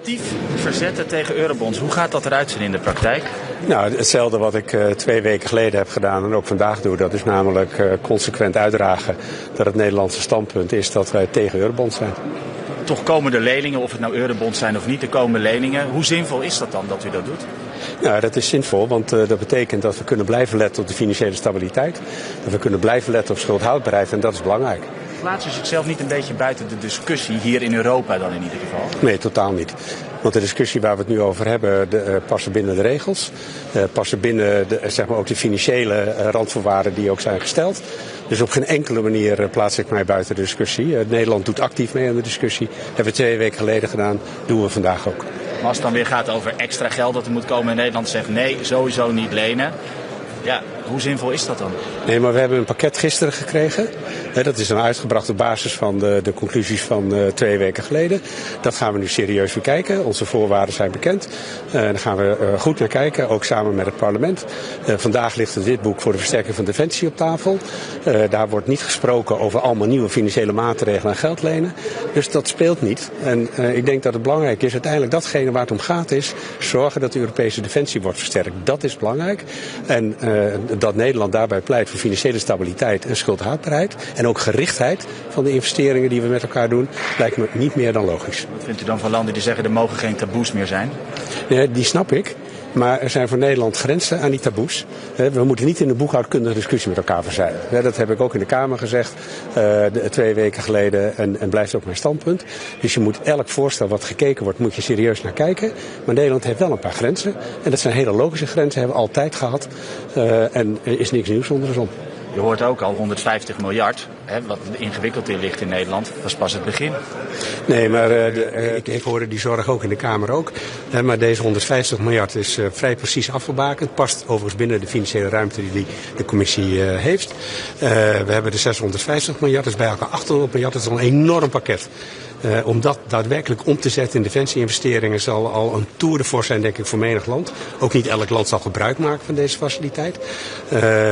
actief verzetten tegen eurobonds. Hoe gaat dat eruit zien in de praktijk? Nou, hetzelfde wat ik 2 weken geleden heb gedaan en ook vandaag doe. Dat is namelijk consequent uitdragen dat het Nederlandse standpunt is dat wij tegen eurobonds zijn. Toch komen de leningen, of het nou eurobonds zijn of niet, er komen leningen. Hoe zinvol is dat dan dat u dat doet? Nou, dat is zinvol, want dat betekent dat we kunnen blijven letten op de financiële stabiliteit. Dat we kunnen blijven letten op schuldhoudbaarheid en dat is belangrijk. Plaatst u zichzelf niet een beetje buiten de discussie hier in Europa dan in ieder geval? Nee, totaal niet. Want de discussie waar we het nu over hebben passen binnen de regels. Passen binnen ook de financiële randvoorwaarden die ook zijn gesteld. Dus op geen enkele manier plaats ik mij buiten de discussie. Nederland doet actief mee aan de discussie. Hebben we 2 weken geleden gedaan, doen we vandaag ook. Maar als het dan weer gaat over extra geld dat er moet komen en Nederland zegt nee, sowieso niet lenen. Ja, hoe zinvol is dat dan? Nee, maar we hebben een pakket gisteren gekregen. Dat is dan uitgebracht op basis van de conclusies van 2 weken geleden. Dat gaan we nu serieus bekijken. Onze voorwaarden zijn bekend. Daar gaan we goed naar kijken, ook samen met het parlement. Vandaag ligt het witboek voor de versterking van defensie op tafel. Daar wordt niet gesproken over allemaal nieuwe financiële maatregelen en geld lenen. Dus dat speelt niet. En ik denk dat het belangrijk is, uiteindelijk datgene waar het om gaat is zorgen dat de Europese defensie wordt versterkt. Dat is belangrijk. En dat Nederland daarbij pleit voor financiële stabiliteit en schuldhoudbaarheid. En ook gerichtheid van de investeringen die we met elkaar doen, lijkt me niet meer dan logisch. Wat vindt u dan van landen die zeggen er mogen geen taboes meer zijn? Nee, die snap ik. Maar er zijn voor Nederland grenzen aan die taboes. We moeten niet in een boekhoudkundige discussie met elkaar verzeilen. Dat heb ik ook in de Kamer gezegd 2 weken geleden en blijft ook mijn standpunt. Dus je moet elk voorstel wat gekeken wordt, moet je serieus naar kijken. Maar Nederland heeft wel een paar grenzen. En dat zijn hele logische grenzen, hebben we altijd gehad. En is niks nieuws onder de zon. Je hoort ook al 150 miljard, wat ingewikkeld in ligt in Nederland. Dat is pas het begin. Nee, maar ik hoorde die zorg ook in de Kamer ook. Maar deze 150 miljard is vrij precies afgebakend. Past overigens binnen de financiële ruimte die de commissie heeft. We hebben de 650 miljard, dus bij elkaar 800 miljard. Dat is al een enorm pakket. Om dat daadwerkelijk om te zetten in defensieinvesteringen zal al een tour de force zijn, denk ik, voor menig land. Ook niet elk land zal gebruik maken van deze faciliteit.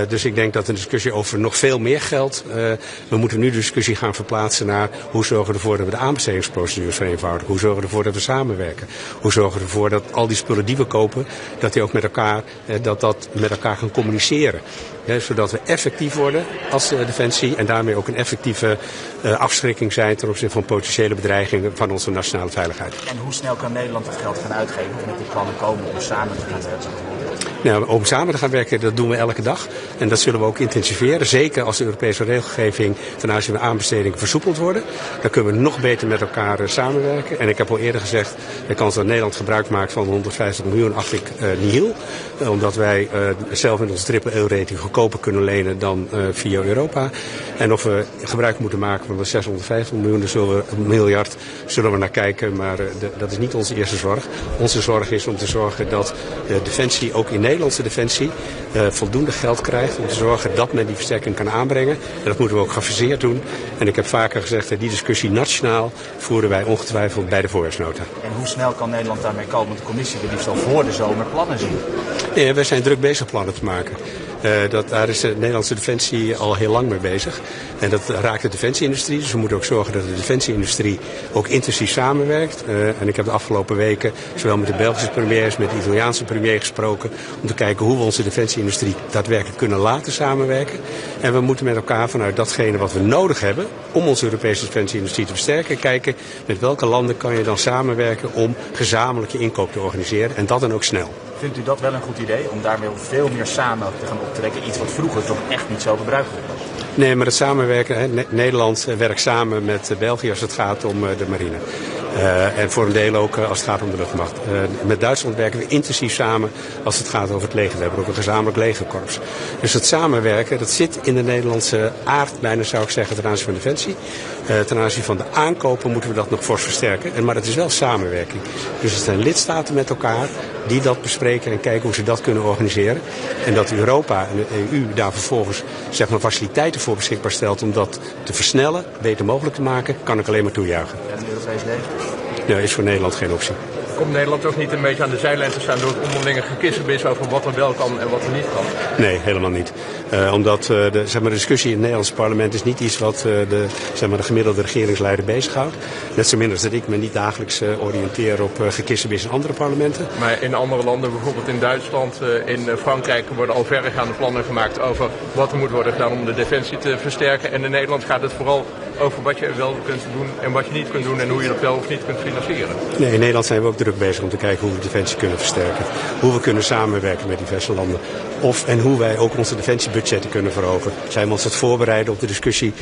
Dus ik denk dat een discussie over nog veel meer geld. We moeten nu de discussie gaan verplaatsen naar hoe zorgen we ervoor dat we de aanbestedingsprocedures vereenvoudigen. Hoe zorgen we ervoor dat we samenwerken. Hoe zorgen we ervoor dat al die spullen die we kopen, dat die ook met elkaar, dat met elkaar gaan communiceren. Zodat we effectief worden als defensie en daarmee ook een effectieve afschrikking zijn ten opzichte van potentiële bedreigingen van onze nationale veiligheid. En hoe snel kan Nederland het geld gaan uitgeven of met die plannen komen om samen te gaan werken? Nou, om samen te gaan werken, dat doen we elke dag. En dat zullen we ook intensiveren. Zeker als de Europese regelgeving ten aanzien van aanbesteding versoepeld worden. Dan kunnen we nog beter met elkaar samenwerken. En ik heb al eerder gezegd, de kans dat Nederland gebruik maakt van 150 miljoen acht ik nihil. Omdat wij zelf met onze triple-E-rating goedkoper kunnen lenen dan via Europa. En of we gebruik moeten maken van de 650 miljard, zullen we naar kijken. Maar dat is niet onze eerste zorg. Onze zorg is om te zorgen dat defensie ook in Nederlandse defensie voldoende geld krijgt om te zorgen dat men die versterking kan aanbrengen. En dat moeten we ook gefaseerd doen. En ik heb vaker gezegd dat die discussie nationaal voeren wij ongetwijfeld bij de voorjaarsnota. En hoe snel kan Nederland daarmee komen? Want de commissie wil liefst al voor de zomer plannen zien. Nee, wij zijn druk bezig plannen te maken. Daar is de Nederlandse defensie al heel lang mee bezig. En dat raakt de defensieindustrie. Dus we moeten ook zorgen dat de defensieindustrie ook intensief samenwerkt. En ik heb de afgelopen weken zowel met de Belgische premier als met de Italiaanse premier gesproken. Om te kijken hoe we onze defensieindustrie daadwerkelijk kunnen laten samenwerken. En we moeten met elkaar vanuit datgene wat we nodig hebben om onze Europese defensieindustrie te versterken. Kijken met welke landen kan je dan samenwerken om gezamenlijke inkoop te organiseren. En dat dan ook snel. Vindt u dat wel een goed idee om daarmee veel meer samen te gaan optrekken? Iets wat vroeger toch echt niet zo gebruikelijk was? Nee, maar het samenwerken. Nederland werkt samen met België als het gaat om de marine. En voor een deel ook als het gaat om de luchtmacht. Met Duitsland werken we intensief samen als het gaat over het leger. We hebben ook een gezamenlijk legerkorps. Dus het samenwerken, dat zit in de Nederlandse aard, bijna zou ik zeggen, ten aanzien van defensie. Ten aanzien van de aankopen moeten we dat nog fors versterken. Maar het is wel samenwerking. Dus het zijn lidstaten met elkaar die dat bespreken en kijken hoe ze dat kunnen organiseren. En dat Europa en de EU daar vervolgens faciliteiten voor beschikbaar stelt om dat te versnellen, beter mogelijk te maken, kan ik alleen maar toejuichen. En het Europees leger? Ja, is voor Nederland geen optie. Komt Nederland ook niet een beetje aan de zijlijn te staan door het onderlinge gekissenbis over wat er wel kan en wat er niet kan? Nee, helemaal niet. Omdat de discussie in het Nederlandse parlement is niet iets wat de gemiddelde regeringsleider bezighoudt. Net zo min als dat ik me niet dagelijks oriënteer op gekissenbis in andere parlementen. Maar in andere landen, bijvoorbeeld in Duitsland, in Frankrijk, worden al verregaande plannen gemaakt over wat er moet worden gedaan om de defensie te versterken. En in Nederland gaat het vooral over wat je wel kunt doen en wat je niet kunt doen en hoe je dat wel of niet kunt financieren. Nee, in Nederland zijn we ook druk bezig om te kijken hoe we defensie kunnen versterken. Hoe we kunnen samenwerken met diverse landen. En hoe wij ook onze defensiebudgetten kunnen verhogen. Zijn we ons het voorbereiden op de discussie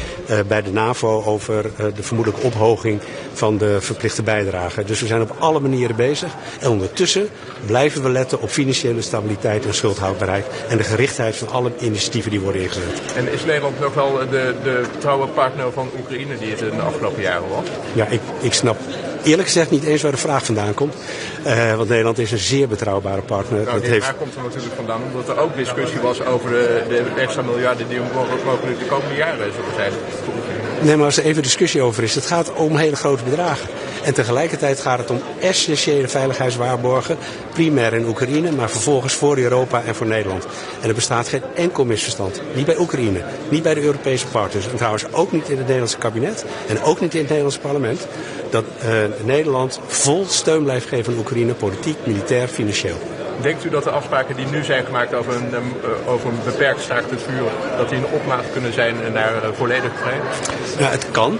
bij de NAVO over de vermoedelijke ophoging van de verplichte bijdrage. Dus we zijn op alle manieren bezig. En ondertussen blijven we letten op financiële stabiliteit en schuldhoudbaarheid. En de gerichtheid van alle initiatieven die worden ingezet. En is Nederland nog wel de trouwe partner van Oekraïne die het in de afgelopen jaren was? Ja, ik snap eerlijk gezegd niet eens waar de vraag vandaan komt. Want Nederland is een zeer betrouwbare partner. Nou, daar komt er natuurlijk vandaan omdat er ook discussie was over de extra miljarden die mogelijk de komende jaren zullen zijn. Nee, maar als er even discussie over is, het gaat om hele grote bedragen. En tegelijkertijd gaat het om essentiële veiligheidswaarborgen, primair in Oekraïne, maar vervolgens voor Europa en voor Nederland. En er bestaat geen enkel misverstand. Niet bij Oekraïne, niet bij de Europese partners en trouwens ook niet in het Nederlandse kabinet en ook niet in het Nederlandse parlement, dat Nederland vol steun blijft geven aan Oekraïne, politiek, militair, financieel. Denkt u dat de afspraken die nu zijn gemaakt over een beperkt staakt het vuur, dat die een opmaat kunnen zijn naar volledig vrij? Ja, het kan.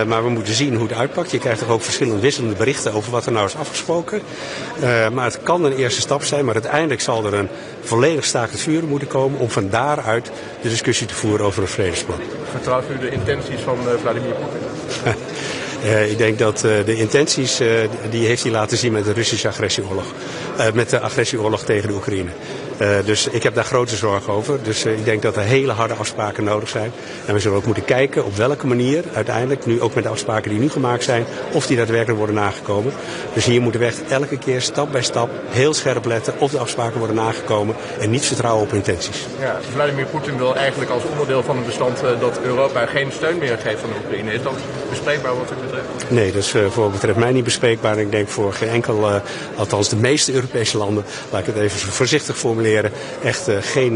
Maar we moeten zien hoe het uitpakt. Je krijgt toch ook verschillende wisselende berichten over wat er nou is afgesproken. Maar het kan een eerste stap zijn. Maar uiteindelijk zal er een volledig staakt het vuur moeten komen om van daaruit de discussie te voeren over een vredesplan. Vertrouwt u de intenties van Vladimir Poetin? Ik denk dat de intenties, die heeft hij laten zien met de Russische agressieoorlog. Met de agressieoorlog tegen de Oekraïne. Dus ik heb daar grote zorgen over. Dus ik denk dat er hele harde afspraken nodig zijn. En we zullen ook moeten kijken op welke manier uiteindelijk, nu ook met de afspraken die nu gemaakt zijn, of die daadwerkelijk worden nagekomen. Dus hier moeten we echt elke keer stap bij stap heel scherp letten of de afspraken worden nagekomen en niet vertrouwen op intenties. Ja, Vladimir Poetin wil eigenlijk als onderdeel van het bestand dat Europa geen steun meer geeft aan de Oekraïne. Is dat bespreekbaar wat u betreft? Nee, dat is voor wat betreft mij niet bespreekbaar. En ik denk voor geen enkel, althans de meeste Europese landen, laat ik het even voorzichtig formuleren, echt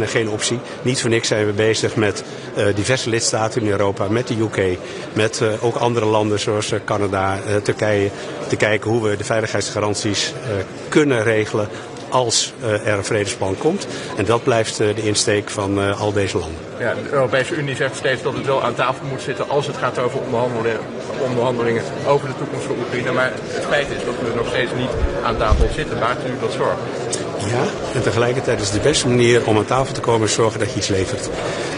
geen optie. Niet voor niks zijn we bezig met diverse lidstaten in Europa, met de UK, met ook andere landen zoals Canada, Turkije, te kijken hoe we de veiligheidsgaranties kunnen regelen als er een vredesplan komt. En dat blijft de insteek van al deze landen. Ja, de Europese Unie zegt steeds dat het wel aan tafel moet zitten als het gaat over onderhandelingen over de toekomst van Oekraïne. Maar het feit is dat we nog steeds niet aan tafel zitten. Maakt u dat zorgen? Ja, en tegelijkertijd is de beste manier om aan tafel te komen zorgen dat je iets levert.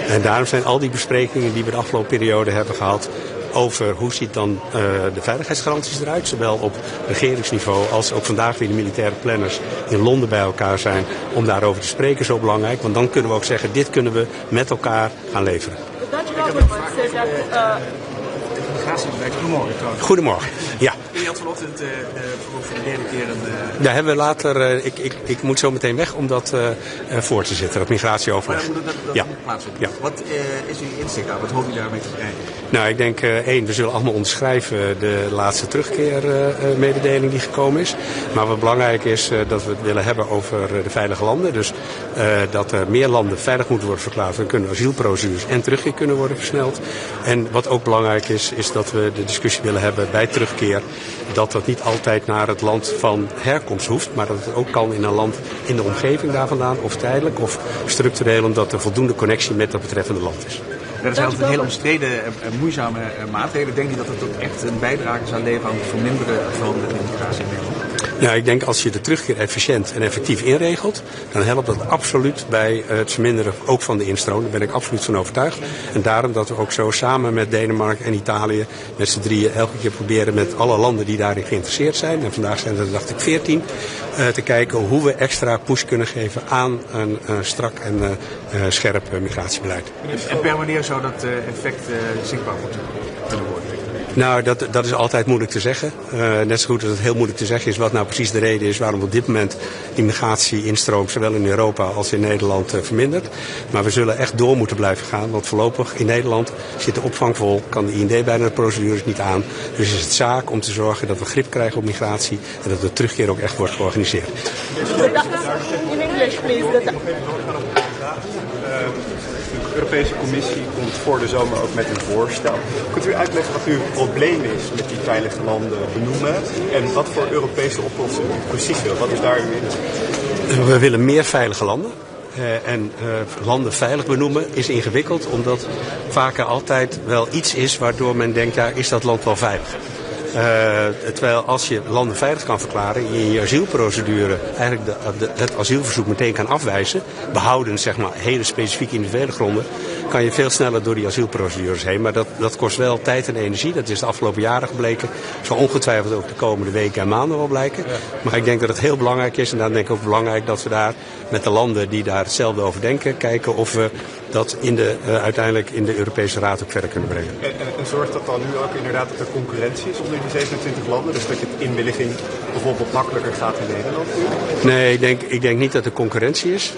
En daarom zijn al die besprekingen die we de afgelopen periode hebben gehad over hoe ziet dan de veiligheidsgaranties eruit, zowel op regeringsniveau als ook vandaag weer de militaire planners in Londen bij elkaar zijn om daarover te spreken, zo belangrijk. Want dan kunnen we ook zeggen, dit kunnen we met elkaar gaan leveren. Goedemorgen. Ja. U had vanochtend voor de derde keer een... Daar hebben we later... Ik moet zo meteen weg om dat voor te zitten, dat migratieoverleg. Maar dat moet plaatsvinden. Ja. Wat is uw insteek daar? Wat hoopt u daarmee te bereiken? Nou, ik denk we zullen allemaal onderschrijven de laatste terugkeermededeling die gekomen is. Maar wat belangrijk is dat we het willen hebben over de veilige landen. Dus dat er meer landen veilig moeten worden verklaard. Dan kunnen asielprocedures en terugkeer kunnen worden versneld. En wat ook belangrijk is dat we de discussie willen hebben bij terugkeer. Dat niet altijd naar het land van herkomst hoeft. Maar dat het ook kan in een land in de omgeving daar vandaan. Of tijdelijk of structureel. Omdat er voldoende connectie met dat betreffende land is. Dat is altijd een heel omstreden en moeizame maatregelen. Denk je dat het ook echt een bijdrage zou leveren aan het verminderen van de migratie in Nederland? Ja, ik denk als je de terugkeer efficiënt en effectief inregelt, dan helpt dat absoluut bij het verminderen ook van de instroom. Daar ben ik absoluut van overtuigd. En daarom dat we ook zo samen met Denemarken en Italië met z'n drieën elke keer proberen met alle landen die daarin geïnteresseerd zijn. En vandaag zijn er, dacht ik, 14. Te kijken hoe we extra push kunnen geven aan een strak en scherp migratiebeleid. En per wanneer zou dat effect zichtbaar moeten worden? Nou, dat is altijd moeilijk te zeggen. Net zo goed als het heel moeilijk te zeggen is wat nou precies de reden is waarom op dit moment die migratie-instroom zowel in Europa als in Nederland vermindert. Maar we zullen echt door moeten blijven gaan, want voorlopig in Nederland zit de opvang vol, kan de IND bijna de procedures niet aan. Dus is het zaak om te zorgen dat we grip krijgen op migratie en dat de terugkeer ook echt wordt georganiseerd. De Europese Commissie komt voor de zomer ook met een voorstel. Kunt u uitleggen wat uw probleem is met die veilige landen benoemen en wat voor Europese oplossing u precies wil? Wat is daar uw inzet? We willen meer veilige landen. Landen veilig benoemen is ingewikkeld, omdat vaak er altijd wel iets is waardoor men denkt, ja, is dat land wel veilig? Terwijl als je landen veilig kan verklaren, je in je asielprocedure eigenlijk het asielverzoek meteen kan afwijzen, behouden zeg maar hele specifieke individuele gronden, kan je veel sneller door die asielprocedures heen. Maar dat kost wel tijd en energie. Dat is de afgelopen jaren gebleken. Zal ongetwijfeld ook de komende weken en maanden wel blijken. Maar ik denk dat het heel belangrijk is, en dan denk ik ook belangrijk dat we daar met de landen die daar hetzelfde over denken, kijken of we dat uiteindelijk in de Europese Raad ook verder kunnen brengen. En zorgt dat dan nu ook inderdaad dat er concurrentie is onder die 27 landen? Dus dat je het inwilliging bijvoorbeeld makkelijker gaat in Nederland? Nee, ik denk niet dat er concurrentie is.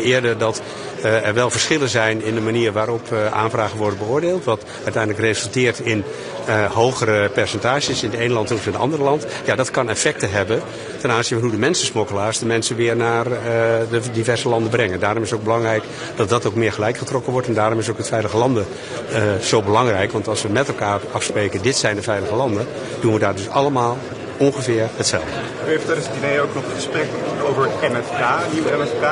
Eerder dat er wel verschillen zijn in de manier waarop aanvragen worden beoordeeld. Wat uiteindelijk resulteert in hogere percentages in het ene land of in het andere land. Ja, dat kan effecten hebben ten aanzien van hoe de mensensmokkelaars de mensen weer naar de diverse landen brengen. Daarom is het ook belangrijk dat dat ook meer gelijk getrokken wordt. En daarom is ook het veilige landen zo belangrijk. Want als we met elkaar afspreken, dit zijn de veilige landen, doen we daar dus allemaal ongeveer hetzelfde. U heeft tijdens het diner ook nog een gesprek over MFK, nieuwe MFK.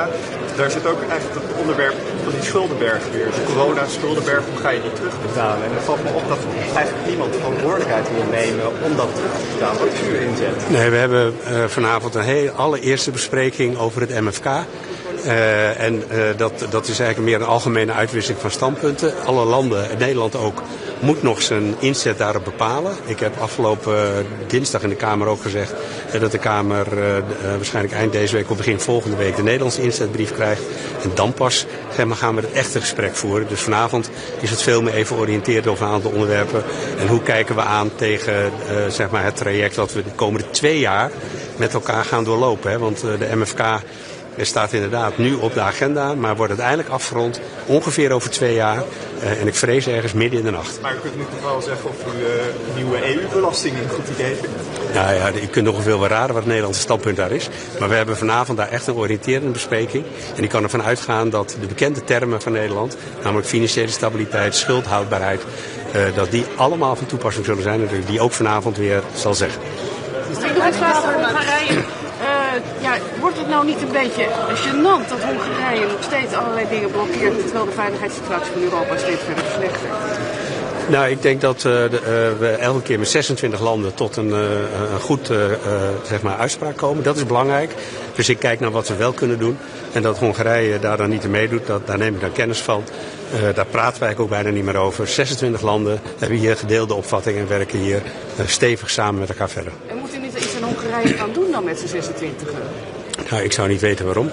Daar zit ook eigenlijk het onderwerp van die schuldenberg weer. De corona-schuldenberg, hoe ga je die terugbetalen? En het valt me op dat eigenlijk niemand verantwoordelijkheid wil nemen om dat terug te betalen. Wat is uw inzet? Nee, we hebben vanavond een allereerste bespreking over het MFK. Dat is eigenlijk meer een algemene uitwisseling van standpunten. Alle landen, Nederland ook, moet nog zijn inzet daarop bepalen. Ik heb afgelopen dinsdag in de Kamer ook gezegd dat de Kamer waarschijnlijk eind deze week of begin volgende week de Nederlandse inzetbrief krijgt. En dan pas gaan we het echte gesprek voeren. Dus vanavond is het veel meer even georiënteerd over een aantal onderwerpen. En hoe kijken we aan tegen het traject dat we de komende 2 jaar met elkaar gaan doorlopen. Hè? Want de MFK staat inderdaad nu op de agenda, maar wordt uiteindelijk afgerond ongeveer over 2 jaar. En ik vrees ergens midden in de nacht. Maar u kunt nu toch wel zeggen of u nieuwe EU-belasting een goed idee vindt? Nou ja, je kunt nog veel wel raden wat het Nederlandse standpunt daar is. Maar we hebben vanavond daar echt een oriënterende bespreking. En ik kan ervan uitgaan dat de bekende termen van Nederland, namelijk financiële stabiliteit, schuldhoudbaarheid, dat die allemaal van toepassing zullen zijn. En dat ik die ook vanavond weer zal zeggen. Wordt het nou niet een beetje gênant dat Hongarije nog steeds allerlei dingen blokkeert, terwijl de veiligheidssituatie van Europa steeds verder verslechtert? Nou, ik denk dat we elke keer met 26 landen tot een goed uitspraak komen. Dat is belangrijk. Dus ik kijk naar wat we wel kunnen doen. En dat Hongarije daar dan niet aan meedoet, daar neem ik dan kennis van. Daar praten wij ook bijna niet meer over. 26 landen hebben hier gedeelde opvattingen en werken hier stevig samen met elkaar verder. En moet u niet iets aan Hongarije gaan doen dan met z'n 26? Nou, ik zou niet weten waarom.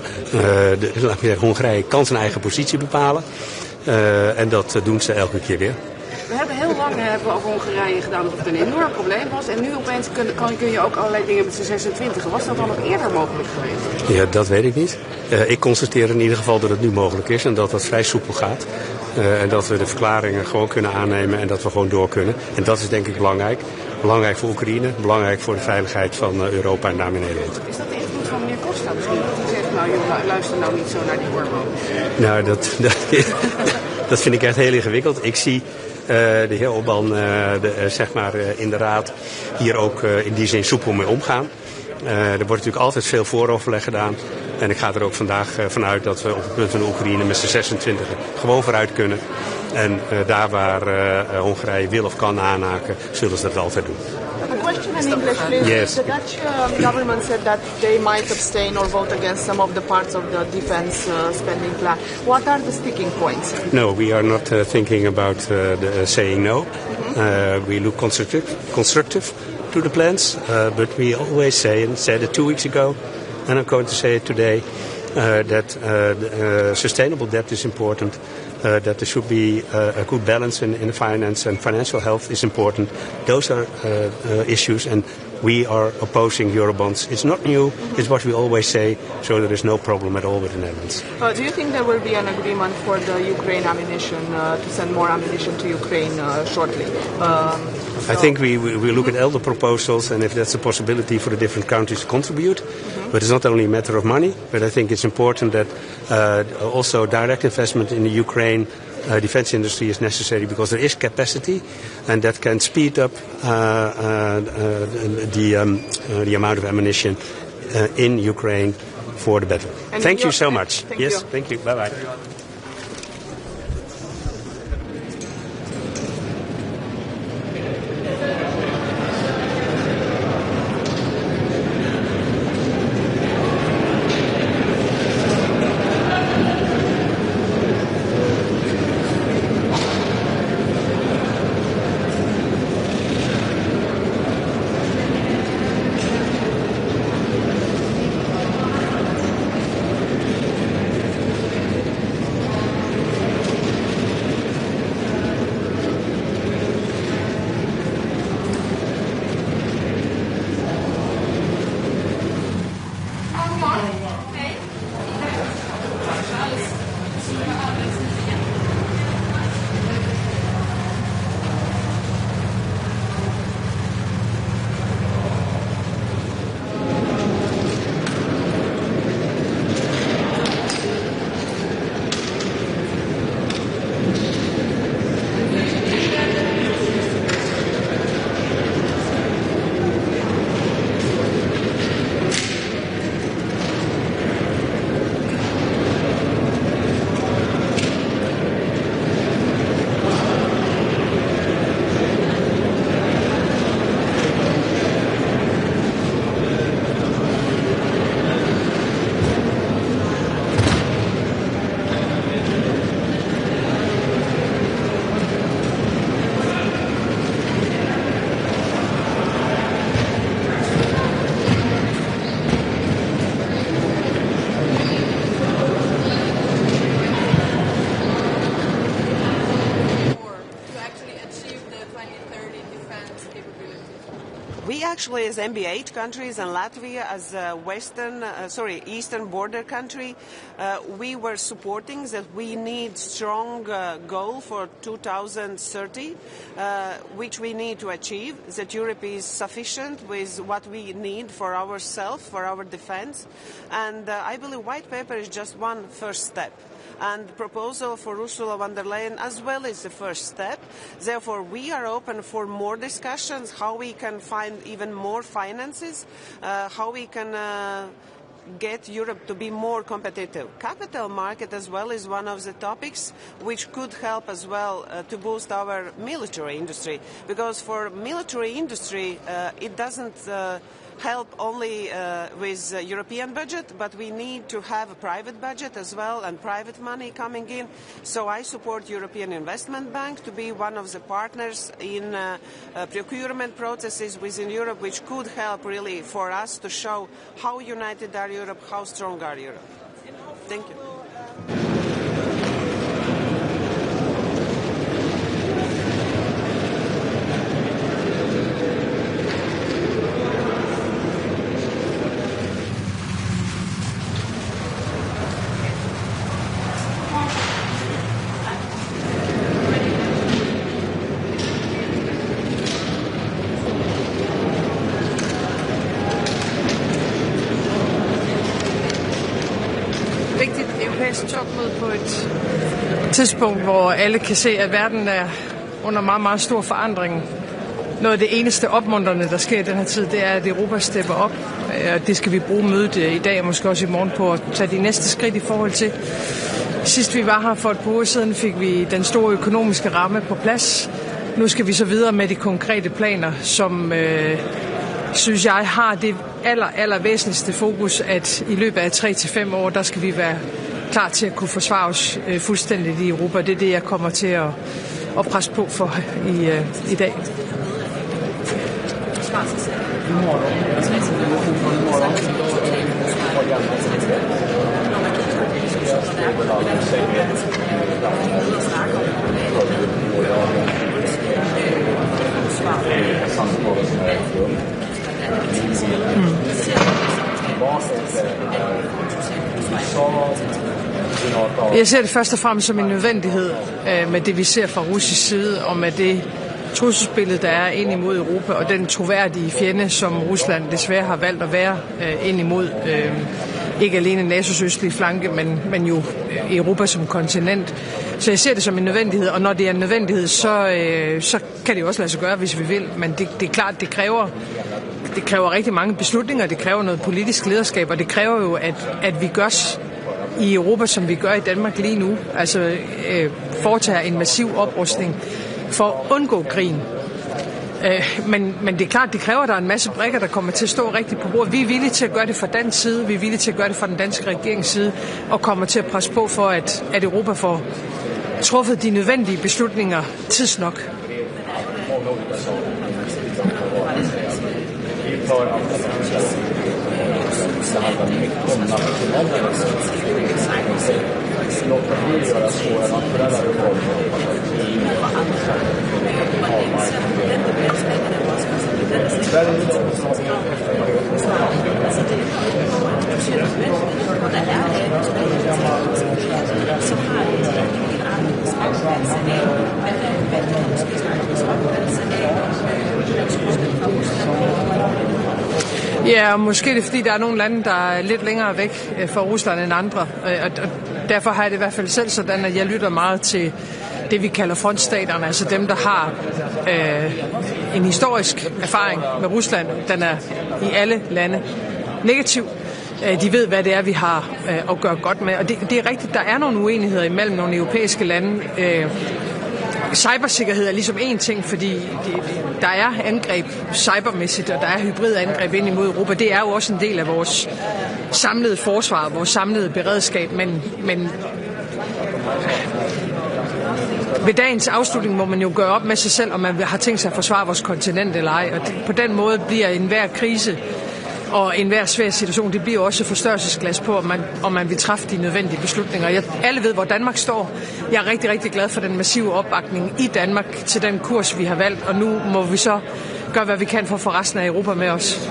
Hongarije kan zijn eigen positie bepalen. En dat doen ze elke keer weer. We hebben heel lang over Hongarije gedaan dat het een enorm probleem was. En nu opeens kun je ook allerlei dingen met z'n 26. Was dat dan ook eerder mogelijk geweest? Ja, dat weet ik niet. Ik constateer in ieder geval dat het nu mogelijk is en dat dat vrij soepel gaat. En dat we de verklaringen gewoon kunnen aannemen en dat we gewoon door kunnen. En dat is denk ik belangrijk. Belangrijk voor Oekraïne, belangrijk voor de veiligheid van Europa en daarmee Nederland. Is dat de invloed van meneer Costa misschien? Dat hij zegt, nou joh, luister nou niet zo naar die hormonen. Nou, dat vind ik echt heel ingewikkeld. Ik zie de heer Orbán in de Raad hier ook in die zin soepel mee omgaan. Er wordt natuurlijk altijd veel vooroverleg gedaan. En ik ga er ook vandaag vanuit dat we op het punt van de Oekraïne met z'n 26 gewoon vooruit kunnen. En daar waar Hongarije wil of kan aanhaken, zullen ze dat altijd doen. A question in English, please. Yes. The Dutch government said that they might abstain or vote against some of the parts of the defense spending plan. What are the sticking points? No, we are not thinking about saying no. We look constructive to the plans, but we always say, and said it 2 weeks ago, and I'm going to say it today, that sustainable debt is important. that there should be a good balance in finance, and financial health is important. Those are issues, and we are opposing Eurobonds. It's not new, it's what we always say, so there is no problem at all with the Netherlands. Do you think there will be an agreement for the Ukraine ammunition, to send more ammunition to Ukraine shortly? I think we look at all the proposals, and if that's a possibility for the different countries to contribute. But it's not only a matter of money, but I think it's important that also direct investment in the Ukraine defense industry is necessary, because there is capacity, and that can speed up the amount of ammunition in Ukraine for the battle. And thank you so much. Thank you. Thank you. Bye-bye. Actually, as MB8 countries and Latvia as eastern border country, we were supporting that we need strong goal for 2030, which we need to achieve, that Europe is sufficient with what we need for ourselves, for our defense. And I believe white paper is just one first step. And the proposal for Ursula von der Leyen as well is the first step. Therefore, we are open for more discussions, how we can find even more finances, how we can get Europe to be more competitive. Capital market as well is one of the topics which could help as well to boost our military industry. Because for military industry, it doesn't help only with European budget, but we need to have a private budget as well and private money coming in. So I support European Investment Bank to be one of the partners in procurement processes within Europe, which could help really for us to show how united are Europe, how strong are Europe. Thank you. Topmøde på et tidspunkt, hvor alle kan se, at verden er under meget, meget stor forandring. Noget af det eneste opmuntrende, der sker i den her tid, det er, at Europa stepper op. Det skal vi bruge mødet i dag og måske også i morgen på at tage de næste skridt i forhold til. Sidst vi var her for et par uger siden, fik vi den store økonomiske ramme på plads. Nu skal vi så videre med de konkrete planer, som synes jeg har det aller væsentligste fokus, at i løbet af 3 til 5 år, der skal vi være klar til at kunne forsvare os fuldstændigt i Europa. Det er det, jeg kommer til at presse på for i dag. Jeg ser det først og fremmest som en nødvendighed med det, vi ser fra russisk side, og med det trusselsbillede, der er ind imod Europa, og den troværdige fjende, som Rusland desværre har valgt at være ind imod. Ikke alene NATO's østlige flanke, men jo Europa som kontinent. Så jeg ser det som en nødvendighed, og når det er en nødvendighed, så kan det jo også lade sig gøre, hvis vi vil. Men det er klart, det kræver rigtig mange beslutninger, det kræver noget politisk lederskab, og det kræver jo, at vi gør i Europa, som vi gør i Danmark lige nu, altså foretager en massiv oprustning for at undgå krigen. Men det er klart, det kræver, at der er en masse brikker, der kommer til at stå rigtigt på bordet. Vi er villige til at gøre det fra dansk side, vi er villige til at gøre det fra den danske regerings side, og kommer til at presse på for, at Europa får truffet de nødvendige beslutninger tidsnok. Ja, og måske er det fordi, der er nogle lande, der er lidt længere væk fra Rusland end andre. Og derfor har jeg det i hvert fald selv sådan, at jeg lytter meget til det, vi kalder frontstaterne, altså dem, der har en historisk erfaring med Rusland. Den er i alle lande negativ. De ved, hvad det er, vi har at gøre godt med. Og det er rigtigt, der er nogle uenigheder imellem nogle europæiske lande. Cybersikkerhed er ligesom én ting, fordi der er angreb cybermæssigt, og der er hybridangreb ind imod Europa. Det er jo også en del af vores samlede forsvar, vores samlede beredskab, men ved dagens afslutning må man jo gøre op med sig selv, om man har tænkt sig at forsvare vores kontinent eller ej. Og på den måde bliver enhver krise og enhver svær situation, det bliver også forstørrelsesglas på, om man vil træffe de nødvendige beslutninger. Alle ved, hvor Danmark står. Jeg er rigtig, rigtig glad for den massive opbakning i Danmark til den kurs, vi har valgt, og nu må vi så gøre, hvad vi kan for at få resten af Europa med os.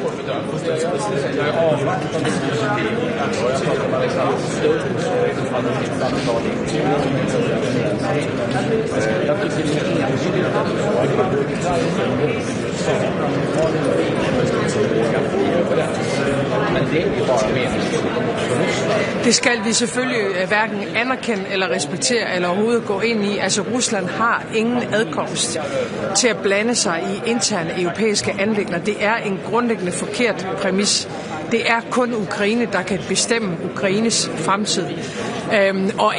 Det skal vi selvfølgelig hverken anerkende eller respektere eller overhovedet gå ind i. Altså Rusland har ingen adkomst til at blande sig i interne europæiske anliggender. Det er en grundlæggende forkert præmis. Det er kun Ukraine, der kan bestemme Ukraines fremtid. Og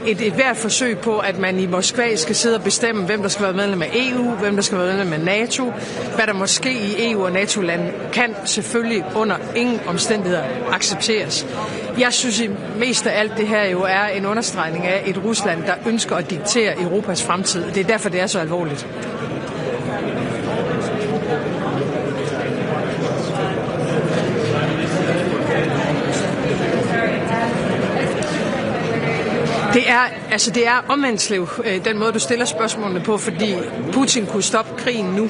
et hvert forsøg på, at man i Moskva skal sidde og bestemme, hvem der skal være medlem af EU, hvem der skal være medlem af NATO, hvad der måske i EU og NATO-lande, kan selvfølgelig under ingen omstændigheder accepteres. Jeg synes mest af alt det her jo er en understregning af et Rusland, der ønsker at diktere Europas fremtid. Det er derfor, det er så alvorligt. Det er omvendslev, den måde, du stiller spørgsmålene på, fordi Putin kunne stoppe krigen nu.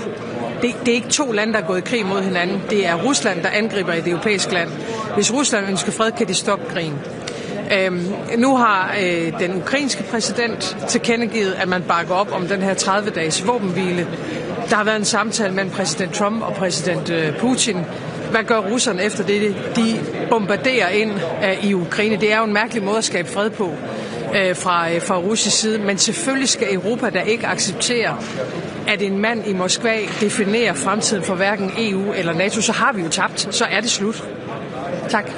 Det er ikke to lande, der er gået i krig mod hinanden. Det er Rusland, der angriber et europæisk land. Hvis Rusland ønsker fred, kan de stoppe krigen. Nu har den ukrainske præsident tilkendegivet, at man bakker op om den her 30-dages våbenhvile. Der har været en samtale mellem præsident Trump og præsident Putin. Hvad gør russerne efter det? De bombarderer ind i Ukraine. Det er jo en mærkelig måde at skabe fred på fra russisk side. Men selvfølgelig skal Europa da ikke acceptere, at en mand i Moskva definerer fremtiden for hverken EU eller NATO. Så har vi jo tabt. Så er det slut. Tak.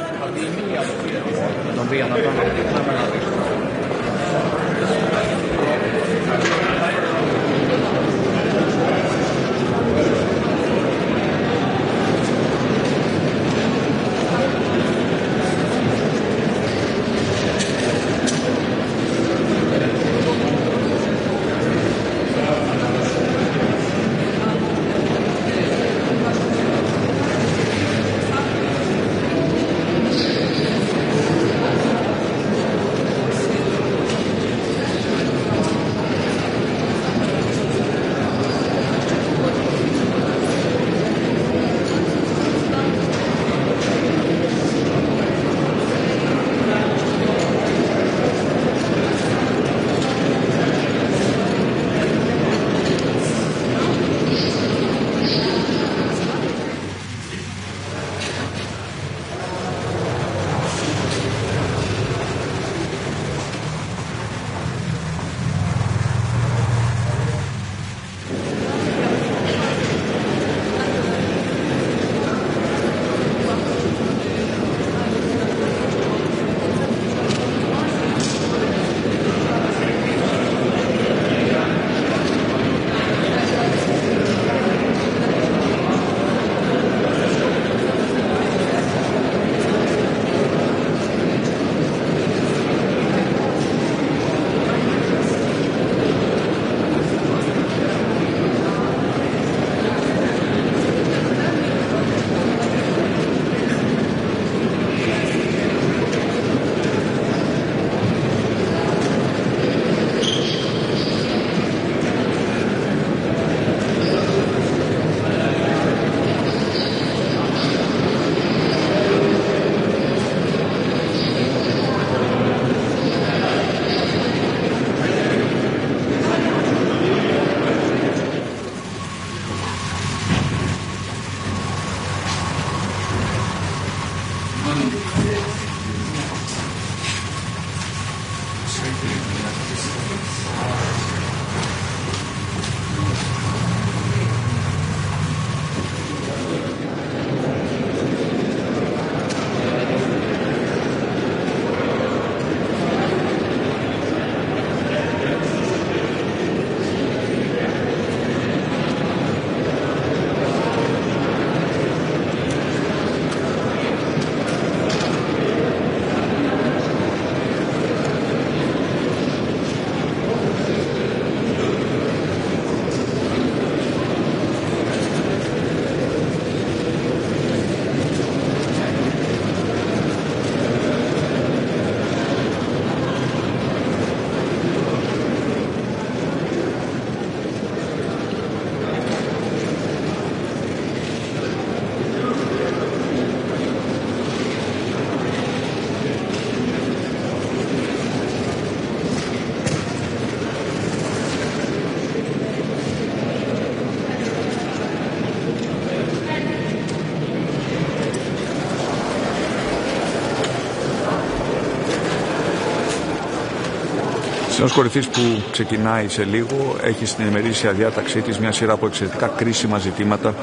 Συνόδος Κορυφής που ξεκινάει σε λίγο έχει στην ημερήσια διάταξή της μια σειρά από εξαιρετικά κρίσιμα ζητήματα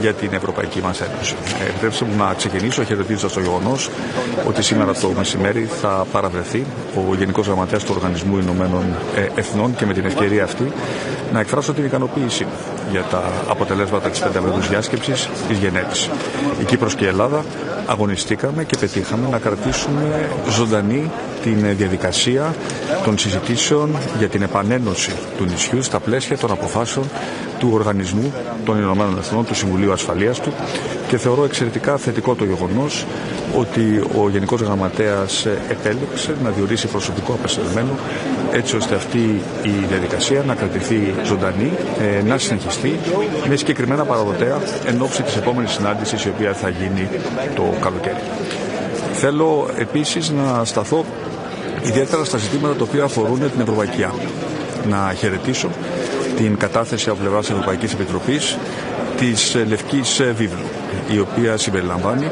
για την Ευρωπαϊκή μας Ένωση. Επιτρέψτε μου να ξεκινήσω χαιρετίζοντας το γεγονός ότι σήμερα το μεσημέρι θα παραβρεθεί ο Γενικός Γραμματέας του Οργανισμού Ηνωμένων Εθνών και με την ευκαιρία αυτή να εκφράσω την ικανοποίηση για τα αποτελέσματα της πενταμερούς διάσκεψης της Γενέβης. Η Κύπρος και η Ελλάδα αγωνιστήκαμε και πετύχαμε να κρατήσουμε ζωντανή την διαδικασία των συζητήσεων για την επανένωση του νησιού στα πλαίσια των αποφάσεων του Οργανισμού των Ηνωμένων Εθνών, του Συμβουλίου Ασφαλείας του, και θεωρώ εξαιρετικά θετικό το γεγονός ότι ο Γενικός Γραμματέας επέλεξε να διορίσει προσωπικό απεσταλμένο έτσι ώστε αυτή η διαδικασία να κρατηθεί ζωντανή, να συνεχιστεί με συγκεκριμένα παραδοτέα εν ώψη της επόμενης συνάντησης η οποία θα γίνει το καλοκαίρι. Θέλω επίσης να σταθώ ιδιαίτερα στα ζητήματα τα οποία αφορούν την Ευρωπαϊκή Άμυνα. Να χαιρετήσω την κατάθεση από πλευράς της Ευρωπαϊκής Επιτροπής της Λευκής Βίβλου, η οποία συμπεριλαμβάνει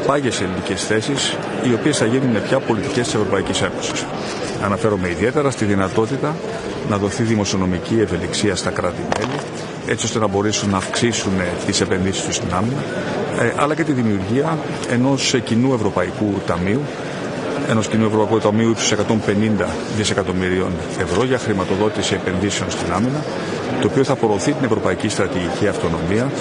πάγιες ελληνικές θέσεις, οι οποίες θα γίνουν πια πολιτικές της Ευρωπαϊκής Ένωσης. Αναφέρομαι ιδιαίτερα στη δυνατότητα να δοθεί δημοσιονομική ευελιξία στα κράτη-μέλη, έτσι ώστε να μπορέσουν να αυξήσουν τις επενδύσεις τους στην άμυνα, αλλά και τη δημιουργία ενός κοινού Ευρωπαϊκού Ταμείου, ενός κοινού Ευρωπαϊκού Ταμείου ύψους 150 δισεκατομμυρίων ευρώ για χρηματοδότηση επενδύσεων στην άμυνα, το οποίο θα προωθεί την ευρωπαϊκή στρατηγική αυτονομία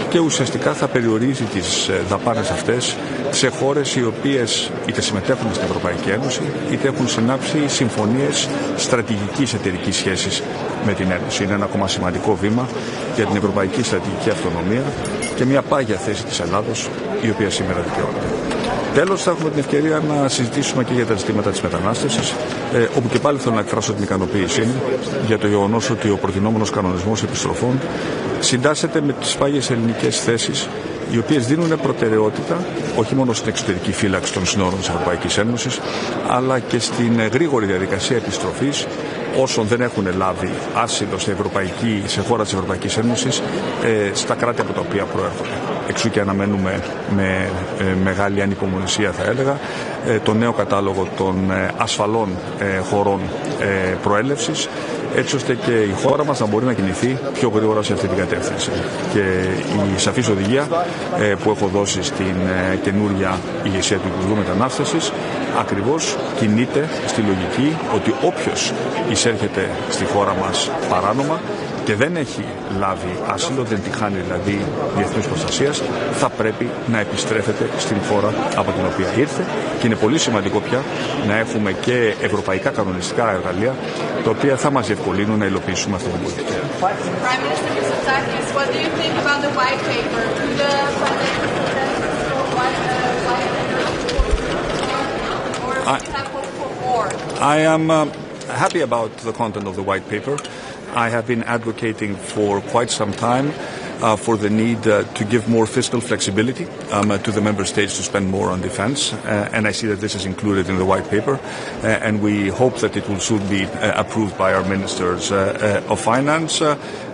και ουσιαστικά θα περιορίζει τις δαπάνες αυτές σε χώρες οι οποίες είτε συμμετέχουν στην Ευρωπαϊκή Ένωση είτε έχουν συνάψει συμφωνίες στρατηγικής εταιρικής σχέσης με την Ένωση. Είναι ένα ακόμα σημαντικό βήμα για την ευρωπαϊκή στρατηγική αυτονομία και μια πάγια θέση της Ελλάδος, η οποία σήμερα δικαιώνεται. Τέλος, θα έχουμε την ευκαιρία να συζητήσουμε και για τα ζητήματα της μετανάστευσης, όπου και πάλι θέλω να εκφράσω την ικανοποίησή μου για το γεγονός ότι ο προτινόμενος κανονισμός επιστροφών συντάσσεται με τις πάγιες ελληνικές θέσεις, οι οποίες δίνουν προτεραιότητα όχι μόνο στην εξωτερική φύλαξη των συνόρων της Ευρωπαϊκής Ένωσης, αλλά και στην γρήγορη διαδικασία επιστροφής όσων δεν έχουν λάβει άσυλο σε χώρα της Ευρωπαϊκής Ένωσης στα κράτη από τα οποία προέρχονται. Εξού και αναμένουμε με μεγάλη ανυπομονησία, θα έλεγα, το νέο κατάλογο των ασφαλών χωρών προέλευσης, έτσι ώστε και η χώρα μας να μπορεί να κινηθεί πιο γρήγορα σε αυτή την κατεύθυνση. Και η σαφής οδηγία που έχω δώσει στην καινούρια ηγεσία του Υπουργού Μετανάστευσης ακριβώς κινείται στη λογική ότι όποιος εισέρχεται στη χώρα μας παράνομα και δεν έχει λάβει άσυλο, δεν τη χάνει δηλαδή διεθνούς προστασίας, θα πρέπει να επιστρέφεται στην χώρα από την οποία ήρθε, και είναι πολύ σημαντικό πια να έχουμε και ευρωπαϊκά κανονιστικά εργαλεία τα οποία θα μας διευκολύνουν να υλοποιήσουμε αυτή την πολιτική. I am happy about the content of the white paper. I have been advocating for quite some time for the need to give more fiscal flexibility to the member states to spend more on defense, and I see that this is included in the white paper, and we hope that it will soon be approved by our ministers of finance.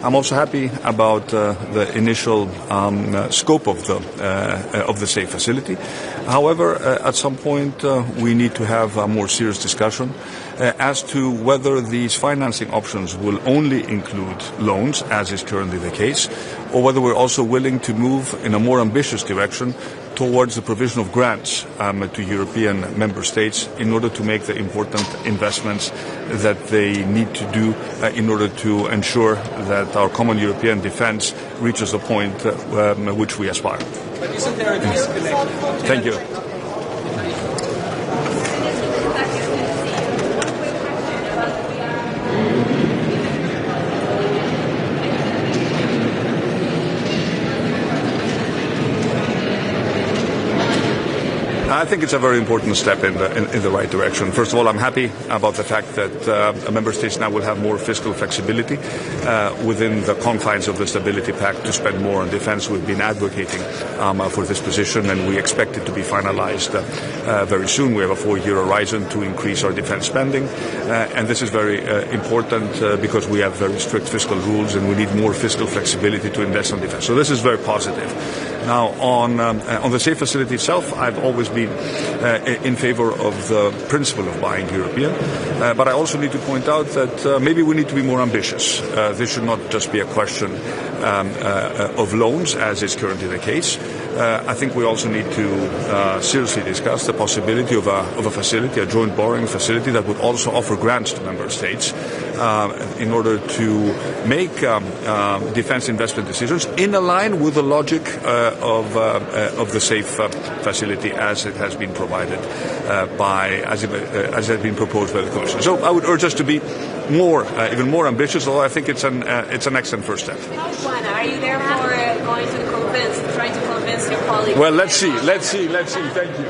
I'm also happy about the initial scope of the SAFE facility. However, at some point we need to have a more serious discussion as to whether these financing options will only include loans, as is currently the case, or whether we're also willing to move in a more ambitious direction towards the provision of grants to European member states in order to make the important investments that they need to do in order to ensure that our common European defense reaches the point which we aspire. But isn't there a disconnect? Thank you. I think it's a very important step in the right direction. First of all, I'm happy about the fact that member states now will have more fiscal flexibility within the confines of the Stability Pact to spend more on defense. We've been advocating for this position, and we expect it to be finalized very soon. We have a 4-year horizon to increase our defense spending, and this is very important because we have very strict fiscal rules, and we need more fiscal flexibility to invest on defense. So this is very positive. Now, on the SAFE facility itself, I've always been in favor of the principle of buying European, but I also need to point out that maybe we need to be more ambitious. This should not just be a question of loans, as is currently the case. I think we also need to seriously discuss the possibility of a facility, a joint borrowing facility that would also offer grants to member states in order to make defense investment decisions in line with the logic of the SAFE facility as it has been provided as it has been proposed by the Commission. So I would urge us to be even more ambitious, although I think it's an excellent first step. Are you therefore going to trying to convince your colleagues? Well, let's see. Thank you.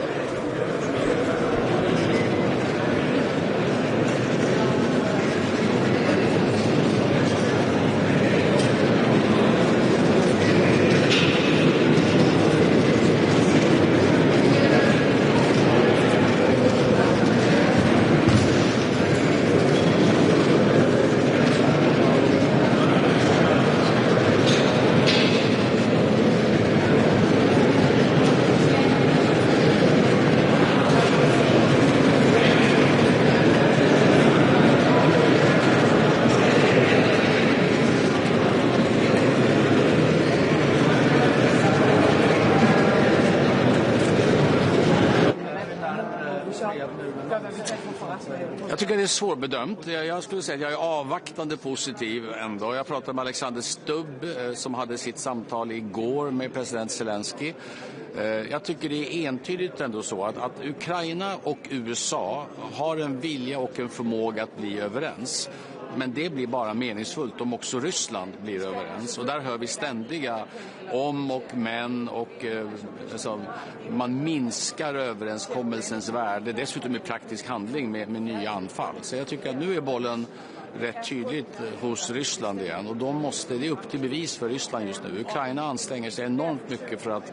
Jag tycker det är svårbedömt. Jag skulle säga att jag är avvaktande positiv ändå. Jag pratade med Alexander Stubb som hade sitt samtal igår med president Zelensky. Jag tycker det är entydigt ändå så att Ukraina och USA har en vilja och en förmåga att bli överens. Men det blir bara meningsfullt om också Ryssland blir överens. Och där hör vi ständiga om och men och alltså, man minskar överenskommelsens värde. Dessutom i praktisk handling med nya anfall. Så jag tycker att nu är bollen rätt tydligt hos Ryssland igen. Och det är upp till bevis för Ryssland just nu. Ukraina anstränger sig enormt mycket för att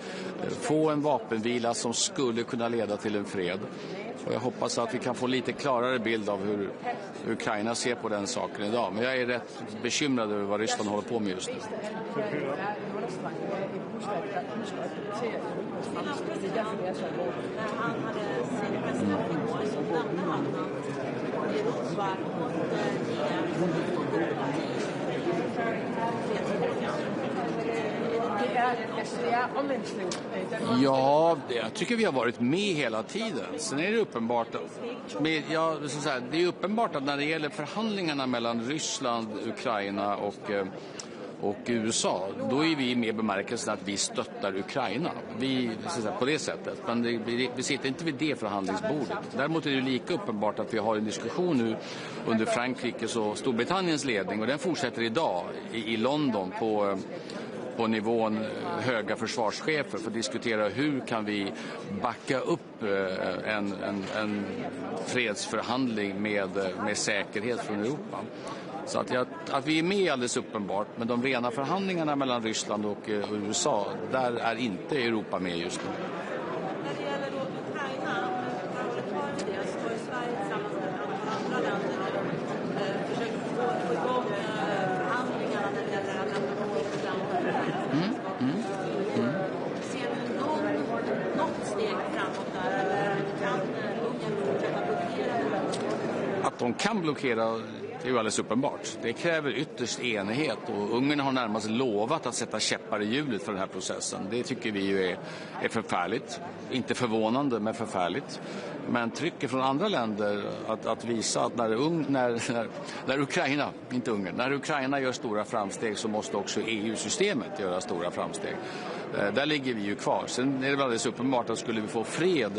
få en vapenvila som skulle kunna leda till en fred. Och jag hoppas att vi kan få lite klarare bild av hur Ukraina ser på den saken idag. Men jag är rätt bekymrad över vad Ryssland håller på med just nu. Ja, jag tycker vi har varit med hela tiden. Sen är det uppenbart att när det gäller förhandlingarna mellan Ryssland, Ukraina och USA, då är vi med bemärkelsen att vi stöttar Ukraina. Vi på det sättet. Men vi sitter inte vid det förhandlingsbordet. Däremot är det lika uppenbart att vi har en diskussion nu under Frankrikes och Storbritanniens ledning, och den fortsätter idag i London på nivån höga försvarschefer för att diskutera hur kan vi backa upp en fredsförhandling med säkerhet från Europa. Så att vi är med alldeles uppenbart, men de rena förhandlingarna mellan Ryssland och USA, där är inte Europa med just nu. När det gäller då Ukraina, så är Sverige tillsammans med andra länder och försöker få igång förhandlingarna när det gäller att lämna Ser du något steg framåt där, eller kan Ungern fortsätta blockera det? Att de kan blockera, det är ju alldeles uppenbart. Det kräver ytterst enighet, och Ungern har närmast lovat att sätta käppar i hjulet för den här processen. Det tycker vi ju är förfärligt. Inte förvånande, men förfärligt. Men trycket från andra länder att visa att när Ukraina, inte Ungern, när Ukraina gör stora framsteg så måste också EU-systemet göra stora framsteg. Där ligger vi ju kvar. Sen är det alldeles uppenbart att skulle vi få fred,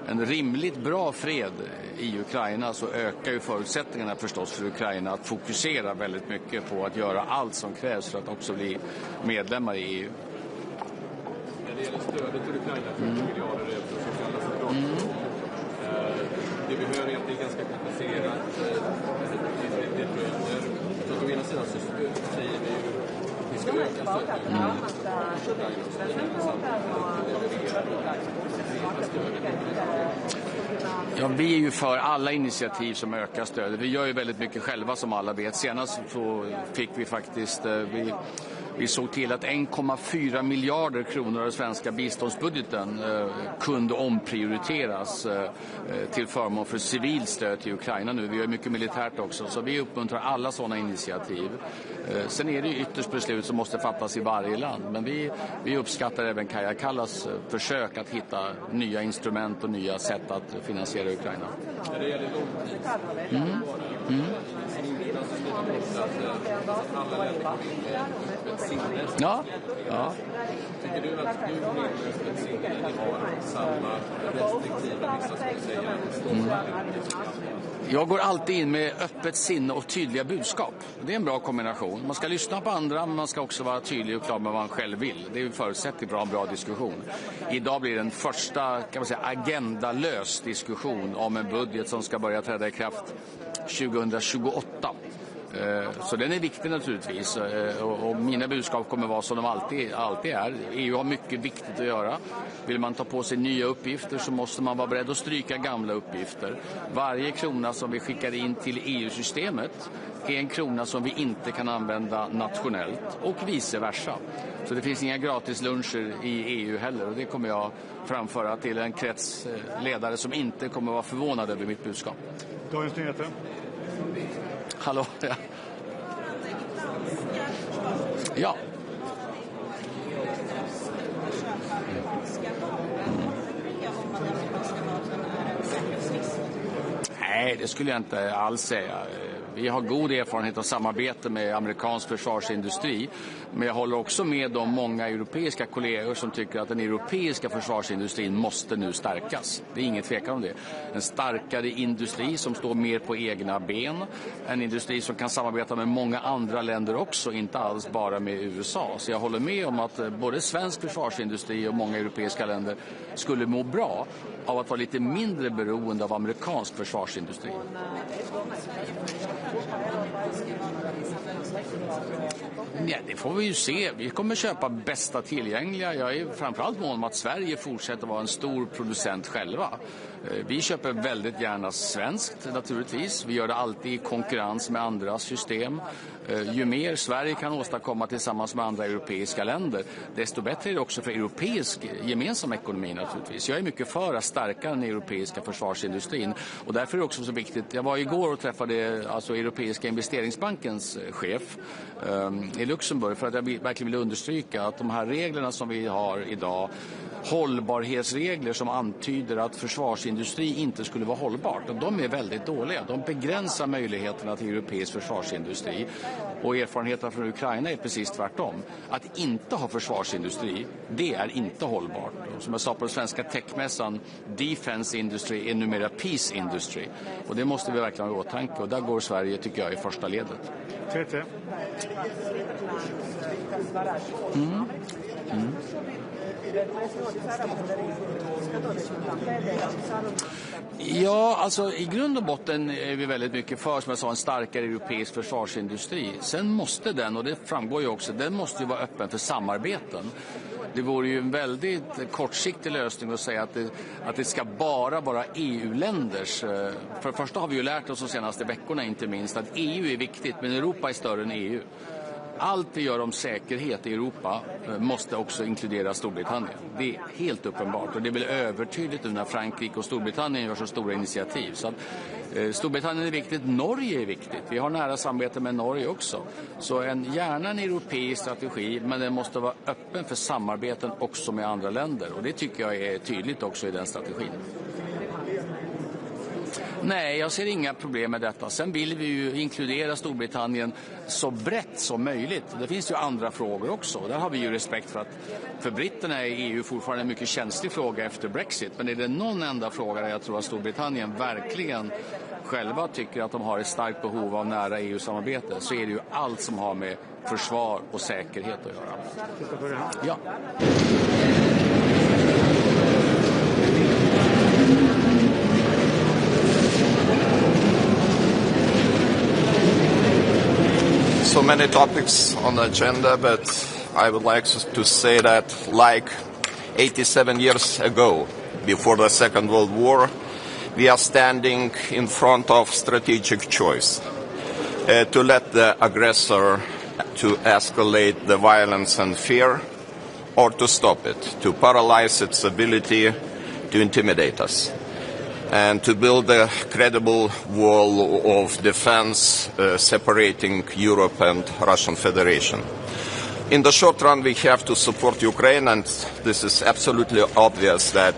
en rimligt bra fred i Ukraina, så ökar ju förutsättningarna förstås för Ukraina att fokusera väldigt mycket på att göra allt som krävs för att också bli medlemmar i EU. När det gäller stödet till Ukraina, 40 miljarder är för sociala centralfrågor. Det vi hör är att det är ganska komplicerat. Det dröjer. Så å ena sidan så säger vi ju att vi ska öka stödet till Ukraina. Ja, vi är ju för alla initiativ som ökar stödet. Vi gör ju väldigt mycket själva som alla vet. Senast så fick vi faktiskt Vi såg till att 1,4 miljarder kronor av den svenska biståndsbudgeten kunde omprioriteras till förmån för civilt stöd till Ukraina nu. Vi gör mycket militärt också, så vi uppmuntrar alla sådana initiativ. Sen är det ju ytterst beslut som måste fattas i varje land, men vi uppskattar även Kaja Kallas försök att hitta nya instrument och nya sätt att finansiera Ukraina. Ja. Tycker du att du med öppet sinne har samma restriktiva vissa Jag går alltid in med öppet sinne och tydliga budskap. Det är en bra kombination. Man ska lyssna på andra, men man ska också vara tydlig och klar med vad man själv vill. Det är en förutsättning för en bra diskussion. Idag blir det en första, kan man säga, agendalös diskussion om en budget som ska börja träda i kraft 2028. Så den är viktig naturligtvis, och mina budskap kommer vara som de alltid är. EU har mycket viktigt att göra. Vill man ta på sig nya uppgifter så måste man vara beredd att stryka gamla uppgifter. Varje krona som vi skickar in till EU-systemet är en krona som vi inte kan använda nationellt och vice versa. Så det finns inga gratis luncher i EU heller, och det kommer jag framföra till en krets ledare som inte kommer vara förvånad över mitt budskap. Dagens nyheter. Hallå? Ja. Nej, det skulle jag inte alls säga. Vi har god erfarenhet av samarbete med amerikansk försvarsindustri, men jag håller också med de många europeiska kollegor som tycker att den europeiska försvarsindustrin måste nu stärkas. Det är inget tvekan om det. En starkare industri som står mer på egna ben, en industri som kan samarbeta med många andra länder också, inte alls bara med USA. Så jag håller med om att både svensk försvarsindustri och många europeiska länder skulle må bra av att vara lite mindre beroende av amerikansk försvarsindustri. Ja, det får vi ju se. Vi kommer köpa bästa tillgängliga. Jag är framförallt mån om att Sverige fortsätter vara en stor producent själva. Vi köper väldigt gärna svenskt naturligtvis. Vi gör det alltid i konkurrens med andra system. Ju mer Sverige kan åstadkomma tillsammans med andra europeiska länder, desto bättre är det också för europeisk gemensam ekonomi naturligtvis. Jag är mycket för att stärka den europeiska försvarsindustrin, och därför är det också så viktigt. Jag var igår och träffade Europeiska investeringsbankens chef i Luxemburg för att jag verkligen vill understryka att de här reglerna som vi har idag, hållbarhetsregler som antyder att försvarsindustri inte skulle vara hållbart, de är väldigt dåliga. De begränsar möjligheterna till europeisk försvarsindustri, och erfarenheterna från Ukraina är precis tvärtom. Att inte ha försvarsindustri, det är inte hållbart. Och som jag sa på den svenska techmässan, defense industry är numera peace industry, och det måste vi verkligen ha i åtanke, och där går Sverige, tycker jag, i första ledet. Ja, alltså i grund och botten är vi väldigt mycket för, som jag sa, en starkare europeisk försvarsindustri. Sen måste den, och det framgår ju också, den måste ju vara öppen för samarbeten. Det vore ju en väldigt kortsiktig lösning att säga att det ska bara vara EU-länders. För det första har vi ju lärt oss de senaste veckorna inte minst att EU är viktigt, men Europa är större än EU. Allt det gör om säkerhet i Europa måste också inkludera Storbritannien. Det är helt uppenbart, och det är väl övertydligt nu när Frankrike och Storbritannien gör så stora initiativ. Så att, Storbritannien är viktigt, Norge är viktigt. Vi har nära samarbete med Norge också. Så gärna en europeisk strategi, men den måste vara öppen för samarbeten också med andra länder. Och det tycker jag är tydligt också i den strategin. Nej, jag ser inga problem med detta. Sen vill vi ju inkludera Storbritannien så brett som möjligt. Det finns ju andra frågor också. Där har vi ju respekt för att för britterna är EU fortfarande en mycket känslig fråga efter Brexit. Men är det någon enda fråga där jag tror att Storbritannien verkligen själva tycker att de har ett starkt behov av nära EU-samarbete, så är det ju allt som har med försvar och säkerhet att göra. Ja. So many topics on the agenda, but I would like to say that, like 87 years ago, before the Second World War, we are standing in front of strategic choice to let the aggressor to escalate the violence and fear, or to stop it, to paralyze its ability to intimidate us, and to build a credible wall of defense separating Europe and Russian Federation. In the short run, we have to support Ukraine, and this is absolutely obvious that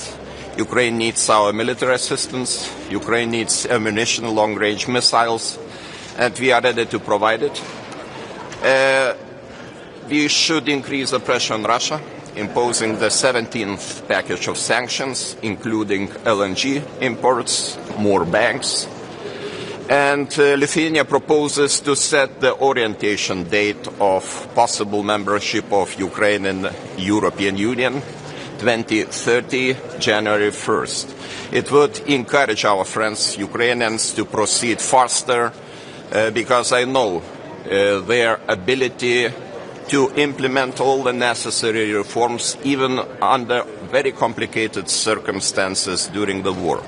Ukraine needs our military assistance, Ukraine needs ammunition, long-range missiles, and we are ready to provide it. We should increase the pressure on Russia, imposing the 17th package of sanctions, including LNG imports, more banks. And Lithuania proposes to set the orientation date of possible membership of Ukraine in the European Union, 2030, January 1st. It would encourage our friends, Ukrainians, to proceed faster because I know their ability to implement all the necessary reforms, even under very complicated circumstances during the war.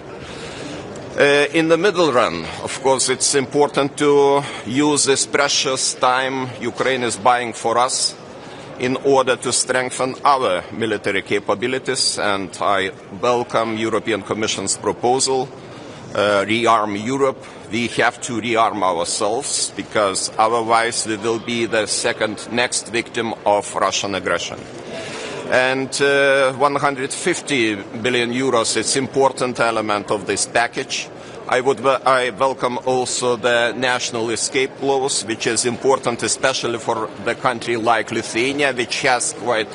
In the middle run, of course, it's important to use this precious time Ukraine is buying for us in order to strengthen our military capabilities, and I welcome European Commission's proposal, Rearm Europe. We have to rearm ourselves, because otherwise we will be the next victim of Russian aggression. And 150 billion euros is an important element of this package. I welcome also the national escape clause, which is important especially for the country like Lithuania, which has quite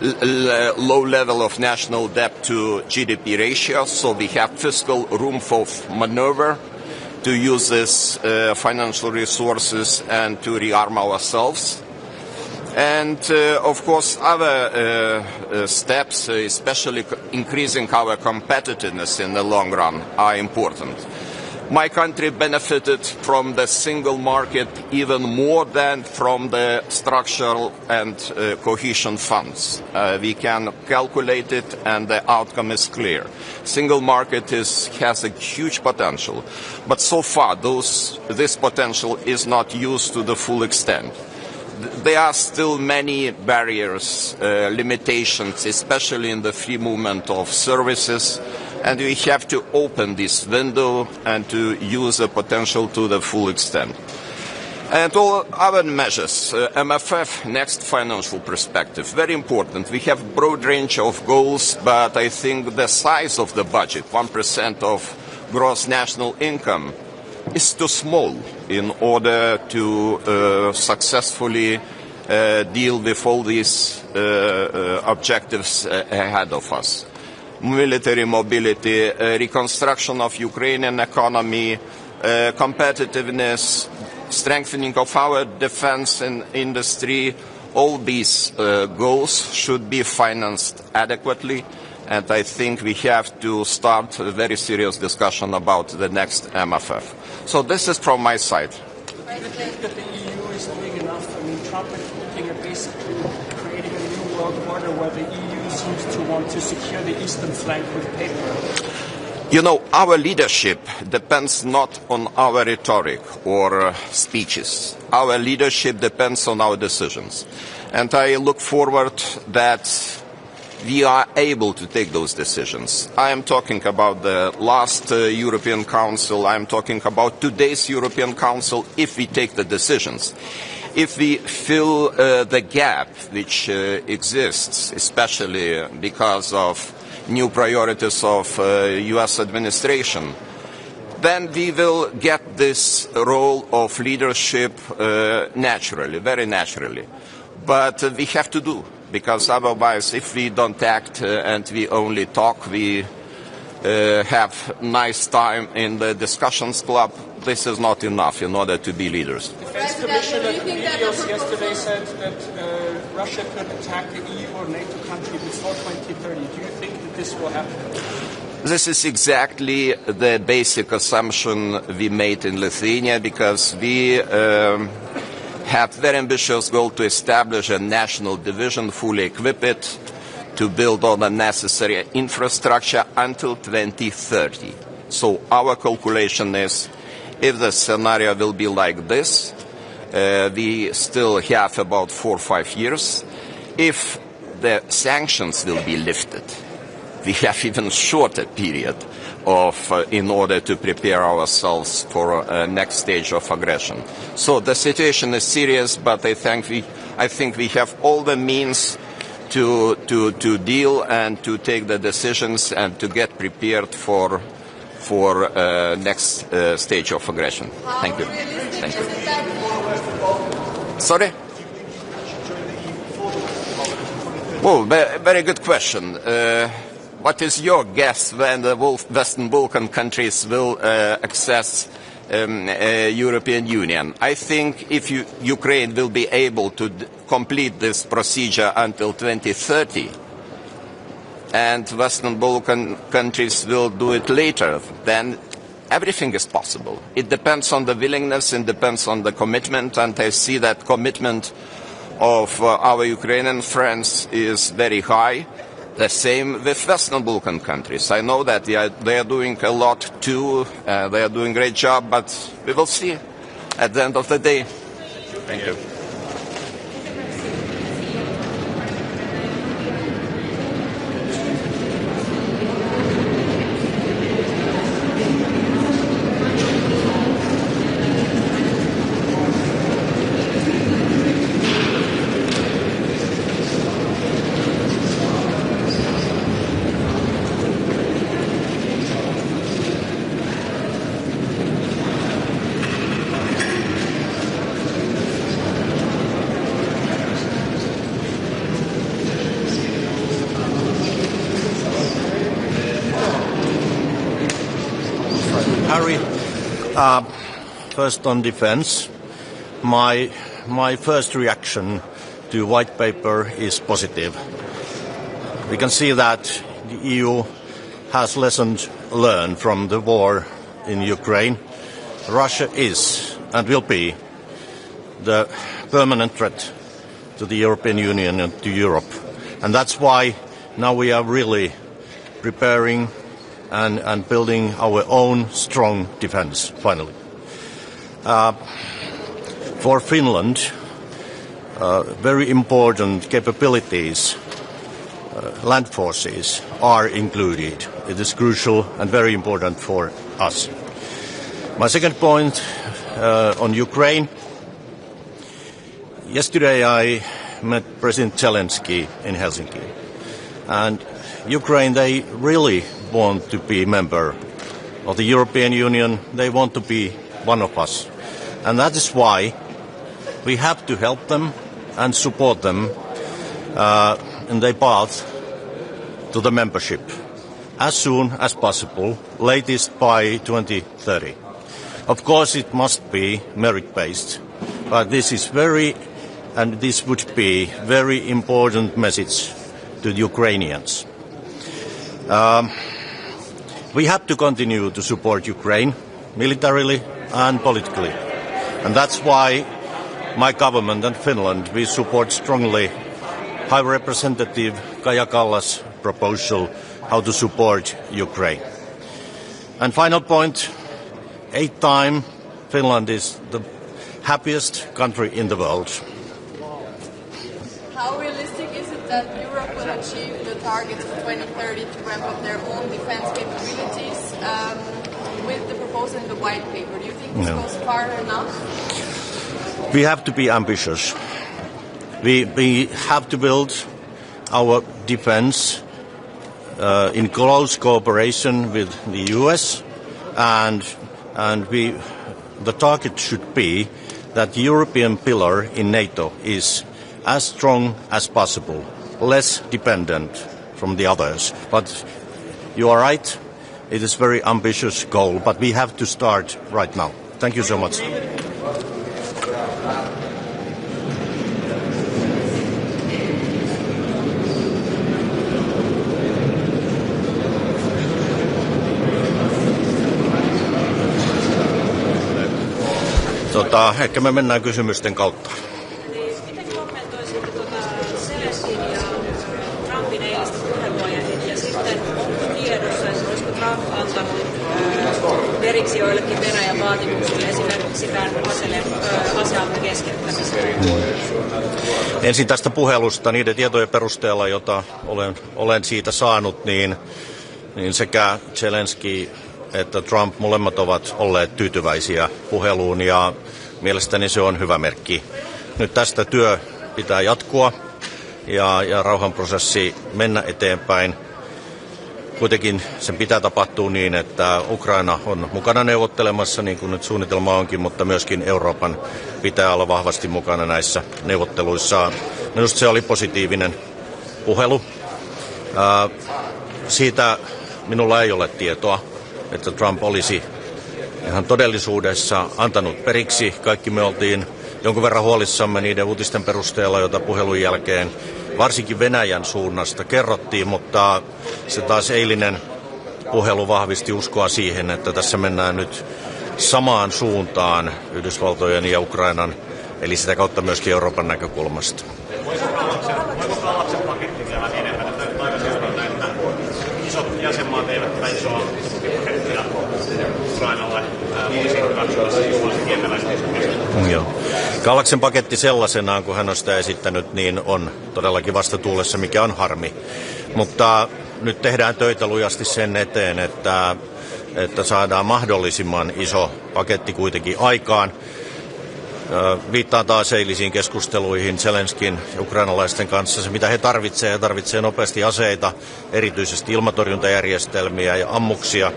low level of national debt to GDP ratio, so we have fiscal room for maneuver to use these financial resources and to rearm ourselves. And of course other steps, especially increasing our competitiveness in the long run, are important. My country benefited from the single market even more than from the structural and cohesion funds. We can calculate it, and the outcome is clear. Single market has a huge potential, but so far this potential is not used to the full extent. There are still many barriers, limitations, especially in the free movement of services, and we have to open this window and to use the potential to the full extent. And all other measures, MFF, next financial perspective, very important. We have a broad range of goals, but I think the size of the budget, 1% of gross national income, is too small in order to successfully deal with all these objectives ahead of us. Military mobility, reconstruction of Ukrainian economy, competitiveness, strengthening of our defense and industry, all these goals should be financed adequately. And I think we have to start a very serious discussion about the next MFF. So this is from my side. Do you think that the EU is doing enough? I mean, Trump is looking at basically creating a new world order where the EU seems to want to secure the eastern flank with paper. You know, our leadership depends not on our rhetoric or speeches. Our leadership depends on our decisions. And I look forward that we are able to take those decisions. I am talking about the last European Council. I am talking about today's European Council if we take the decisions. If we fill the gap which exists, especially because of new priorities of US administration, then we will get this role of leadership naturally, very naturally. But we have to do. Because otherwise, if we don't act and we only talk, we have nice time in the discussions club, this is not enough in order to be leaders. Defense Commissioner Paphos yesterday said that Russia could attack the EU or NATO country before 2030. Do you think that this will happen? This is exactly the basic assumption we made in Lithuania, because we have very ambitious goal to establish a national division, fully equip it, to build all the necessary infrastructure until 2030. So our calculation is, if the scenario will be like this, we still have about 4 or 5 years. If the sanctions will be lifted, we have even shorter period in order to prepare ourselves for next stage of aggression. So the situation is serious, but I think we have all the means to deal and to take the decisions and to get prepared for next stage of aggression. Thank you. Thank you. Sorry? Well, very good question. What is your guess when the Western Balkan countries will access European Union? I think if Ukraine will be able to complete this procedure until 2030, and Western Balkan countries will do it later, then everything is possible. It depends on the willingness, it depends on the commitment, and I see that commitment of our Ukrainian friends is very high. The same with Western Balkan countries. I know that they are doing a lot too, they are doing a great job, but we will see at the end of the day. Thank you. First on defense, my first reaction to white paper is positive. We can see that the EU has lessons learned from the war in Ukraine. Russia is and will be the permanent threat to the European Union and to Europe. And that's why now we are really preparing and building our own strong defense, finally. For Finland, very important capabilities, land forces, are included. It is crucial and very important for us. My second point on Ukraine. Yesterday I met President Zelensky in Helsinki. And Ukraine, they really want to be a member of the European Union. They want to be one of us. And that is why we have to help them and support them in their path to the membership as soon as possible, latest by 2030. Of course, it must be merit-based, but this would be very important message to the Ukrainians. We have to continue to support Ukraine militarily and politically. And that's why my government and Finland, we support strongly High Representative Kaja Kallas' proposal how to support Ukraine. And final point, 8th time Finland is the happiest country in the world. How realistic is it that Europe will achieve the targets for 2030 to ramp up their own defense capabilities with the proposal in the white paper? Do you think this goes far enough? We have to be ambitious. We have to build our defense in close cooperation with the US, and the target should be that the European pillar in NATO is as strong as possible, less dependent from the others. But you are right, it is a very ambitious goal, but we have to start right now. Thank you so much. Ehkä me mennään kysymysten kautta. Miten kommentoisitte Zelenskin ja Trumpin eilistä puheenvuoroa ja sitten onko tiedossa, että olisiko Trump antanut tueksi joillekin Venäjän vaatimuksille, esimerkiksi tämän aseavun keskeyttämiseen? Ensin tästä puhelusta niiden tietojen perusteella, jota olen siitä saanut, niin sekä Zelensky että Trump molemmat ovat olleet tyytyväisiä puheluun ja mielestäni se on hyvä merkki. Nyt tästä työ pitää jatkua ja rauhanprosessi mennä eteenpäin. Kuitenkin sen pitää tapahtua niin, että Ukraina on mukana neuvottelemassa, niin kuin nyt suunnitelma onkin, mutta myöskin Euroopan pitää olla vahvasti mukana näissä neuvotteluissa. Minusta se oli positiivinen puhelu. Siitä minulla ei ole tietoa, että Trump olisi ihan todellisuudessa antanut periksi. Kaikki me oltiin jonkun verran huolissamme niiden uutisten perusteella, joita puhelun jälkeen varsinkin Venäjän suunnasta kerrottiin, mutta se taas eilinen puhelu vahvisti uskoa siihen, että tässä mennään nyt samaan suuntaan Yhdysvaltojen ja Ukrainan, eli sitä kautta myöskin Euroopan näkökulmasta. Voiko Kallaksen paketti vielä enemmän? Että aika seurata, että isot jäsenmaat eivät tätä isoa pakettia Ukrainalle olisi hyväksymässä Joo. Kallaksen paketti sellaisenaan, kun hän on sitä esittänyt, niin on todellakin vastatuulessa, mikä on harmi. Mutta nyt tehdään töitä lujasti sen eteen, että saadaan mahdollisimman iso paketti kuitenkin aikaan. Viittaan taas eilisiin keskusteluihin Zelenskyn ja ukrainalaisten kanssa. Se, mitä he tarvitsee nopeasti aseita, erityisesti ilmatorjuntajärjestelmiä ja ammuksia.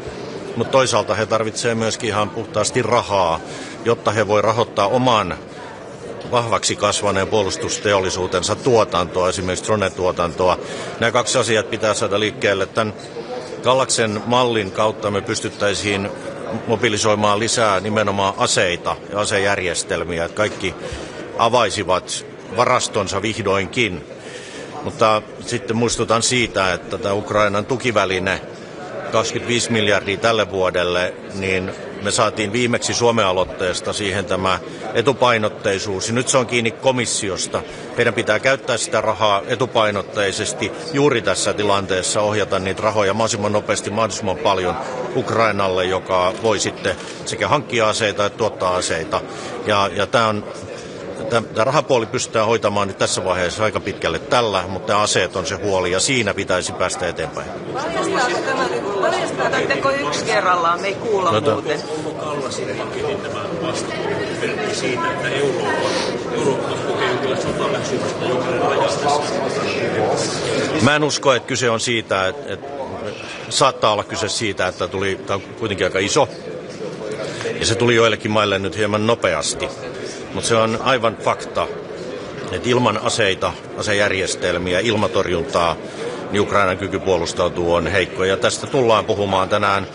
Mutta toisaalta he tarvitsevat myöskin ihan puhtaasti rahaa, jotta he voi rahoittaa oman vahvaksi kasvaneen puolustusteollisuutensa tuotantoa, esimerkiksi drone-tuotantoa. Nämä kaksi asiaa pitää saada liikkeelle. Tämän Kallaksen mallin kautta me pystyttäisiin mobilisoimaan lisää nimenomaan aseita ja asejärjestelmiä, että kaikki avaisivat varastonsa vihdoinkin. Mutta sitten muistutan siitä, että tämä Ukrainan tukiväline 25 miljardia tälle vuodelle, niin me saatiin viimeksi Suomen aloitteesta siihen tämä etupainotteisuus. Ja nyt se on kiinni komissiosta. Meidän pitää käyttää sitä rahaa etupainotteisesti juuri tässä tilanteessa, ohjata niitä rahoja mahdollisimman nopeasti, mahdollisimman paljon Ukrainalle, joka voi sitten sekä hankkia aseita että tuottaa aseita. Ja tämä rahapuoli pystytään hoitamaan nyt tässä vaiheessa aika pitkälle tällä, mutta tämä aseet on se huoli ja siinä pitäisi päästä eteenpäin. Paljastaako teko yksi kerrallaan? Me ei kuulla muuten. Onko Kallasin paketin tämä vastamerkki siitä, että Eurooppa kokee jonkinlaista sotaväsymystä jokainen rajasta? Mä en usko, että kyse on siitä, että saattaa olla kyse siitä, että tämä on kuitenkin aika iso ja se tuli joillekin maille nyt hieman nopeasti. Mutta se on aivan fakta, että ilman aseita, asejärjestelmiä, ilmatorjuntaa, niin Ukrainan kyky puolustautuu on heikko. Ja tästä tullaan puhumaan tänään.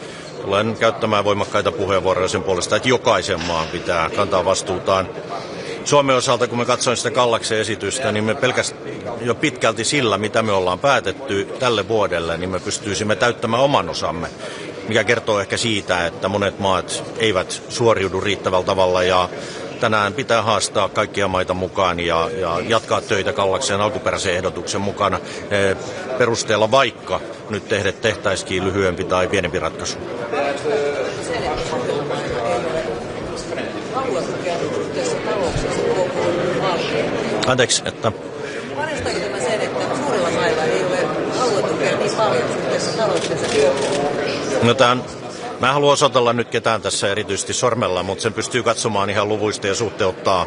Tulen käyttämään voimakkaita puheenvuoroja sen puolesta, että jokaisen maan pitää kantaa vastuutaan. Suomen osalta, kun me katsoin sitä Kallaksen esitystä, niin me pelkästään jo pitkälti sillä, mitä me ollaan päätetty tälle vuodelle, niin me pystyisimme täyttämään oman osamme, mikä kertoo ehkä siitä, että monet maat eivät suoriudu riittävällä tavalla ja tänään pitää haastaa kaikkia maita mukaan ja jatkaa töitä Kallaksen alkuperäisen ehdotuksen mukana perusteella, vaikka nyt tehtäisikin lyhyempi tai pienempi ratkaisu. Anteeksi, että... Varmistaako tämä sen, että suurilla mailla ei ole aluetukea niin paljon suhteessa talouksensa kokoon? Mä en halua osoitella nyt ketään tässä erityisesti sormella, mutta sen pystyy katsomaan ihan luvuista ja suhteuttaa,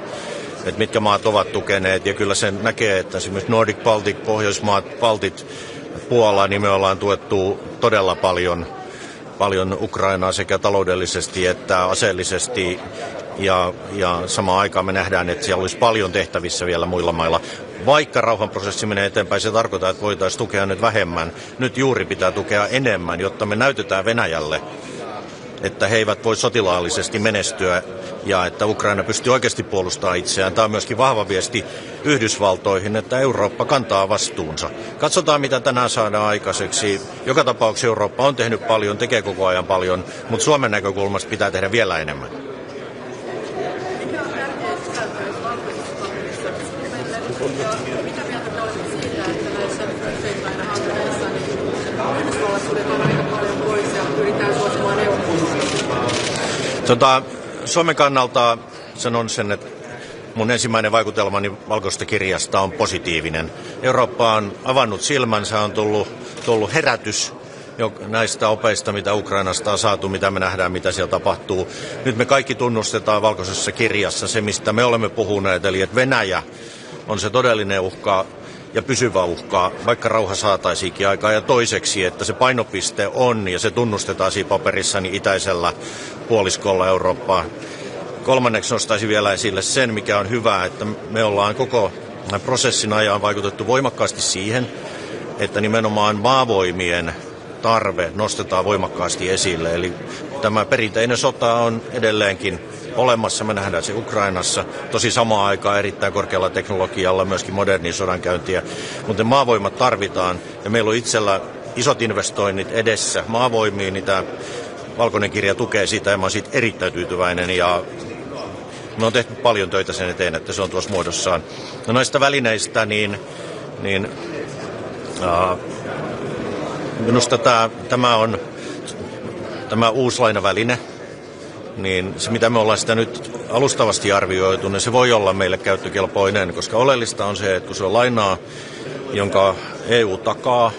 että mitkä maat ovat tukeneet. Ja kyllä sen näkee, että esimerkiksi Nordic Baltic, Pohjoismaat, Baltit, Puola, niin me ollaan tuettu todella paljon Ukrainaa sekä taloudellisesti että aseellisesti. Ja samaan aikaan me nähdään, että siellä olisi paljon tehtävissä vielä muilla mailla. Vaikka rauhanprosessi menee eteenpäin, se tarkoittaa, että voitaisiin tukea nyt vähemmän. Nyt juuri pitää tukea enemmän, jotta me näytetään Venäjälle, että he eivät voi sotilaallisesti menestyä ja että Ukraina pystyy oikeasti puolustamaan itseään. Tämä on myöskin vahva viesti Yhdysvaltoihin, että Eurooppa kantaa vastuunsa. Katsotaan, mitä tänään saadaan aikaiseksi. Joka tapauksessa Eurooppa on tehnyt paljon, tekee koko ajan paljon, mutta Suomen näkökulmasta pitää tehdä vielä enemmän. Mitä mieltä te olette siitä, että näissä usein hankkeissa Yhdysvallat suljetaan aika paljon pois ja pyritään suosimaan Eurooppaa? Suomen kannalta sanon sen, että mun ensimmäinen vaikutelmani valkoisesta kirjasta on positiivinen. Eurooppa on avannut silmänsä, on tullut herätys näistä opeista, mitä Ukrainasta on saatu, mitä me nähdään, mitä siellä tapahtuu. Nyt me kaikki tunnustetaan valkoisessa kirjassa se, mistä me olemme puhuneet, eli että Venäjä on se todellinen uhka ja pysyvä uhka, vaikka rauha saataisiinkin aikaa. Ja toiseksi, että se painopiste on, ja se tunnustetaan siinä paperissa, niin itäisellä puoliskolla Eurooppaa. Kolmanneksi nostaisin vielä esille sen, mikä on hyvä, että me ollaan koko prosessin ajan vaikutettu voimakkaasti siihen, että nimenomaan maavoimien tarve nostetaan voimakkaasti esille. Eli tämä perinteinen sota on edelleenkin olemassa, me nähdään se Ukrainassa, tosi samaan aikaan erittäin korkealla teknologialla, myöskin modernin sodankäyntiä, mutta maavoimat tarvitaan ja meillä on itsellä isot investoinnit edessä maavoimiin, niin tämä valkoinen kirja tukee sitä ja mä oon siitä erittäin tyytyväinen ja me on tehty paljon töitä sen eteen, että se on tuossa muodossaan. No näistä välineistä, minusta tämä uusi lainaväline, niin se mitä me ollaan sitä nyt alustavasti arvioitu, niin se voi olla meille käyttökelpoinen, koska oleellista on se, että kun se on lainaa, jonka EU takaa,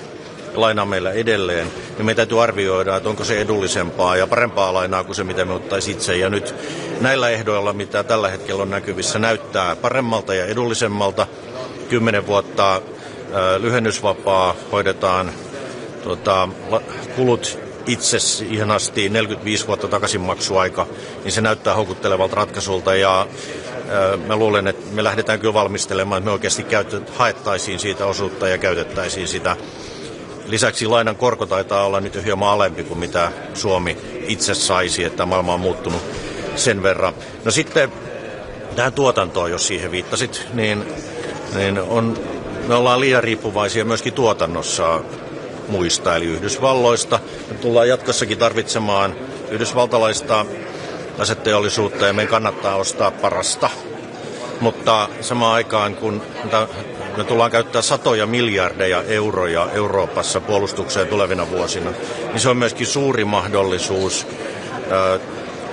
ja lainaa meillä edelleen, niin meidän täytyy arvioida, että onko se edullisempaa ja parempaa lainaa kuin se, mitä me ottaisiin itse. Ja nyt näillä ehdoilla, mitä tällä hetkellä on näkyvissä, näyttää paremmalta ja edullisemmalta. 10 vuotta lyhennysvapaa, hoidetaan kulut itse siihen asti, 45 vuotta takaisinmaksuaika, niin se näyttää houkuttelevalta ratkaisulta ja mä luulen, että me lähdetään kyllä valmistelemaan, että me oikeasti haettaisiin siitä osuutta ja käytettäisiin sitä. Lisäksi lainan korko taitaa olla nyt jo hieman alempi kuin mitä Suomi itse saisi, että maailma on muuttunut sen verran. No sitten tähän tuotantoon, jos siihen viittasit, niin me ollaan liian riippuvaisia myöskin tuotannossa muista, eli Yhdysvalloista. Me tullaan jatkossakin tarvitsemaan yhdysvaltalaista aseteollisuutta ja meidän kannattaa ostaa parasta. Mutta samaan aikaan, kun me tullaan käyttää satoja miljardeja euroja Euroopassa puolustukseen tulevina vuosina, niin se on myöskin suuri mahdollisuus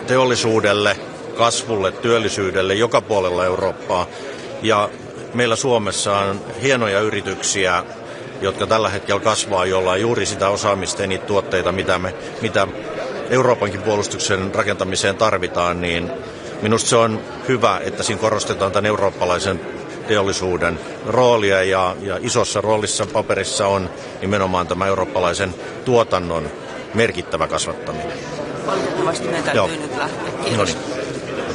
teollisuudelle, kasvulle, työllisyydelle joka puolella Eurooppaa. Ja meillä Suomessa on hienoja yrityksiä, jotka tällä hetkellä kasvaa, jolla on juuri sitä osaamista ja niitä tuotteita, mitä Euroopankin puolustuksen rakentamiseen tarvitaan, niin minusta se on hyvä, että siinä korostetaan tämän eurooppalaisen teollisuuden roolia ja isossa roolissa paperissa on nimenomaan tämä eurooppalaisen tuotannon merkittävä kasvattaminen. Valitettavasti meidän täytyy nyt lähteä. Kiitos.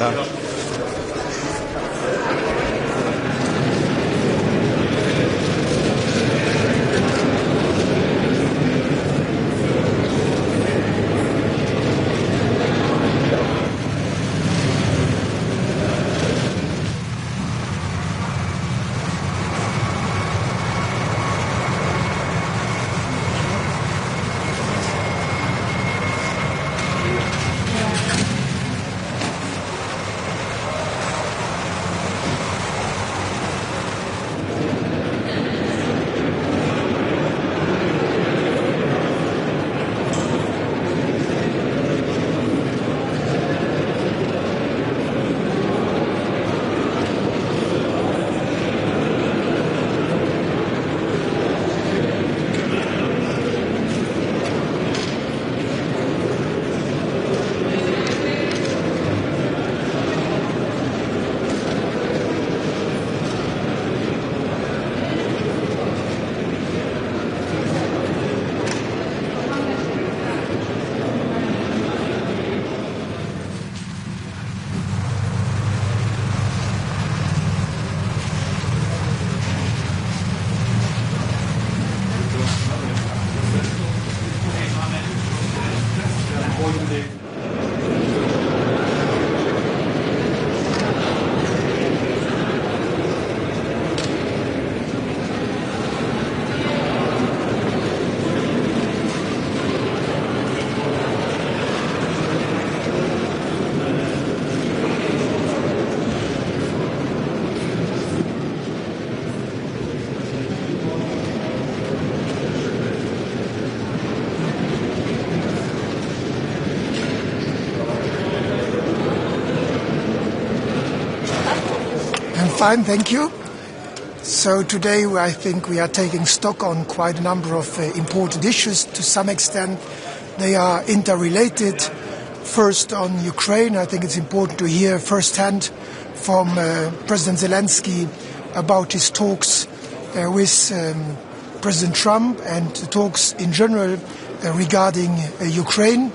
No niin. Fine, thank you. So today I think we are taking stock on quite a number of important issues. To some extent they are interrelated. First on Ukraine, I think it's important to hear firsthand from President Zelensky about his talks with President Trump and the talks in general regarding Ukraine.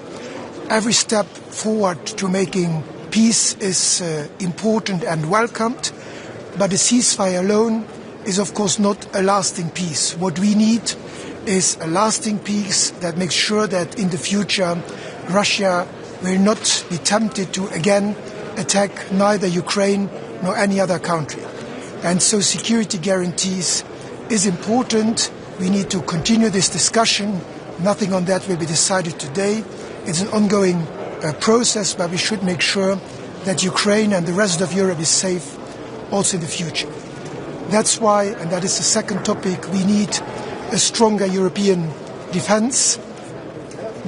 Every step forward to making peace is important and welcomed, but a ceasefire alone is of course not a lasting peace. What we need is a lasting peace that makes sure that in the future Russia will not be tempted to again attack neither Ukraine nor any other country. And so security guarantees is important. We need to continue this discussion. Nothing on that will be decided today. It's an ongoing process, but we should make sure that Ukraine and the rest of Europe is safe also in the future. That's why, and that is the second topic, we need a stronger European defence.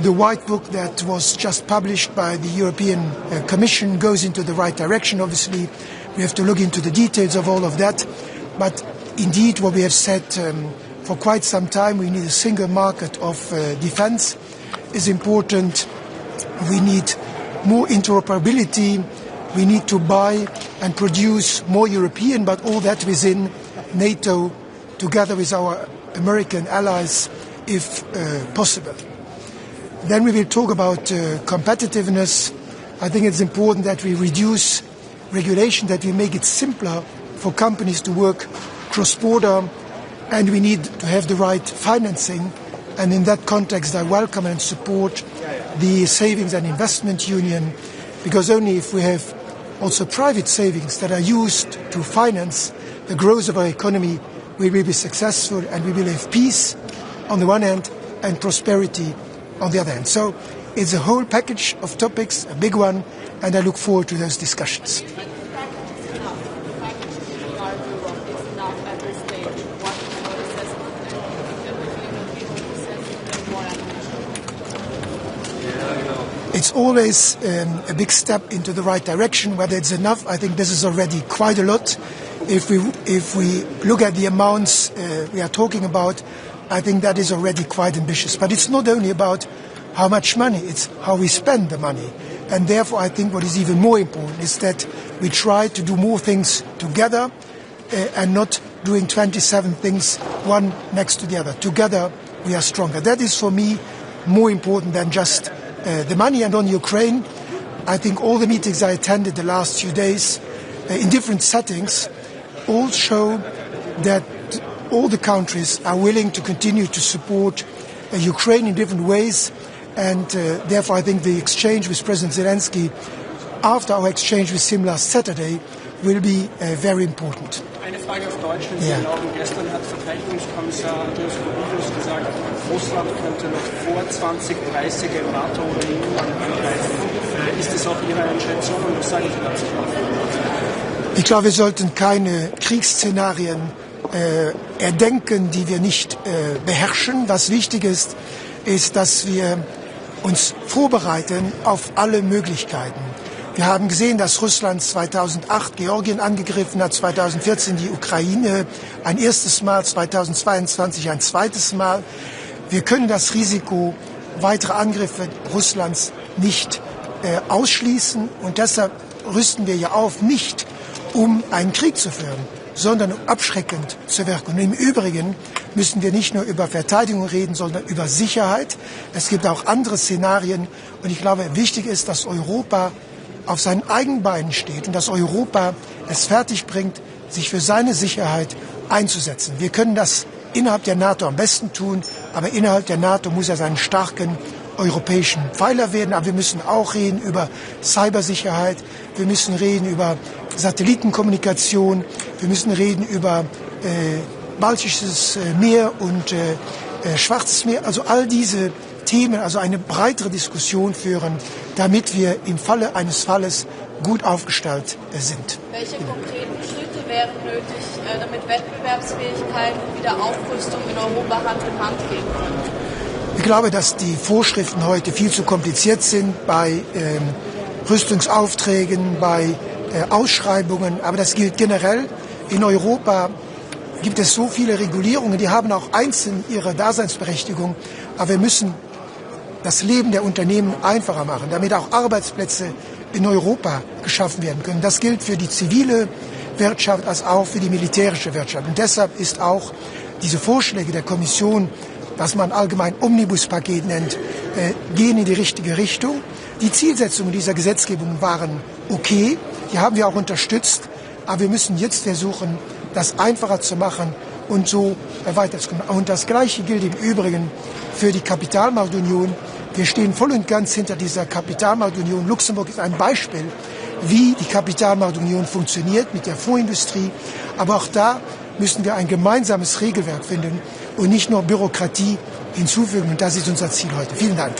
The White Book that was just published by the European Commission goes into the right direction. Obviously, we have to look into the details of all of that. But indeed, what we have said for quite some time, we need a single market of defence is important. We need more interoperability. We need to buy and produce more European, but all that within NATO, together with our American allies, if possible. Then we will talk about competitiveness. I think it's important that we reduce regulation, that we make it simpler for companies to work cross-border, and we need to have the right financing. And in that context, I welcome and support the Savings and Investment Union, because only if we have also private savings that are used to finance the growth of our economy, we will be successful and we will have peace on the one hand and prosperity on the other hand. So it's a whole package of topics, a big one, and I look forward to those discussions. It's always a big step into the right direction. Whether it's enough, I think this is already quite a lot. If we look at the amounts we are talking about, I think that is already quite ambitious. But it's not only about how much money, it's how we spend the money. And therefore, I think what is even more important is that we try to do more things together and not doing 27 things one next to the other. Together, we are stronger. That is, for me, more important than just the money. And on Ukraine, I think all the meetings I attended the last few days in different settings all show that all the countries are willing to continue to support Ukraine in different ways. And therefore, I think the exchange with President Zelensky after our exchange with him last Saturday will be very important. Eine Frage auf Deutsch, wenn Sie erlauben. Gestern hat Verteidigungskommissar Andreas Kubilius gesagt, Russland könnte noch vor 2030 im NATO oder EU angreifen. Ist das auch Ihre Einschätzung und was sagen Sie dazu? Ich glaube, wir sollten keine Kriegsszenarien erdenken, die wir nicht beherrschen. Was wichtig ist, ist, dass wir uns vorbereiten auf alle Möglichkeiten. Wir haben gesehen, dass Russland 2008 Georgien angegriffen hat, 2014 die Ukraine ein erstes Mal, 2022 ein zweites Mal. Wir können das Risiko weiterer Angriffe Russlands nicht ausschließen und deshalb rüsten wir ja auf, nicht um einen Krieg zu führen, sondern um abschreckend zu wirken. Und im Übrigen müssen wir nicht nur über Verteidigung reden, sondern über Sicherheit. Es gibt auch andere Szenarien und ich glaube, wichtig ist, dass Europa auf seinen eigenen Beinen steht und dass Europa es fertigbringt, sich für seine Sicherheit einzusetzen. Wir können das innerhalb der NATO am besten tun, aber innerhalb der NATO muss er seinen starken europäischen Pfeiler werden. Aber wir müssen auch reden über Cybersicherheit, wir müssen reden über Satellitenkommunikation, wir müssen reden über Baltisches Meer und Schwarzes Meer, also all diese Themen, also eine breitere Diskussion führen, damit wir im Falle eines Falles gut aufgestellt sind. Welche konkreten Schritte wären nötig, damit Wettbewerbsfähigkeit und Wiederaufrüstung in Europa Hand in Hand gehen können? Ich glaube, dass die Vorschriften heute viel zu kompliziert sind bei Rüstungsaufträgen, bei Ausschreibungen, aber das gilt generell. In Europa gibt es so viele Regulierungen, die haben auch einzeln ihre Daseinsberechtigung, aber wir müssen das Leben der Unternehmen einfacher machen, damit auch Arbeitsplätze in Europa geschaffen werden können. Das gilt für die zivile Wirtschaft als auch für die militärische Wirtschaft. Und deshalb ist auch diese Vorschläge der Kommission, was man allgemein Omnibuspaket nennt, gehen in die richtige Richtung. Die Zielsetzungen dieser Gesetzgebung waren okay, die haben wir auch unterstützt, aber wir müssen jetzt versuchen, das einfacher zu machen und so weiterzukommen. Und das Gleiche gilt im Übrigen für die Kapitalmarktunion. Wir stehen voll und ganz hinter dieser Kapitalmarktunion. Luxemburg ist ein Beispiel, wie die Kapitalmarktunion funktioniert mit der Fondsindustrie. Aber auch da müssen wir ein gemeinsames Regelwerk finden und nicht nur Bürokratie hinzufügen. Und das ist unser Ziel heute. Vielen Dank.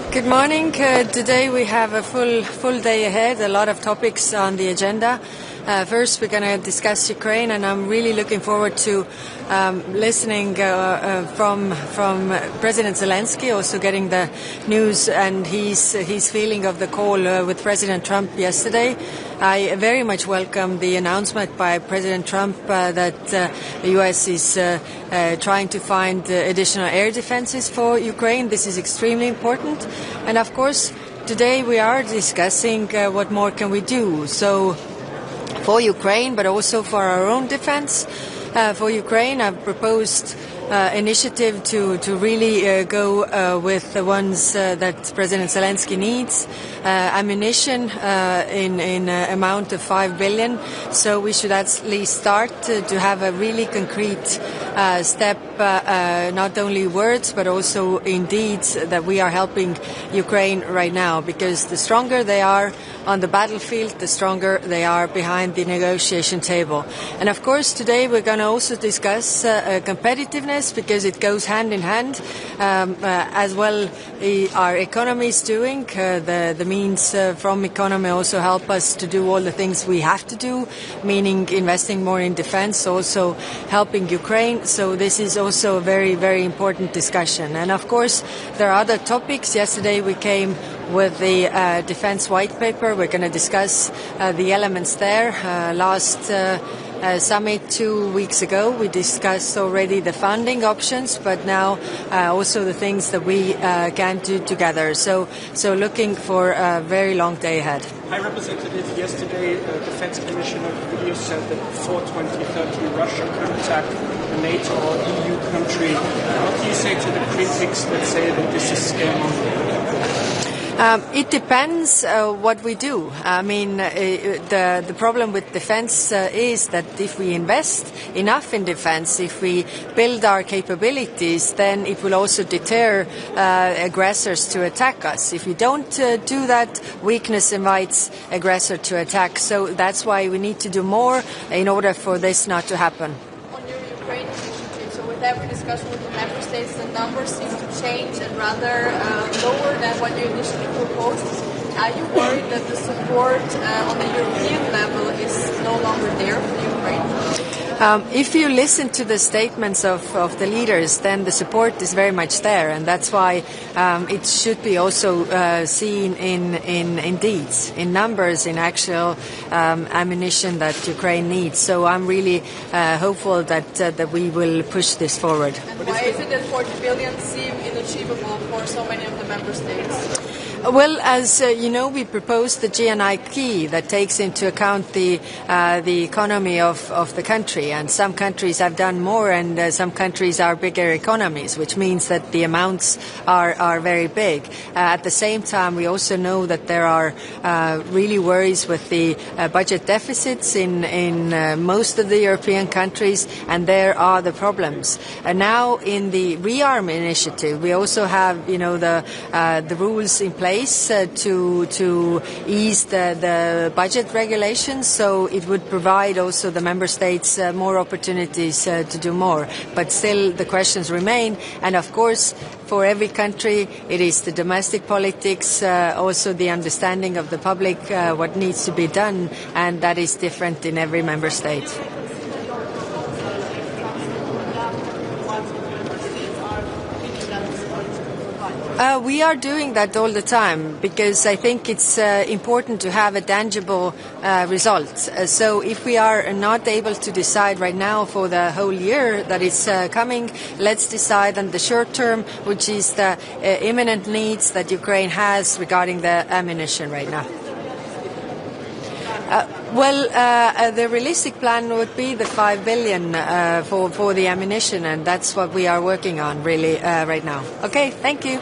Good morning. Today we have a full day ahead, a lot of topics on the agenda. First, we're going to discuss Ukraine, and I'm really looking forward to listening from President Zelensky, also getting the news and his feeling of the call with President Trump yesterday. I very much welcome the announcement by President Trump that the U.S. is trying to find additional air defenses for Ukraine. This is extremely important. And of course, today we are discussing what more can we do. So, for Ukraine, but also for our own defense. For Ukraine, I've proposed initiative to really go with the ones that President Zelensky needs. Ammunition in amount of 5 billion. So we should at least start to have a really concrete step, not only words, but also in deeds that we are helping Ukraine right now. Because the stronger they are on the battlefield, the stronger they are behind the negotiation table. And of course, today we're going to also discuss competitiveness, because it goes hand in hand. As well, our economy is doing. The means from economy also help us to do all the things we have to do, meaning investing more in defense, also helping Ukraine. So this is also a very, very important discussion. And of course, there are other topics. Yesterday we came with the defense white paper. We're going to discuss the elements there. Last summit 2 weeks ago, we discussed already the funding options, but now also the things that we can do together. So looking for a very long day ahead. High Representative, yesterday Defense Commissioner Video said that before 2030 Russia could attack a NATO or EU country. What do you say to the critics that say that this is scam? It depends what we do. I mean, the problem with defense is that if we invest enough in defense, if we build our capabilities, then it will also deter aggressors to attack us. If we don't do that, weakness invites aggressor to attack. So that's why we need to do more in order for this not to happen. On your Ukraine initiative, so with every discussion with the member states, the numbers seem to change and rather lower than what you initially proposed. Are you worried that the support on the European level is no longer there for Ukraine? If you listen to the statements of the leaders, then the support is very much there, and that's why it should be also seen in deeds, in numbers, in actual ammunition that Ukraine needs. So I'm really hopeful that we will push this forward. And why is it that 40 billion seem inachievable for so many of the member states? Well, as you know, we proposed the GNI key that takes into account the economy of the country, and some countries have done more, and some countries are bigger economies, which means that the amounts are very big. At the same time, we also know that there are really worries with the budget deficits in most of the European countries, and there are the problems. Now, in the rearm initiative, we also have, you know, the rules in place to ease the budget regulations, so it would provide also the member states more opportunities to do more. But still the questions remain, and of course for every country it is the domestic politics, also the understanding of the public, what needs to be done, and that is different in every member state. We are doing that all the time because I think it's important to have a tangible result. So if we are not able to decide right now for the whole year that is coming, let's decide on the short term, which is the imminent needs that Ukraine has regarding the ammunition right now. The realistic plan would be the 5 billion for the ammunition, and that's what we are working on really right now. Okay, thank you.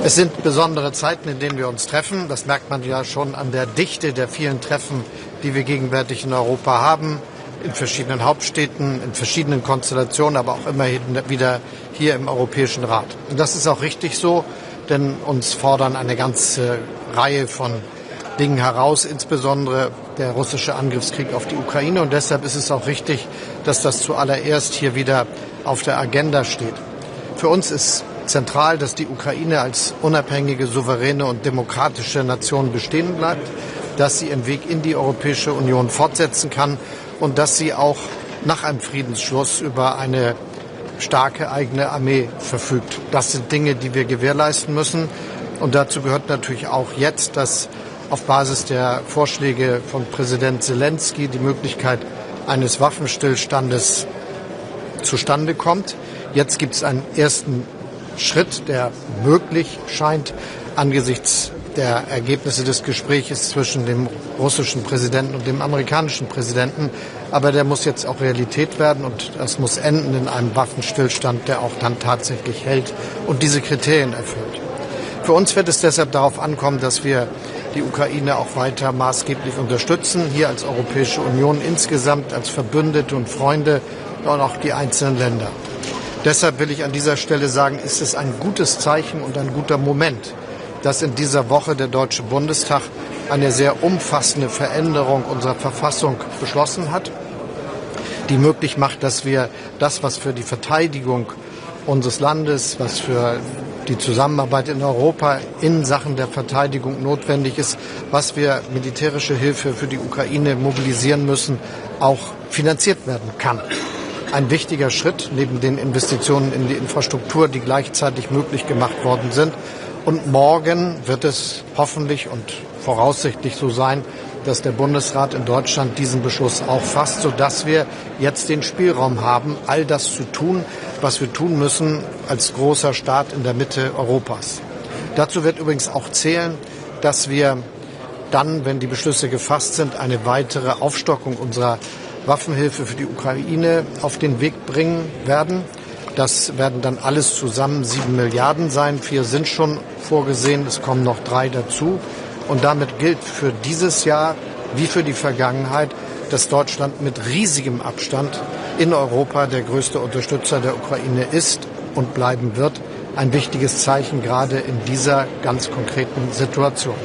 Es sind besondere Zeiten, in denen wir uns treffen. Das merkt man ja schon an der Dichte der vielen Treffen, die wir gegenwärtig in Europa haben, in verschiedenen Hauptstädten, in verschiedenen Konstellationen, aber auch immerhin wieder hier im Europäischen Rat. Und das ist auch richtig so, denn uns fordern eine ganze Reihe von Dingen heraus, insbesondere der russische Angriffskrieg auf die Ukraine. Und deshalb ist es auch richtig, dass das zuallererst hier wieder auf der Agenda steht. Für uns ist zentral, dass die Ukraine als unabhängige, souveräne und demokratische Nation bestehen bleibt, dass sie ihren Weg in die Europäische Union fortsetzen kann und dass sie auch nach einem Friedensschluss über eine starke eigene Armee verfügt. Das sind Dinge, die wir gewährleisten müssen. Und dazu gehört natürlich auch jetzt, dass auf Basis der Vorschläge von Präsident Zelensky die Möglichkeit eines Waffenstillstandes zustande kommt. Jetzt gibt es einen ersten Schritt, der möglich scheint angesichts der Ergebnisse des Gesprächs zwischen dem russischen Präsidenten und dem amerikanischen Präsidenten. Aber der muss jetzt auch Realität werden und das muss enden in einem Waffenstillstand, der auch dann tatsächlich hält und diese Kriterien erfüllt. Für uns wird es deshalb darauf ankommen, dass wir die Ukraine auch weiter maßgeblich unterstützen, hier als Europäische Union insgesamt, als Verbündete und Freunde und auch die einzelnen Länder. Deshalb will ich an dieser Stelle sagen, ist es ein gutes Zeichen und ein guter Moment, dass in dieser Woche der Deutsche Bundestag eine sehr umfassende Veränderung unserer Verfassung beschlossen hat, die möglich macht, dass wir das, was für die Verteidigung unseres Landes, was für die Zusammenarbeit in Europa in Sachen der Verteidigung notwendig ist, was wir militärische Hilfe für die Ukraine mobilisieren müssen, auch finanziert werden kann. Ein wichtiger Schritt neben den Investitionen in die Infrastruktur, die gleichzeitig möglich gemacht worden sind. Und morgen wird es hoffentlich und voraussichtlich so sein, dass der Bundesrat in Deutschland diesen Beschluss auch fasst, sodass wir jetzt den Spielraum haben, all das zu tun, was wir tun müssen als großer Staat in der Mitte Europas. Dazu wird übrigens auch zählen, dass wir dann, wenn die Beschlüsse gefasst sind, eine weitere Aufstockung unserer Waffenhilfe für die Ukraine auf den Weg bringen werden. Das werden dann alles zusammen 7 Milliarden sein. 4 sind schon vorgesehen, es kommen noch 3 dazu. Und damit gilt für dieses Jahr wie für die Vergangenheit, dass Deutschland mit riesigem Abstand in Europa der größte Unterstützer der Ukraine ist und bleiben wird. Ein wichtiges Zeichen gerade in dieser ganz konkreten Situation.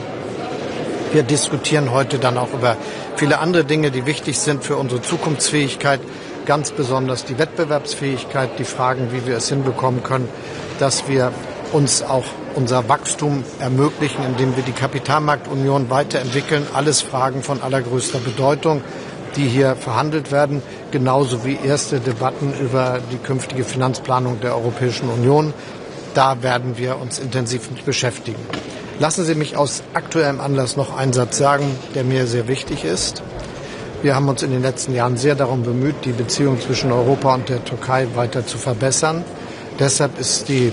Wir diskutieren heute dann auch über viele andere Dinge, die wichtig sind für unsere Zukunftsfähigkeit, ganz besonders die Wettbewerbsfähigkeit, die Fragen, wie wir es hinbekommen können, dass wir uns auch unser Wachstum ermöglichen, indem wir die Kapitalmarktunion weiterentwickeln. Alles Fragen von allergrößter Bedeutung, die hier verhandelt werden, genauso wie erste Debatten über die künftige Finanzplanung der Europäischen Union. Da werden wir uns intensiv mit beschäftigen. Lassen Sie mich aus aktuellem Anlass noch einen Satz sagen, der mir sehr wichtig ist. Wir haben uns in den letzten Jahren sehr darum bemüht, die Beziehung zwischen Europa und der Türkei weiter zu verbessern. Deshalb ist die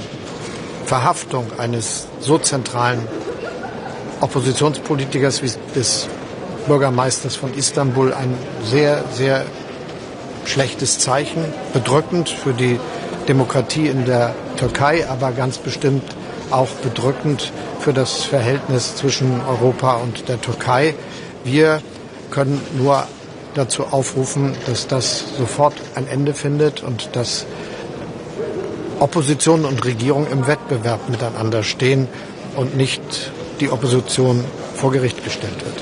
Verhaftung eines so zentralen Oppositionspolitikers wie des Bürgermeisters von Istanbul ein sehr, sehr schlechtes Zeichen, bedrückend für die Demokratie in der Türkei, aber ganz bestimmt auch bedrückend für das Verhältnis zwischen Europa und der Türkei. Wir können nur dazu aufrufen, dass das sofort ein Ende findet und dass Opposition und Regierung im Wettbewerb miteinander stehen und nicht die Opposition vor Gericht gestellt wird.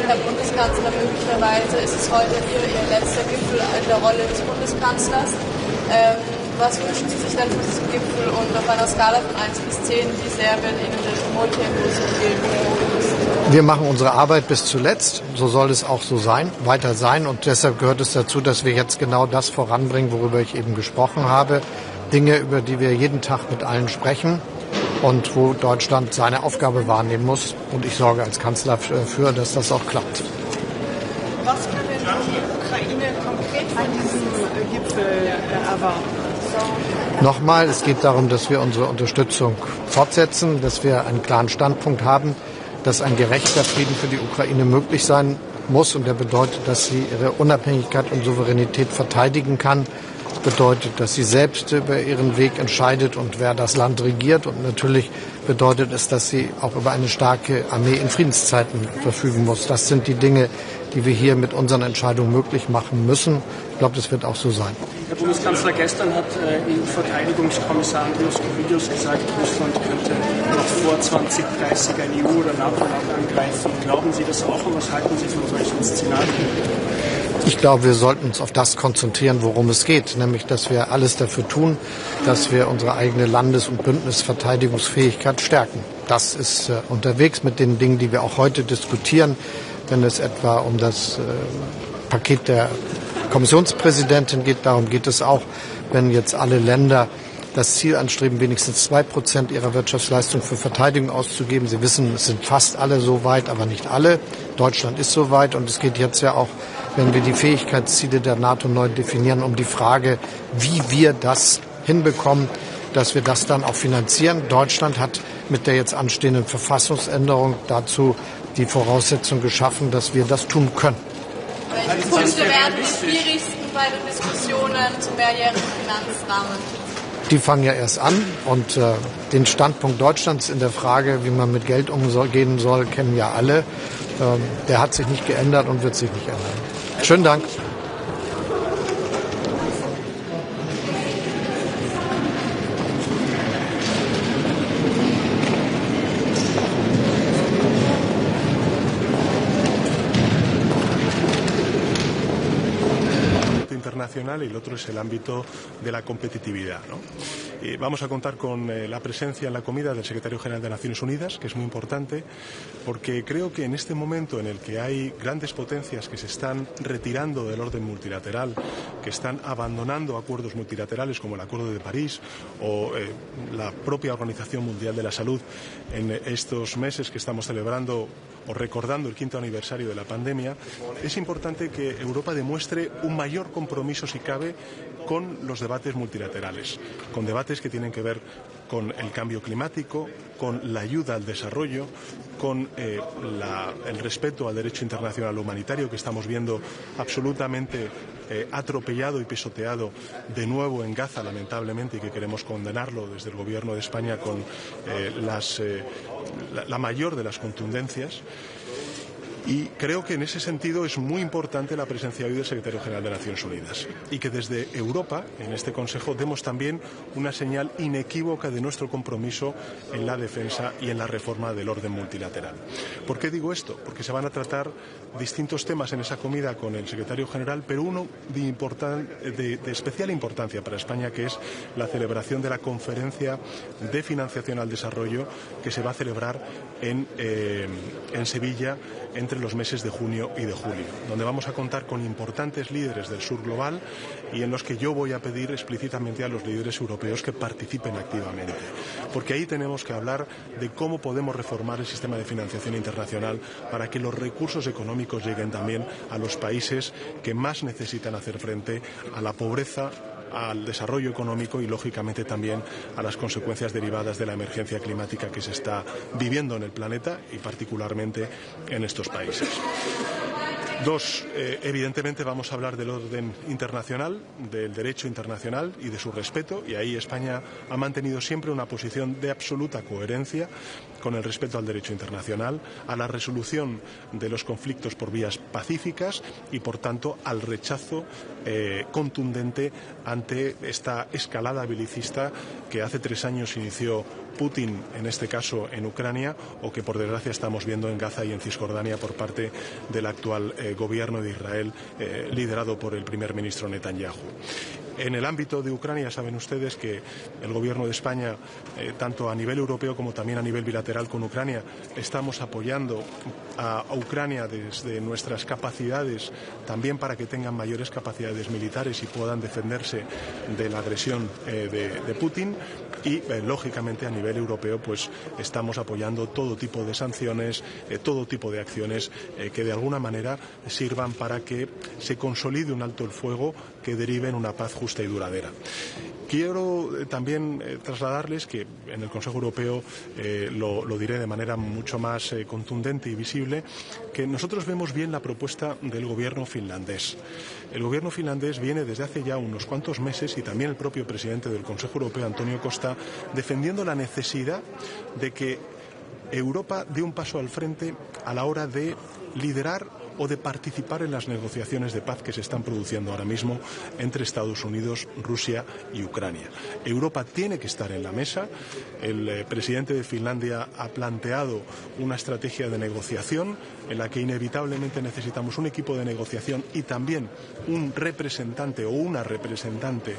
Herr Bundeskanzler, möglicherweise ist es heute Ihr letzter Gipfel in der Rolle des Bundeskanzlers. Was wünschen Sie sich denn von diesem Gipfel und auf einer Skala von 1 bis 10, wie sehr wird Ihnen der Tumulttempus fehlen? Wir machen unsere Arbeit bis zuletzt, so soll es auch so sein, weiter sein und deshalb gehört es dazu, dass wir jetzt genau das voranbringen, worüber ich eben gesprochen habe. Dinge, über die wir jeden Tag mit allen sprechen und wo Deutschland seine Aufgabe wahrnehmen muss. Und ich sorge als Kanzler dafür, dass das auch klappt. Was kann denn die Ukraine konkret von diesem Gipfel erwarten? Nochmal, es geht darum, dass wir unsere Unterstützung fortsetzen, dass wir einen klaren Standpunkt haben, dass ein gerechter Frieden für die Ukraine möglich sein muss und der bedeutet, dass sie ihre Unabhängigkeit und Souveränität verteidigen kann. Das bedeutet, dass sie selbst über ihren Weg entscheidet und wer das Land regiert. Und natürlich bedeutet es, dass sie auch über eine starke Armee in Friedenszeiten verfügen muss. Das sind die Dinge, die wir hier mit unseren Entscheidungen möglich machen müssen. Ich glaube, das wird auch so sein. Herr Bundeskanzler, gestern hat EU-Verteidigungskommissar Nicosia gesagt, Russland könnte noch vor 2030 ein EU- oder NATO-Land angreifen. Glauben Sie das auch und was halten Sie von solchen Szenarien? Ich glaube, wir sollten uns auf das konzentrieren, worum es geht, nämlich, dass wir alles dafür tun, dass wir unsere eigene Landes- und Bündnisverteidigungsfähigkeit stärken. Das ist unterwegs mit den Dingen, die wir auch heute diskutieren, wenn es etwa um das Paket der Kommissionspräsidentin geht. Darum geht es auch, wenn jetzt alle Länder das Ziel anstreben, wenigstens 2% ihrer Wirtschaftsleistung für Verteidigung auszugeben. Sie wissen, es sind fast alle so weit, aber nicht alle. Deutschland ist so weit und es geht jetzt ja auch, wenn wir die Fähigkeitsziele der NATO neu definieren, um die Frage, wie wir das hinbekommen, dass wir das dann auch finanzieren. Deutschland hat mit der jetzt anstehenden Verfassungsänderung dazu die Voraussetzung geschaffen, dass wir das tun können. Welche Punkte werden die schwierigsten bei den Diskussionen zum mehrjährigen Finanzrahmen? Die fangen ja erst an und den Standpunkt Deutschlands in der Frage, wie man mit Geld umgehen soll, kennen ja alle. Der hat sich nicht geändert und wird sich nicht ändern. Schönen Dank. internacional y el otro es el ámbito de la competitividad, ¿no? Vamos a contar con la presencia en la comida del secretario general de Naciones Unidas, que es muy importante, porque creo que en este momento en el que hay grandes potencias que se están retirando del orden multilateral, que están abandonando acuerdos multilaterales como el Acuerdo de París o la propia Organización Mundial de la Salud, en estos meses que estamos celebrando o recordando el 5º aniversario de la pandemia, es importante que Europa demuestre un mayor compromiso, si cabe, con los debates multilaterales, con debates que tienen que ver con el cambio climático, con la ayuda al desarrollo, con el respeto al derecho internacional humanitario que estamos viendo absolutamente atropellado y pisoteado de nuevo en Gaza, lamentablemente, y que queremos condenarlo desde el Gobierno de España con la mayor de las contundencias. Y creo que en ese sentido es muy importante la presencia hoy del Secretario General de Naciones Unidas y que desde Europa, en este Consejo, demos también una señal inequívoca de nuestro compromiso en la defensa y en la reforma del orden multilateral. ¿Por qué digo esto? Porque se van a tratar distintos temas en esa comida con el Secretario General, pero uno de especial importancia para España, que es la celebración de la Conferencia de Financiación al Desarrollo que se va a celebrar en Sevilla entre los meses de junio y de julio, donde vamos a contar con importantes líderes del sur global y en los que yo voy a pedir explícitamente a los líderes europeos que participen activamente, porque ahí tenemos que hablar de cómo podemos reformar el sistema de financiación internacional para que los recursos económicos lleguen también a los países que más necesitan hacer frente a la pobreza, al desarrollo económico y, lógicamente, también a las consecuencias derivadas de la emergencia climática que se está viviendo en el planeta y particularmente en estos países. Dos, evidentemente vamos a hablar del orden internacional, del derecho internacional y de su respeto, y ahí España ha mantenido siempre una posición de absoluta coherencia con el respeto al derecho internacional, a la resolución de los conflictos por vías pacíficas y, por tanto, al rechazo contundente ante esta escalada belicista que hace 3 años inició Putin, en este caso en Ucrania, o que por desgracia estamos viendo en Gaza y en Cisjordania por parte del actual gobierno de Israel, liderado por el primer ministro Netanyahu. En el ámbito de Ucrania, saben ustedes que el Gobierno de España, tanto a nivel europeo como también a nivel bilateral con Ucrania, estamos apoyando a Ucrania desde nuestras capacidades, también para que tengan mayores capacidades militares y puedan defenderse de la agresión de Putin. Y, lógicamente, a nivel europeo, pues estamos apoyando todo tipo de sanciones, todo tipo de acciones que de alguna manera sirvan para que se consolide un alto el fuego que derive en una paz justa y duradera. Quiero también trasladarles que en el Consejo Europeo, lo diré de manera mucho más contundente y visible, que nosotros vemos bien la propuesta del gobierno finlandés. El gobierno finlandés viene desde hace ya unos cuantos meses, y también el propio presidente del Consejo Europeo, Antonio Costa, defendiendo la necesidad de que Europa dé un paso al frente a la hora de liderar o de participar en las negociaciones de paz que se están produciendo ahora mismo entre Estados Unidos, Rusia y Ucrania. Europa tiene que estar en la mesa. El presidente de Finlandia ha planteado una estrategia de negociación en la que inevitablemente necesitamos un equipo de negociación y también un representante o una representante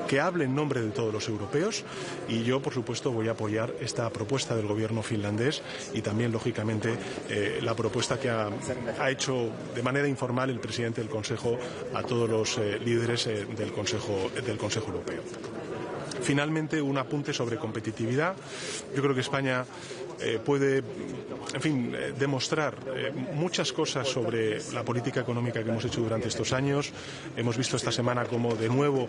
que hable en nombre de todos los europeos, y yo, por supuesto, voy a apoyar esta propuesta del gobierno finlandés y también, lógicamente, la propuesta que ha hecho de manera informal el presidente del Consejo a todos los líderes del Consejo Europeo. Finalmente, un apunte sobre competitividad. Yo creo que España puede, en fin, demostrar muchas cosas sobre la política económica que hemos hecho durante estos años. Hemos visto esta semana cómo, de nuevo,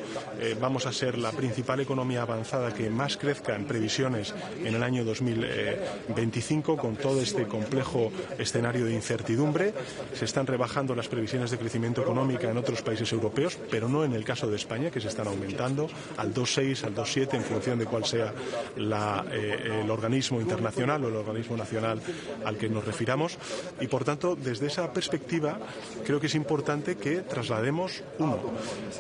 vamos a ser la principal economía avanzada que más crezca en previsiones en el año 2025, con todo este complejo escenario de incertidumbre. Se están rebajando las previsiones de crecimiento económico en otros países europeos, pero no en el caso de España, que se están aumentando al 2,6, al 2,7, en función de cuál sea el organismo internacional o el organismo nacional al que nos refiramos. Y, por tanto, desde esa perspectiva, creo que es importante que traslademos, uno,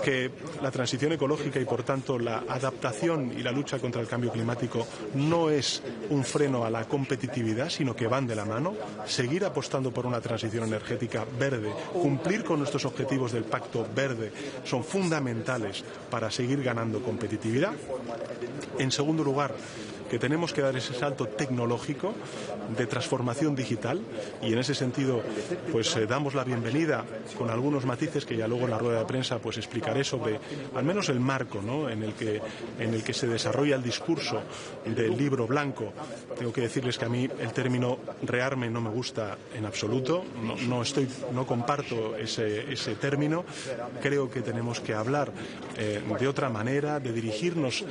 que la transición ecológica y, por tanto, la adaptación y la lucha contra el cambio climático no es un freno a la competitividad, sino que van de la mano. Seguir apostando por una transición energética verde, cumplir con nuestros objetivos del Pacto Verde, son fundamentales para seguir ganando competitividad. En segundo lugar, que tenemos que dar ese salto tecnológico de transformación digital, y en ese sentido pues damos la bienvenida con algunos matices que ya luego en la rueda de prensa pues explicaré sobre al menos el marco, ¿no?, en el que se desarrolla el discurso del libro blanco. Tengo que decirles que a mí el término rearme no me gusta en absoluto, no comparto ese término. Creo que tenemos que hablar de otra manera, de dirigirnos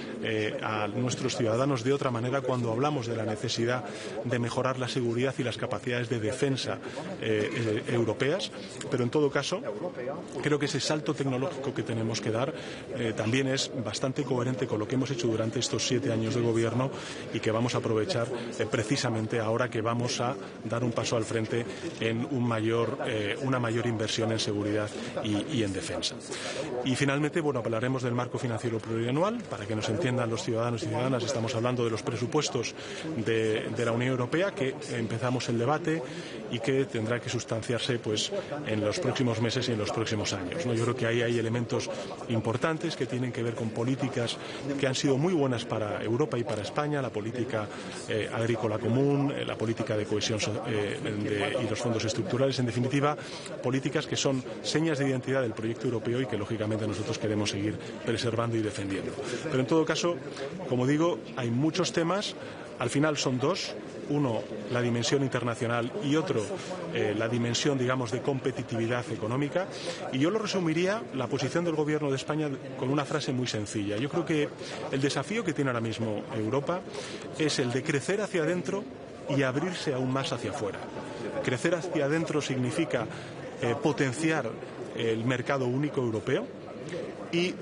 a nuestros ciudadanos de otra manera cuando hablamos de la necesidad de mejorar la seguridad y las capacidades de defensa europeas, pero en todo caso creo que ese salto tecnológico que tenemos que dar también es bastante coherente con lo que hemos hecho durante estos 7 años de gobierno y que vamos a aprovechar precisamente ahora que vamos a dar un paso al frente en una mayor inversión en seguridad y en defensa. Y finalmente, bueno, hablaremos del marco financiero plurianual. Para que nos entiendan los ciudadanos y ciudadanas, estamos hablando de los presupuestos de la Unión Europea, que empezamos el debate y que tendrá que sustanciarse pues en los próximos meses y en los próximos años, ¿no? Yo creo que ahí hay elementos importantes que tienen que ver con políticas que han sido muy buenas para Europa y para España, la política agrícola común, la política de cohesión y los fondos estructurales, en definitiva, políticas que son señas de identidad del proyecto europeo y que lógicamente nosotros queremos seguir preservando y defendiendo. Pero en todo caso, como digo, hay muchos temas. Al final son dos, uno la dimensión internacional y otro la dimensión, digamos, de competitividad económica, y yo lo resumiría, la posición del Gobierno de España, con una frase muy sencilla. Yo creo que el desafío que tiene ahora mismo Europa es el de crecer hacia adentro y abrirse aún más hacia afuera. Crecer hacia adentro significa potenciar el mercado único europeo, y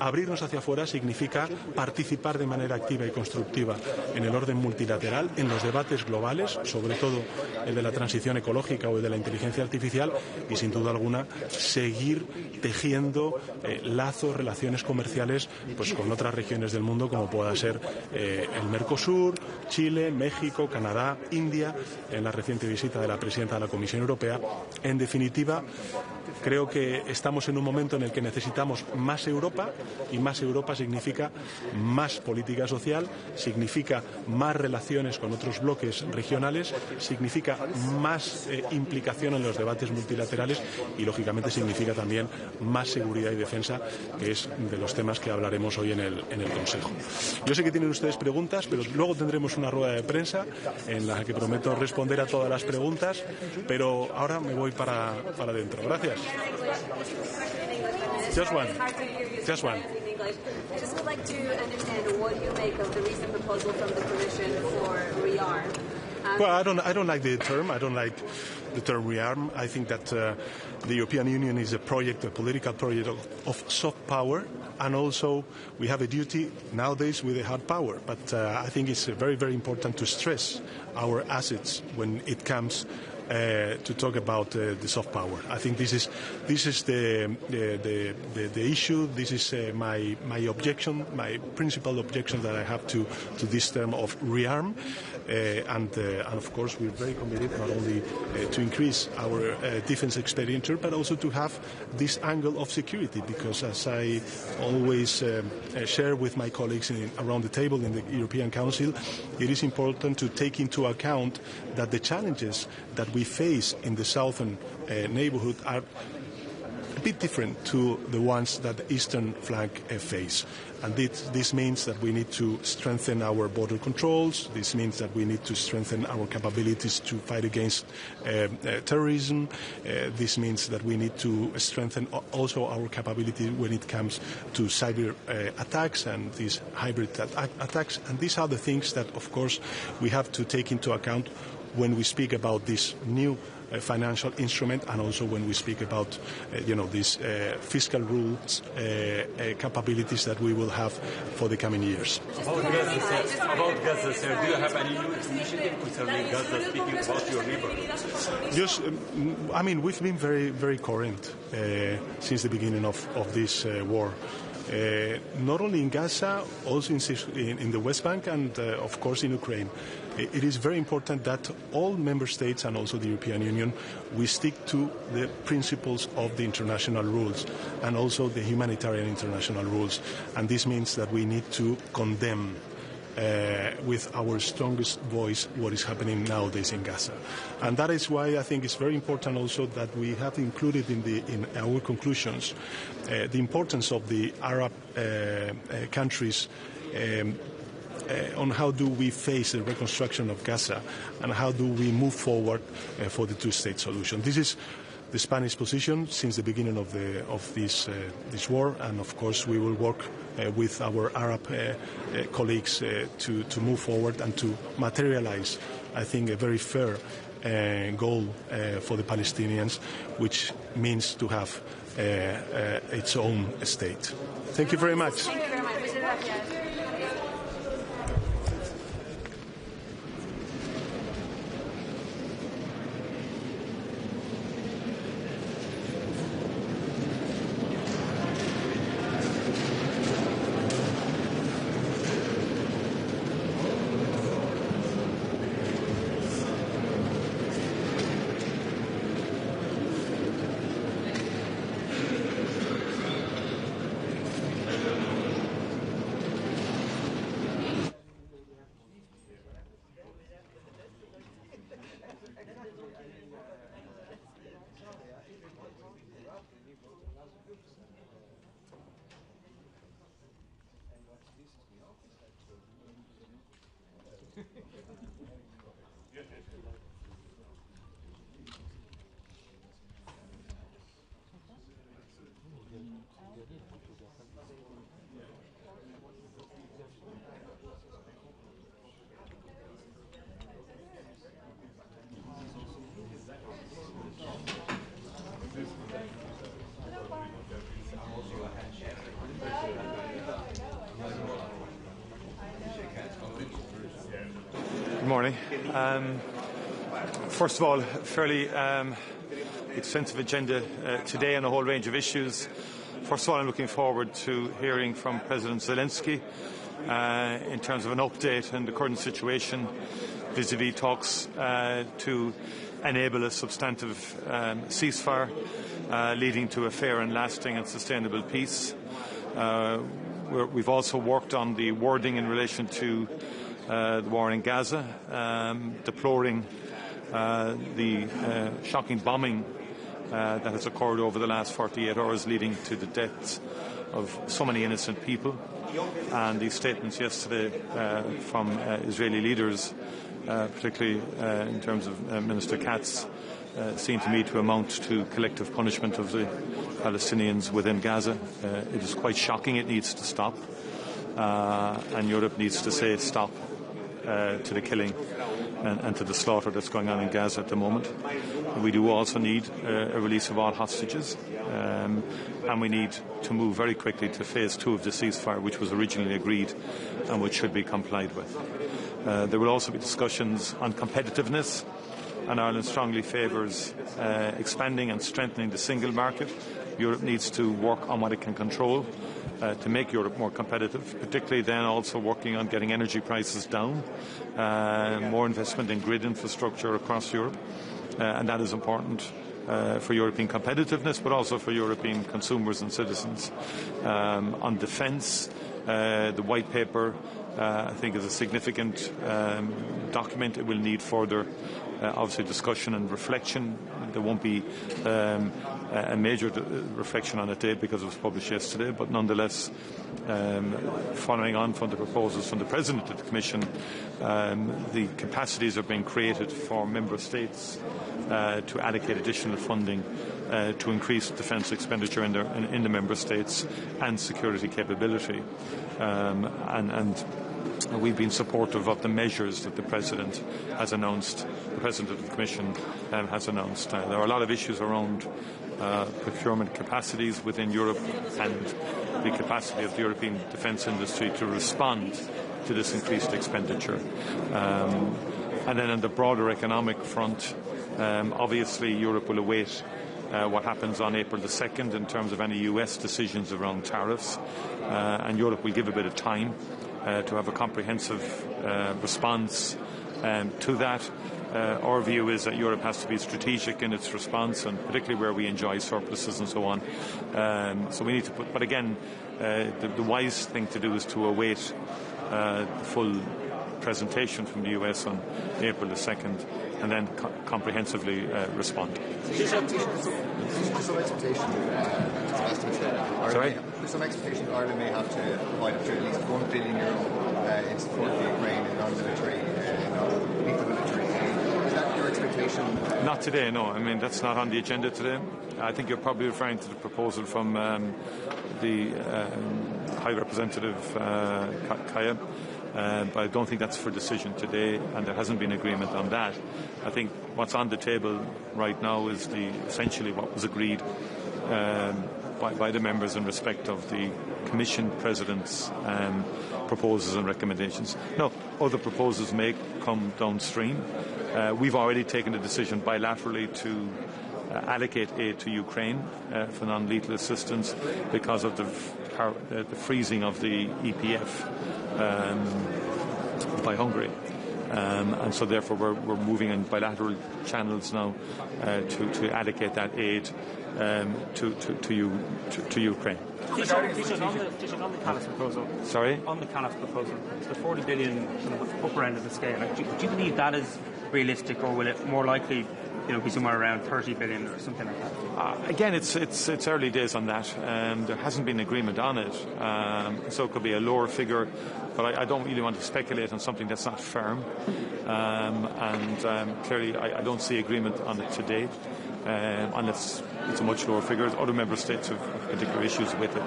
abrirnos hacia afuera significa participar de manera activa y constructiva en el orden multilateral, en los debates globales, sobre todo el de la transición ecológica o el de la inteligencia artificial, y sin duda alguna seguir tejiendo lazos, relaciones comerciales pues con otras regiones del mundo, como pueda ser el Mercosur, Chile, México, Canadá, India, en la reciente visita de la presidenta de la Comisión Europea. En definitiva, creo que estamos en un momento en el que necesitamos más Europa, y más Europa significa más política social, significa más relaciones con otros bloques regionales, significa más implicación en los debates multilaterales y, lógicamente, significa también más seguridad y defensa, que es de los temas que hablaremos hoy en el Consejo. Yo sé que tienen ustedes preguntas, pero luego tendremos una rueda de prensa en la que prometo responder a todas las preguntas, pero ahora me voy para adentro. Gracias. Just one. Just one. I just would like to understand what you make of the recent proposal from the Commission for rearm. Well, I don't like the term. I don't like the term rearm. I think that the European Union is a political project of soft power, and also we have a duty nowadays with a hard power. But I think it's very, very important to stress our assets when it comes to talk about the soft power. I think this is the issue. This is my objection, my principal objection that I have to this term of rearm, and of course we're very committed not only to increase our defense expenditure, but also to have this angle of security, because as I always share with my colleagues around the table in the European Council, it is important to take into account that the challenges that we face in the southern neighborhood are a bit different to the ones that the eastern flank face. And this means that we need to strengthen our border controls. This means that we need to strengthen our capabilities to fight against terrorism. This means that we need to strengthen also our capability when it comes to cyber attacks and these hybrid attacks. And these are the things that, of course, we have to take into account when we speak about this new financial instrument, and also when we speak about these fiscal rules capabilities that we will have for the coming years. About Gaza, sir, do you have any new initiative concerning Gaza, speaking about your neighbor? Just, I mean, we've been very, very coherent since the beginning of this war. Not only in Gaza, also in the West Bank, and of course in Ukraine. It is very important that all member states and also the European Union, we stick to the principles of the international rules and also the humanitarian international rules. And this means that we need to condemn with our strongest voice what is happening nowadays in Gaza. And that is why I think it's very important also that we have included in our conclusions the importance of the Arab countries on how do we face the reconstruction of Gaza and how do we move forward for the two-state solution. This is the Spanish position since the beginning of this war, and of course we will work with our Arab colleagues to move forward and to materialize, I think, a very fair goal for the Palestinians, which means to have its own state. Thank you very much. Thank you very much. Good morning. First of all, fairly extensive agenda today on a whole range of issues. First of all, I'm looking forward to hearing from President Zelensky in terms of an update on the current situation vis-à-vis talks to enable a substantive ceasefire leading to a fair and lasting and sustainable peace. We've also worked on the wording in relation to the war in Gaza, deploring the shocking bombing that has occurred over the last 48 hours, leading to the deaths of so many innocent people. And these statements yesterday from Israeli leaders, particularly in terms of Minister Katz, seem to me to amount to collective punishment of the Palestinians within Gaza. It is quite shocking. It needs to stop. And Europe needs to say stop to the killing and to the slaughter that's going on in Gaza at the moment. We do also need a release of all hostages, and we need to move very quickly to phase 2 of the ceasefire, which was originally agreed and which should be complied with. There will also be discussions on competitiveness, and Ireland strongly favours expanding and strengthening the single market. Europe needs to work on what it can control to make Europe more competitive, particularly then also working on getting energy prices down, more investment in grid infrastructure across Europe, and that is important for European competitiveness, but also for European consumers and citizens. On defence, the white paper, I think, is a significant document. It will need further, obviously, discussion and reflection. There won't be a major reflection on it today because it was published yesterday, but nonetheless, following on from the proposals from the President of the Commission, the capacities are being created for Member States to allocate additional funding to increase defence expenditure in the Member States and security capability. And we've been supportive of the measures that the President has announced, the President of the Commission has announced. There are a lot of issues around procurement capacities within Europe and the capacity of the European defence industry to respond to this increased expenditure. And then on the broader economic front, obviously Europe will await what happens on April the 2nd in terms of any US decisions around tariffs, and Europe will give a bit of time to have a comprehensive response to that. Our view is that Europe has to be strategic in its response, and particularly where we enjoy surpluses and so on. So we need to put, but again, the wise thing to do is to await the full presentation from the US on April the 2nd, and then comprehensively respond. There's some expectation, Sorry? There's some expectation that Ireland may have to provide up to at least €1 billion in support of Ukraine in non-military, lethal military aid. Is that your expectation? Not today, no. I mean, that's not on the agenda today. I think you're probably referring to the proposal from the High Representative Kaya. But I don't think that's for decision today, and there hasn't been agreement on that. I think what's on the table right now is essentially what was agreed by the members in respect of the Commission President's proposals and recommendations. Now, other proposals may come downstream. We've already taken a decision bilaterally to allocate aid to Ukraine for non-lethal assistance because of the freezing of the EPF by Hungary. And so therefore we're moving in bilateral channels now to allocate that aid to Ukraine. On the Callas proposal. Sorry? On the Callas proposal, it's the 40 billion upper end of the scale. Do you believe that is realistic, or will it more likely be somewhere around 30 billion or something like that? Again, it's early days on that. There hasn't been agreement on it, so it could be a lower figure, but I don't really want to speculate on something that's not firm. Clearly, I don't see agreement on it today, unless it's a much lower figure. Other member states have particular issues with it.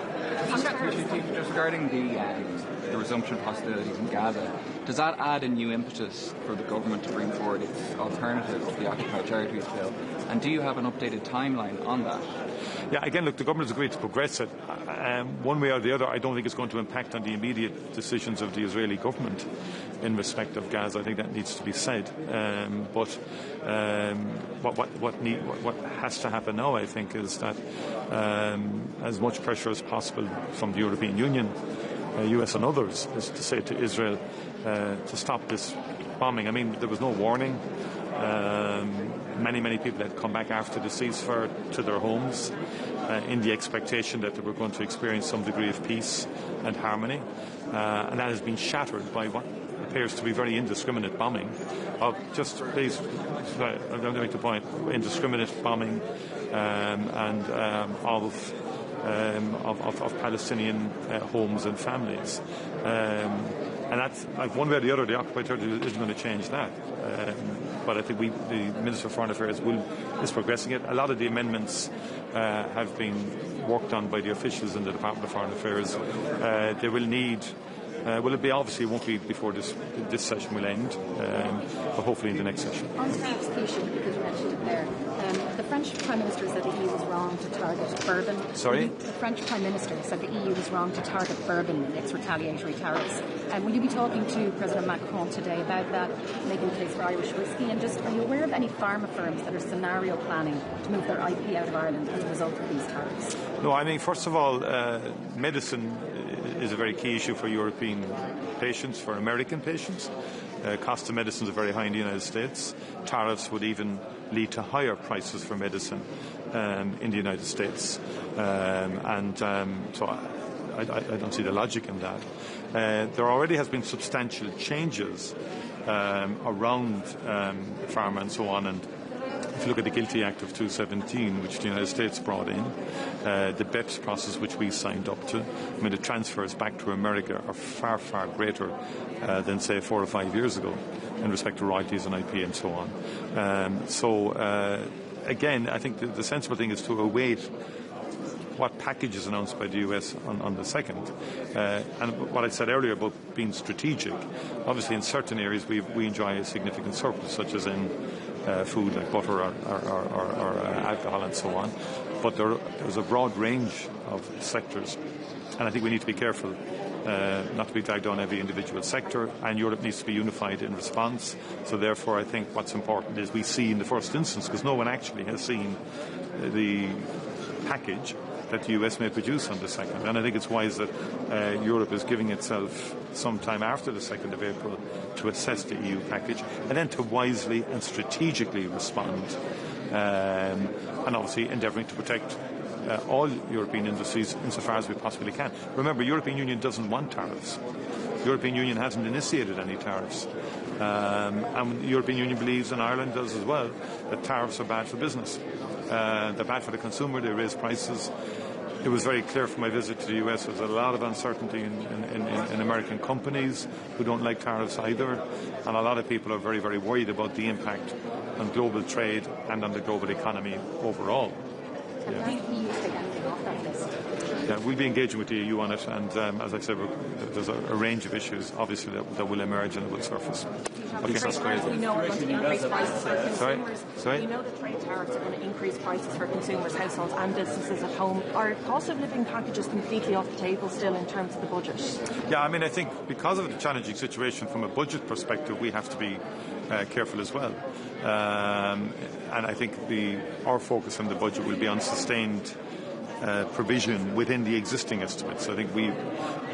Just regarding the resumption of hostilities in Gaza, does that add a new impetus for the government to bring forward its alternative to the Occupied Territories Bill? And do you have an updated timeline on that? Yeah, again, look, the government has agreed to progress it. One way or the other, I don't think it's going to impact on the immediate decisions of the Israeli government in respect of Gaza. I think that needs to be said. But what has to happen now, I think, is that as much pressure as possible from the European Union, US and others, is to say to Israel to stop this bombing. I mean, there was no warning. Many people had come back after the ceasefire to their homes in the expectation that they were going to experience some degree of peace and harmony. And that has been shattered by what appears to be very indiscriminate bombing of just, please, I'm going to make the point, indiscriminate bombing of Palestinian homes and families. And that's, like, one way or the other, the occupied territory isn't going to change that. But I think the Minister of Foreign Affairs is progressing it. A lot of the amendments have been worked on by the officials in the Department of Foreign Affairs. They will need. It won't be before this session will end, but hopefully in the next session. On taxation, because you mentioned it there, the French Prime Minister said the EU was wrong to target Bourbon. Sorry? The French Prime Minister said the EU was wrong to target Bourbon in its retaliatory tariffs. Will you be talking to President Macron today about that, making a case for Irish whiskey? And just, are you aware of any pharma firms that are scenario planning to move their IP out of Ireland as a result of these tariffs? No, I mean, first of all, medicine is a very key issue for European patients, for American patients. Cost of medicines are very high in the United States. Tariffs would even lead to higher prices for medicine in the United States. So I don't see the logic in that. There already has been substantial changes around pharma and so on, and if you look at the Guilty Act of 2017, which the United States brought in, the BEPS process which we signed up to, I mean, the transfers back to America are far, far greater than, say, 4 or 5 years ago in respect to royalties and IP and so on. Again, I think the sensible thing is to await what package is announced by the US on the 2nd. And what I said earlier about being strategic, obviously in certain areas we enjoy a significant surplus, such as in food like butter or alcohol and so on. But there's a broad range of sectors, and I think we need to be careful not to be dragged down every individual sector, and Europe needs to be unified in response. So therefore I think what's important is we see in the first instance, because no one actually has seen the package that the US may produce on the 2nd. And I think it's wise that Europe is giving itself some time after the 2nd of April to assess the EU package and then to wisely and strategically respond, and obviously endeavouring to protect all European industries insofar as we possibly can. Remember, European Union doesn't want tariffs. The European Union hasn't initiated any tariffs. And the European Union believes, and Ireland does as well, that tariffs are bad for business. They're bad for the consumer, they raise prices. It was very clear from my visit to the US there's a lot of uncertainty in American companies who don't like tariffs either, and a lot of people are very, very worried about the impact on global trade and on the global economy overall. Yeah, we'll be engaging with the EU on it, and as I said, there's a range of issues, obviously, that will emerge and that will surface. Okay. We know are going to increase prices for consumers. Sorry? We know that trade tariffs are going to increase prices for consumers, households and businesses at home. Are cost of living packages completely off the table still in terms of the budget? Yeah, I mean, I think because of the challenging situation from a budget perspective, we have to be careful as well. And I think our focus on the budget will be on sustained provision within the existing estimates. I think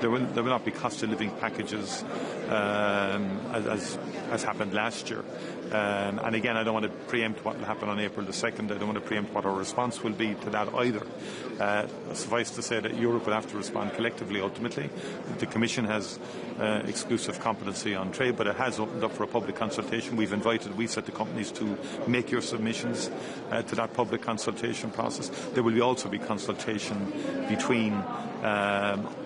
there will not be cost of living packages as happened last year. And again, I don't want to preempt what will happen on April the 2nd. I don't want to preempt what our response will be to that either. Suffice to say that Europe will have to respond collectively ultimately. The Commission has exclusive competency on trade, but it has opened up for a public consultation. We've said to companies to make your submissions to that public consultation process. There will also be consultation between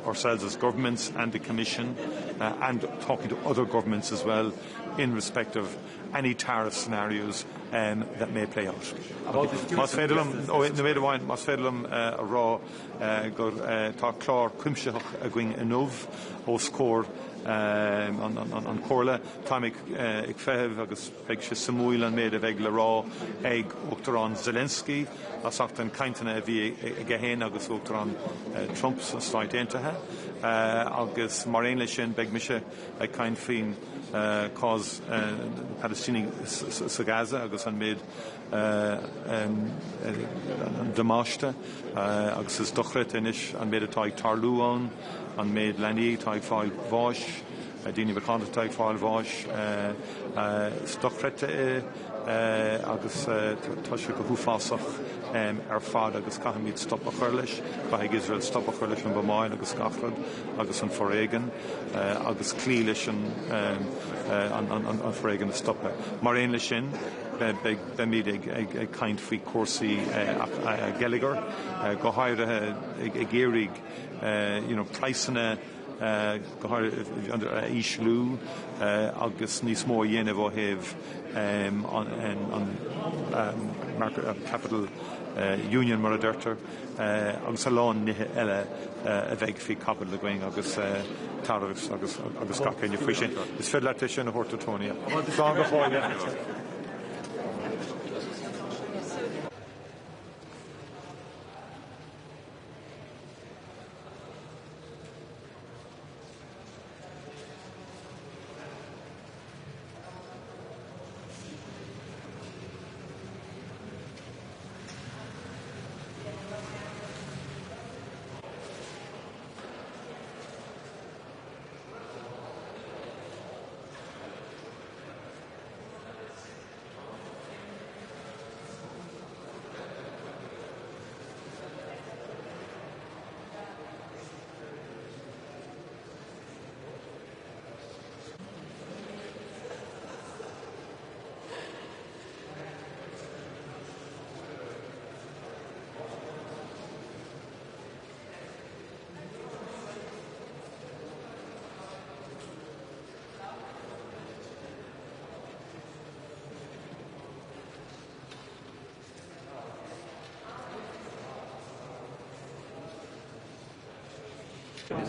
ourselves as governments and the Commission and talking to other governments as well in respect of any tariff scenarios that may play out. Mas féidirlum na méidir bhain mas féidirlum a rá gur tá clár cuimseach a going inmh ó scór an cóirla táimig ag feitheamh agus beidh sé samúil an méid a bheith le rá ag Uachtarán Zelensky as ach an cainteanna a bhí ag héin agus Uachtarán Trump sa Stáit Aontaithe agus mar aon lei sin beidh mise ag caint faoin cause Palestinian sa Gaza agus an méid Damáiste agus is dochret inis an méid atá ag tarlúán an méid lenaí tá ag fáil bháis daoine bhacánta tá ag fáil bháis stochrete agus tá sé go thuúfásach ar fad agus caithimid stop a chur leis caithigh Israel stop a chur leis an Bámáin agus Scafrad agus an Foréigean agus clí leis an Foréigean a stoppe. Mar aon lei sin be míad ag caint faoi cuasaí Gallagher go háirithe ag géirigh praissanna go háir íslú agus níos mó dhéanamh ó thaobh an Capital Union mar a deirtear agus a lán nithe eile a bheith faoi capall le going agus tariffs agus gacéine faoi sin. Is féidir leat sin a Hortatónia. Slán go fáile.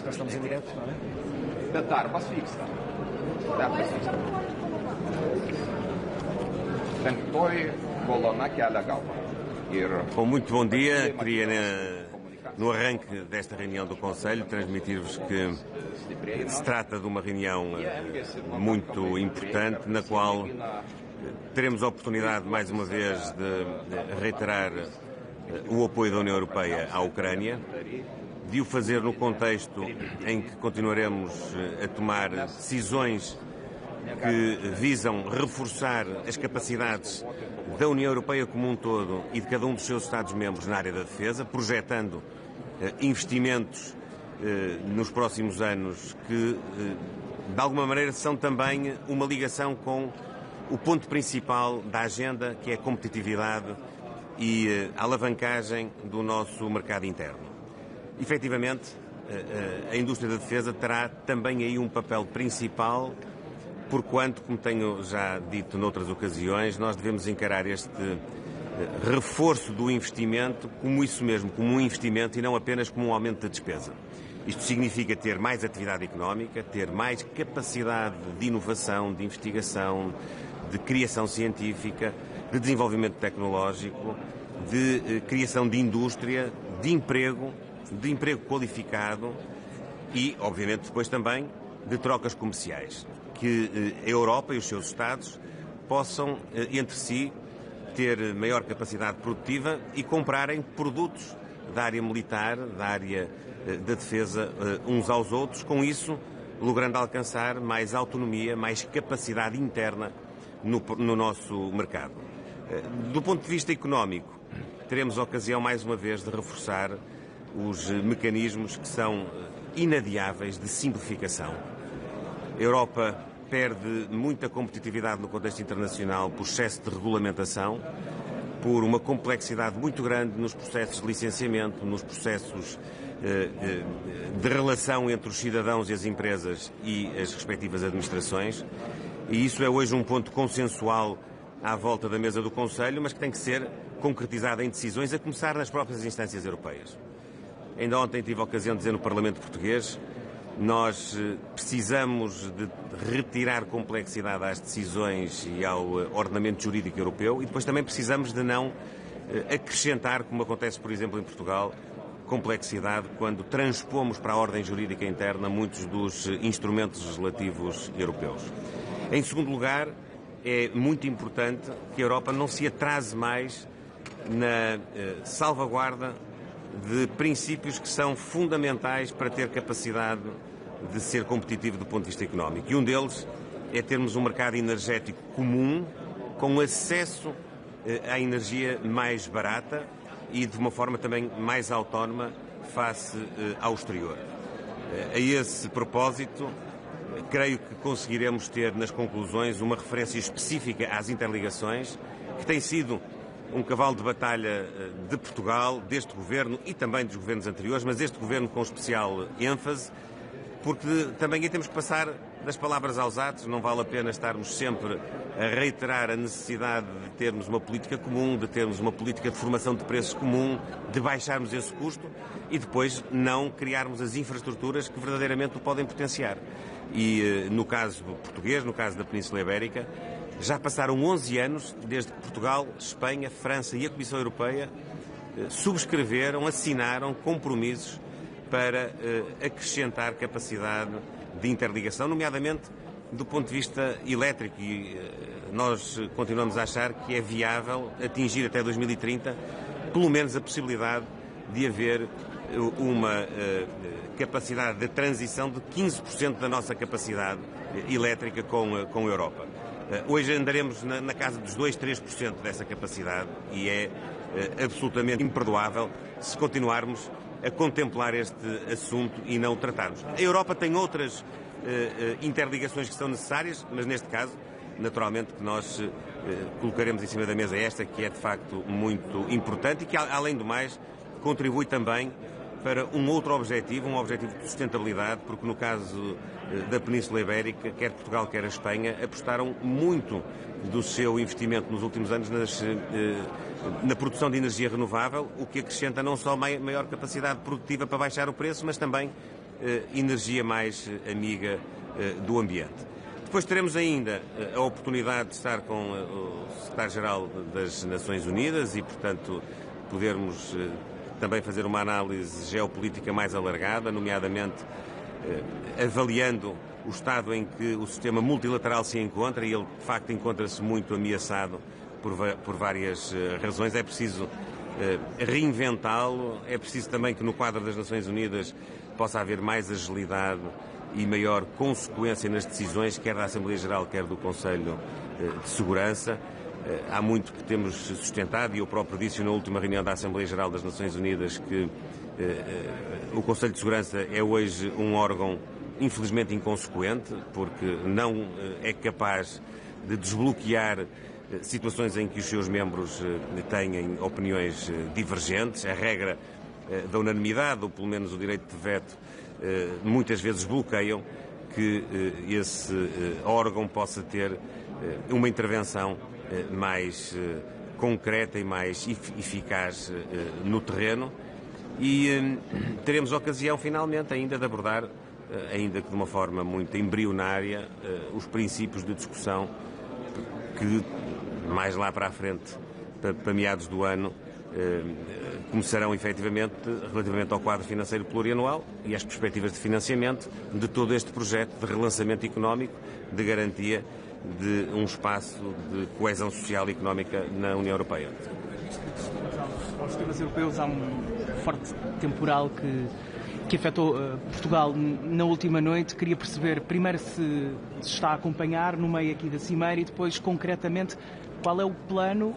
Estamos em direto, não é? Darpas fixa. Darpas fixa. Penktoji kolona kelia galvą. Bom, muito bom dia. Queria, no arranque desta reunião do Conselho, transmitir-vos que se trata de uma reunião muito importante, na qual teremos a oportunidade, mais uma vez, de reiterar o apoio da União Europeia à Ucrânia, de o fazer no contexto em que continuaremos a tomar decisões que visam reforçar as capacidades da União Europeia como um todo e de cada um dos seus Estados-membros na área da defesa, projetando investimentos nos próximos anos que de alguma maneira são também uma ligação com o ponto principal da agenda, que é a competitividade e a alavancagem do nosso mercado interno. Efetivamente, a indústria da defesa terá também aí um papel principal, porquanto, como tenho já dito noutras ocasiões, nós devemos encarar este reforço do investimento como isso mesmo, como um investimento e não apenas como um aumento da despesa. Isto significa ter mais atividade económica, ter mais capacidade de inovação, de investigação, de criação científica, de desenvolvimento tecnológico, de criação de indústria, de emprego qualificado e, obviamente, depois também de trocas comerciais. Que a Europa e os seus Estados possam, entre si, ter maior capacidade produtiva e comprarem produtos da área militar, da área da defesa, uns aos outros, com isso logrando alcançar mais autonomia, mais capacidade interna no nosso mercado. Do ponto de vista económico, teremos ocasião mais uma vez de reforçar os mecanismos que são inadiáveis de simplificação. A Europa perde muita competitividade no contexto internacional por excesso de regulamentação, por uma complexidade muito grande nos processos de licenciamento, nos processos de relação entre os cidadãos e as empresas e as respectivas administrações. E isso é hoje um ponto consensual à volta da mesa do Conselho, mas que tem que ser concretizado em decisões, a começar nas próprias instâncias europeias. Ainda ontem tive a ocasião de dizer no Parlamento Português, nós precisamos de retirar complexidade às decisões e ao ordenamento jurídico europeu e depois também precisamos de não acrescentar, como acontece, por exemplo, em Portugal, complexidade quando transpomos para a ordem jurídica interna muitos dos instrumentos legislativos europeus. Em segundo lugar, é muito importante que a Europa não se atrase mais na salvaguarda de princípios que são fundamentais para ter capacidade de ser competitivo do ponto de vista económico. E um deles é termos um mercado energético comum, com acesso à energia mais barata e de uma forma também mais autónoma face ao exterior. A esse propósito, creio que conseguiremos ter nas conclusões uma referência específica às interligações, que tem sido um cavalo de batalha de Portugal, deste governo e também dos governos anteriores, mas este governo com especial ênfase, porque também aí temos que passar das palavras aos atos, não vale a pena estarmos sempre a reiterar a necessidade de termos uma política comum, de termos uma política de formação de preços comum, de baixarmos esse custo e depois não criarmos as infraestruturas que verdadeiramente o podem potenciar. E no caso português, no caso da Península Ibérica, já passaram 11 anos desde que Portugal, Espanha, França e a Comissão Europeia subscreveram, assinaram compromissos para acrescentar capacidade de interligação, nomeadamente do ponto de vista elétrico. E nós continuamos a achar que é viável atingir até 2030 pelo menos a possibilidade de haver uma capacidade de transição de 15% da nossa capacidade elétrica com a Europa. Hoje andaremos na casa dos 2-3% dessa capacidade e é absolutamente imperdoável se continuarmos a contemplar este assunto e não o tratarmos. A Europa tem outras interligações que são necessárias, mas neste caso, naturalmente, que nós colocaremos em cima da mesa esta, que é de facto muito importante e que, além do mais, contribui também para um outro objetivo, um objetivo de sustentabilidade, porque no caso da Península Ibérica, quer Portugal, quer a Espanha, apostaram muito do seu investimento nos últimos anos na produção de energia renovável, o que acrescenta não só maior capacidade produtiva para baixar o preço, mas também energia mais amiga do ambiente. Depois teremos ainda a oportunidade de estar com o secretário-geral das Nações Unidas e, portanto, podermos também fazer uma análise geopolítica mais alargada, nomeadamente avaliando o estado em que o sistema multilateral se encontra, e ele de facto encontra-se muito ameaçado por várias razões. É preciso reinventá-lo, é preciso também que no quadro das Nações Unidas possa haver mais agilidade e maior consequência nas decisões, quer da Assembleia Geral, quer do Conselho de Segurança. Há muito que temos sustentado, e eu próprio disse na última reunião da Assembleia Geral das Nações Unidas que o Conselho de Segurança é hoje um órgão infelizmente inconsequente, porque não é capaz de desbloquear situações em que os seus membros têm opiniões divergentes. A regra da unanimidade, ou pelo menos o direito de veto, muitas vezes bloqueiam que esse órgão possa ter uma intervenção mais concreta e mais eficaz no terreno. E teremos ocasião, finalmente, ainda de abordar, ainda que de uma forma muito embrionária, os princípios de discussão que, mais lá para a frente, para meados do ano, começarão efetivamente relativamente ao quadro financeiro plurianual e às perspectivas de financiamento de todo este projeto de relançamento económico, de garantia de um espaço de coesão social e económica na União Europeia. Aos temas europeus há um forte temporal que afetou Portugal na última noite. Queria perceber primeiro se está a acompanhar no meio aqui da cimeira e depois concretamente qual é o plano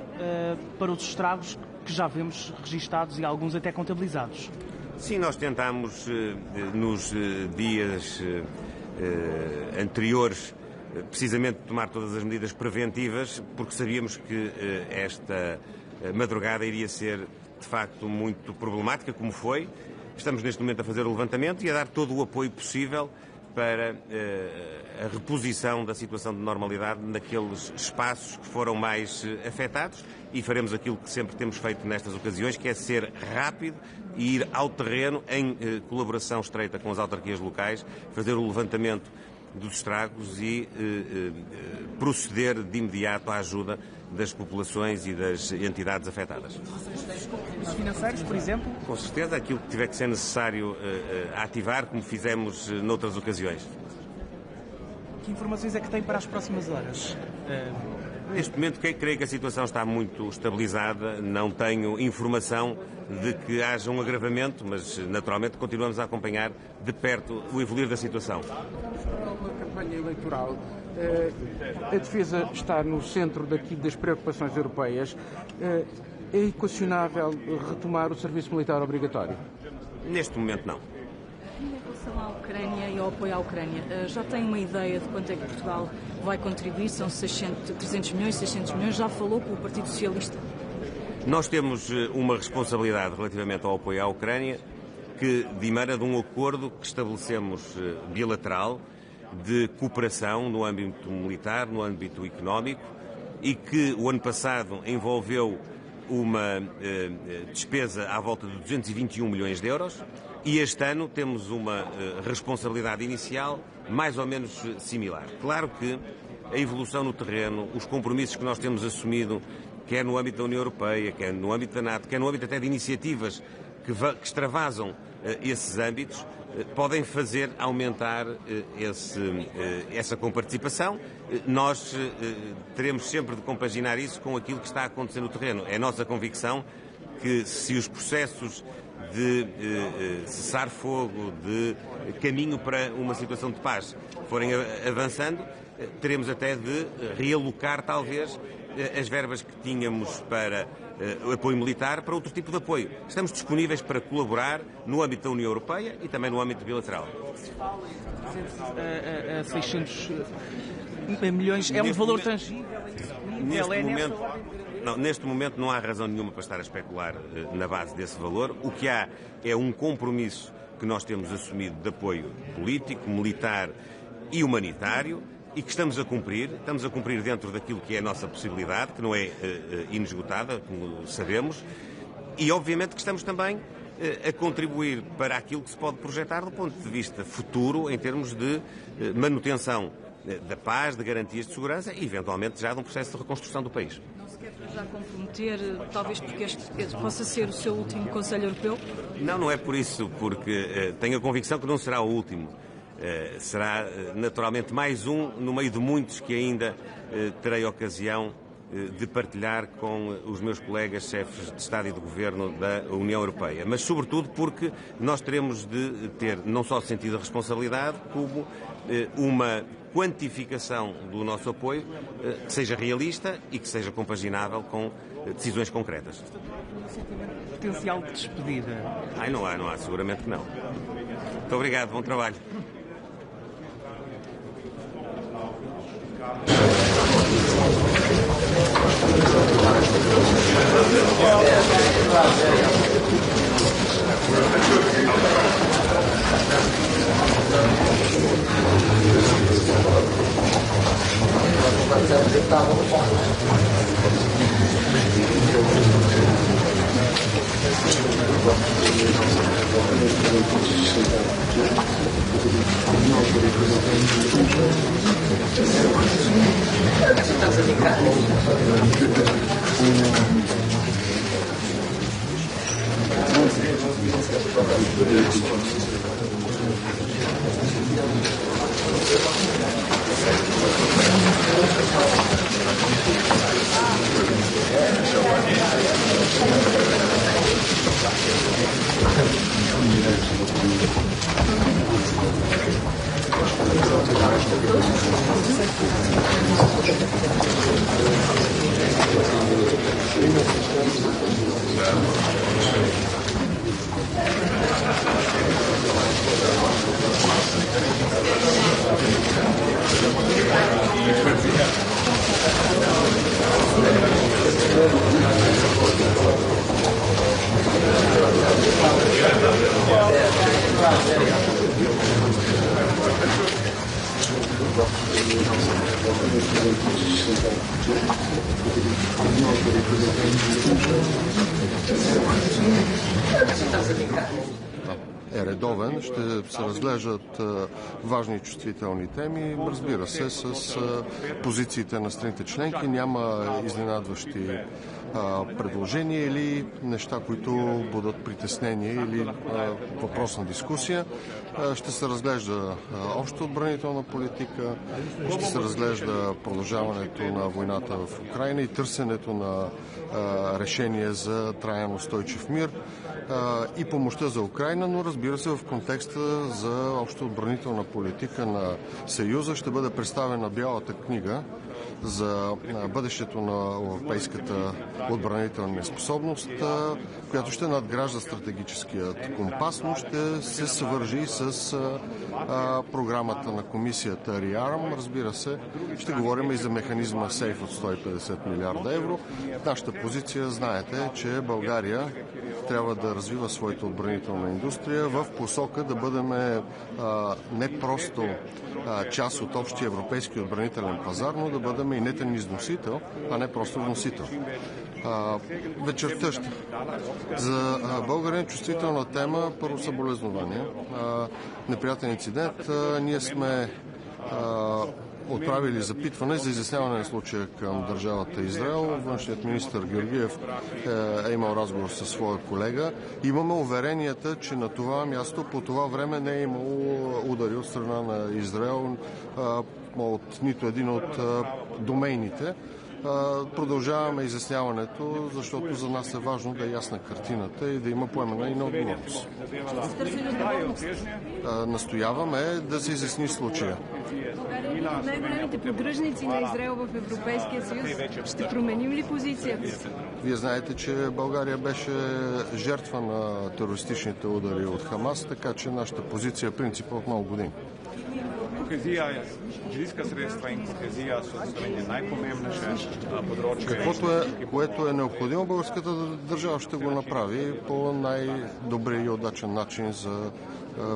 para os estragos que já vemos registados e alguns até contabilizados. Sim, nós tentámos nos dias anteriores precisamente tomar todas as medidas preventivas, porque sabíamos que esta madrugada iria ser de facto muito problemática, como foi. Estamos neste momento a fazer o levantamento e a dar todo o apoio possível para a reposição da situação de normalidade naqueles espaços que foram mais afetados, e faremos aquilo que sempre temos feito nestas ocasiões, que é ser rápido e ir ao terreno em colaboração estreita com as autarquias locais, fazer o levantamento dos estragos e proceder de imediato à ajuda das populações e das entidades afetadas. Os financeiros, por exemplo? Com certeza, aquilo que tiver que ser necessário ativar, como fizemos noutras ocasiões. Que informações é que tem para as próximas horas? Neste momento, creio que a situação está muito estabilizada. Não tenho informação de que haja um agravamento, mas naturalmente continuamos a acompanhar de perto o evoluir da situação. Uma campanha eleitoral. A defesa está no centro das preocupações europeias. É equacionável retomar o serviço militar obrigatório? Neste momento, não. Em relação à Ucrânia e ao apoio à Ucrânia, já tem uma ideia de quanto é que Portugal vai contribuir? São 300 milhões, 600 milhões? Já falou com o Partido Socialista? Nós temos uma responsabilidade relativamente ao apoio à Ucrânia que dimana de um acordo que estabelecemos bilateral de cooperação no âmbito militar, no âmbito económico, e que o ano passado envolveu uma despesa à volta de 221 milhões de euros, e este ano temos uma responsabilidade inicial mais ou menos similar. Claro que a evolução no terreno, os compromissos que nós temos assumido, quer no âmbito da União Europeia, quer no âmbito da NATO, quer no âmbito até de iniciativas que extravasam esses âmbitos, podem fazer aumentar essa comparticipação. Nós teremos sempre de compaginar isso com aquilo que está a acontecer no terreno. É nossa convicção que se os processos de cessar-fogo, de caminho para uma situação de paz forem avançando, teremos até de realocar talvez as verbas que tínhamos para apoio militar para outro tipo de apoio. Estamos disponíveis para colaborar no âmbito da União Europeia e também no âmbito bilateral. 600 milhões é um valor tangível? Neste momento não há razão nenhuma para estar a especular na base desse valor. O que há é um compromisso que nós temos assumido de apoio político, militar e humanitário, e que estamos a cumprir dentro daquilo que é a nossa possibilidade, que não é inesgotada, como sabemos, e obviamente que estamos também a contribuir para aquilo que se pode projetar do ponto de vista futuro, em termos de manutenção da paz, de garantias de segurança e, eventualmente, já de um processo de reconstrução do país. Não se quer já comprometer, talvez porque este possa ser o seu último Conselho Europeu? Não é por isso, porque tenho a convicção que não será o último. Será naturalmente mais um no meio de muitos que ainda terei ocasião de partilhar com os meus colegas chefes de Estado e de Governo da União Europeia. Mas sobretudo porque nós teremos de ter não só sentido de responsabilidade, como uma quantificação do nosso apoio que seja realista e que seja compaginável com decisões concretas. Potencial de despedida? Não há, seguramente que não. Muito obrigado, bom trabalho. Е редовен, ще се разглеждат важни и чувствителни теми, разбира се, с позициите на страните членки. Няма изненадващи предложения или неща, които будат притеснение или въпрос на дискусия. Ще се разглежда обща отбранителна политика, ще се разглежда продължаването на войната в Украйна и търсенето на решение за траен устойчив мир и помощта за Украйна, но разбира се в контекста за обща отбранителна политика на Съюза ще бъде представена Бялата книга за бъдещето на европейската отбранителна способност, която ще надгражда стратегическият компас, но ще се съвържи с програмата на комисията REARM. Разбира се, ще говорим и за механизма SAFE от 150 милиарда евро. Нашата позиция, знаете, че България трябва да развива своята отбранителна индустрия в посока да бъдем не просто част от общия европейски отбранителен пазар, но да бъдем и нетен износител, а не просто вносител. Вечерта за България е чувствителна тема, първо съболезнования. Неприятен инцидент. Ние сме отправили запитване за изясняване на случая към държавата Израел. Външният министър Георгиев е имал разговор със своя колега. Имаме уверенията, че на това място по това време не е имало удари от страна на Израел от нито един от домейните. Продължаваме изясняването, защото за нас е важно да е ясна картината и да има поемана и на отговорност. Настояваме да се изясни случая. Най-големите поддръжници на Израел в Европейския съюз, ще променим ли позицията си? Вие знаете, че България беше жертва на терористичните удари от Хамас, така че нашата позиция е принципа от много години. Което е необходимо, българската държава ще го направи по най-добрия и удачен начин за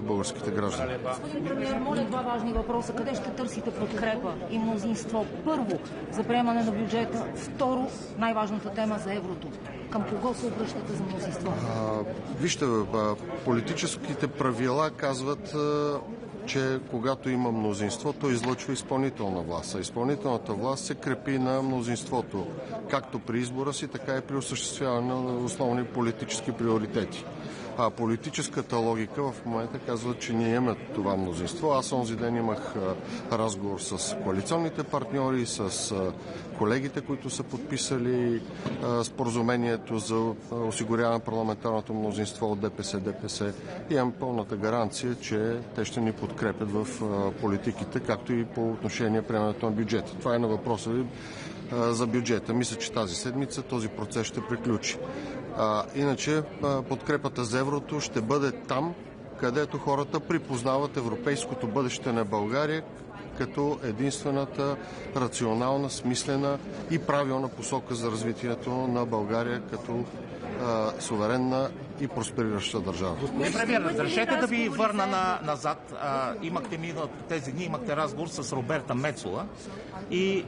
българските граждани. Господин премиер, моля два важни въпроса. Къде ще търсите подкрепа и мнозинство? Първо, за приемане на бюджета. Второ, най-важната тема за еврото. Към кого се обръщате за мнозинство? Вижте, политическите правила казват, че когато има мнозинство, то излъчва изпълнителна власт. А изпълнителната власт се крепи на мнозинството, както при избора си, така и при осъществяване на основни политически приоритети. А политическата логика в момента казва, че ние имаме това мнозинство. Аз онзи ден имах разговор с коалиционните партньори, с колегите, които са подписали споразумението за осигуряване на парламентарното мнозинство от ДПС. Имам пълната гаранция, че те ще ни подкрепят в политиките, както и по отношение приемането на бюджета. Това е на въпроса ви за бюджета. Мисля, че тази седмица този процес ще приключи. Иначе подкрепата за еврото ще бъде там, където хората припознават европейското бъдеще на България като единствената рационална, смислена и правилна посока за развитието на България като суверенна и просперираща държава. Господин премиер, разрешете да ви върна назад. Тези дни имахте разговор с Роберта Мецола и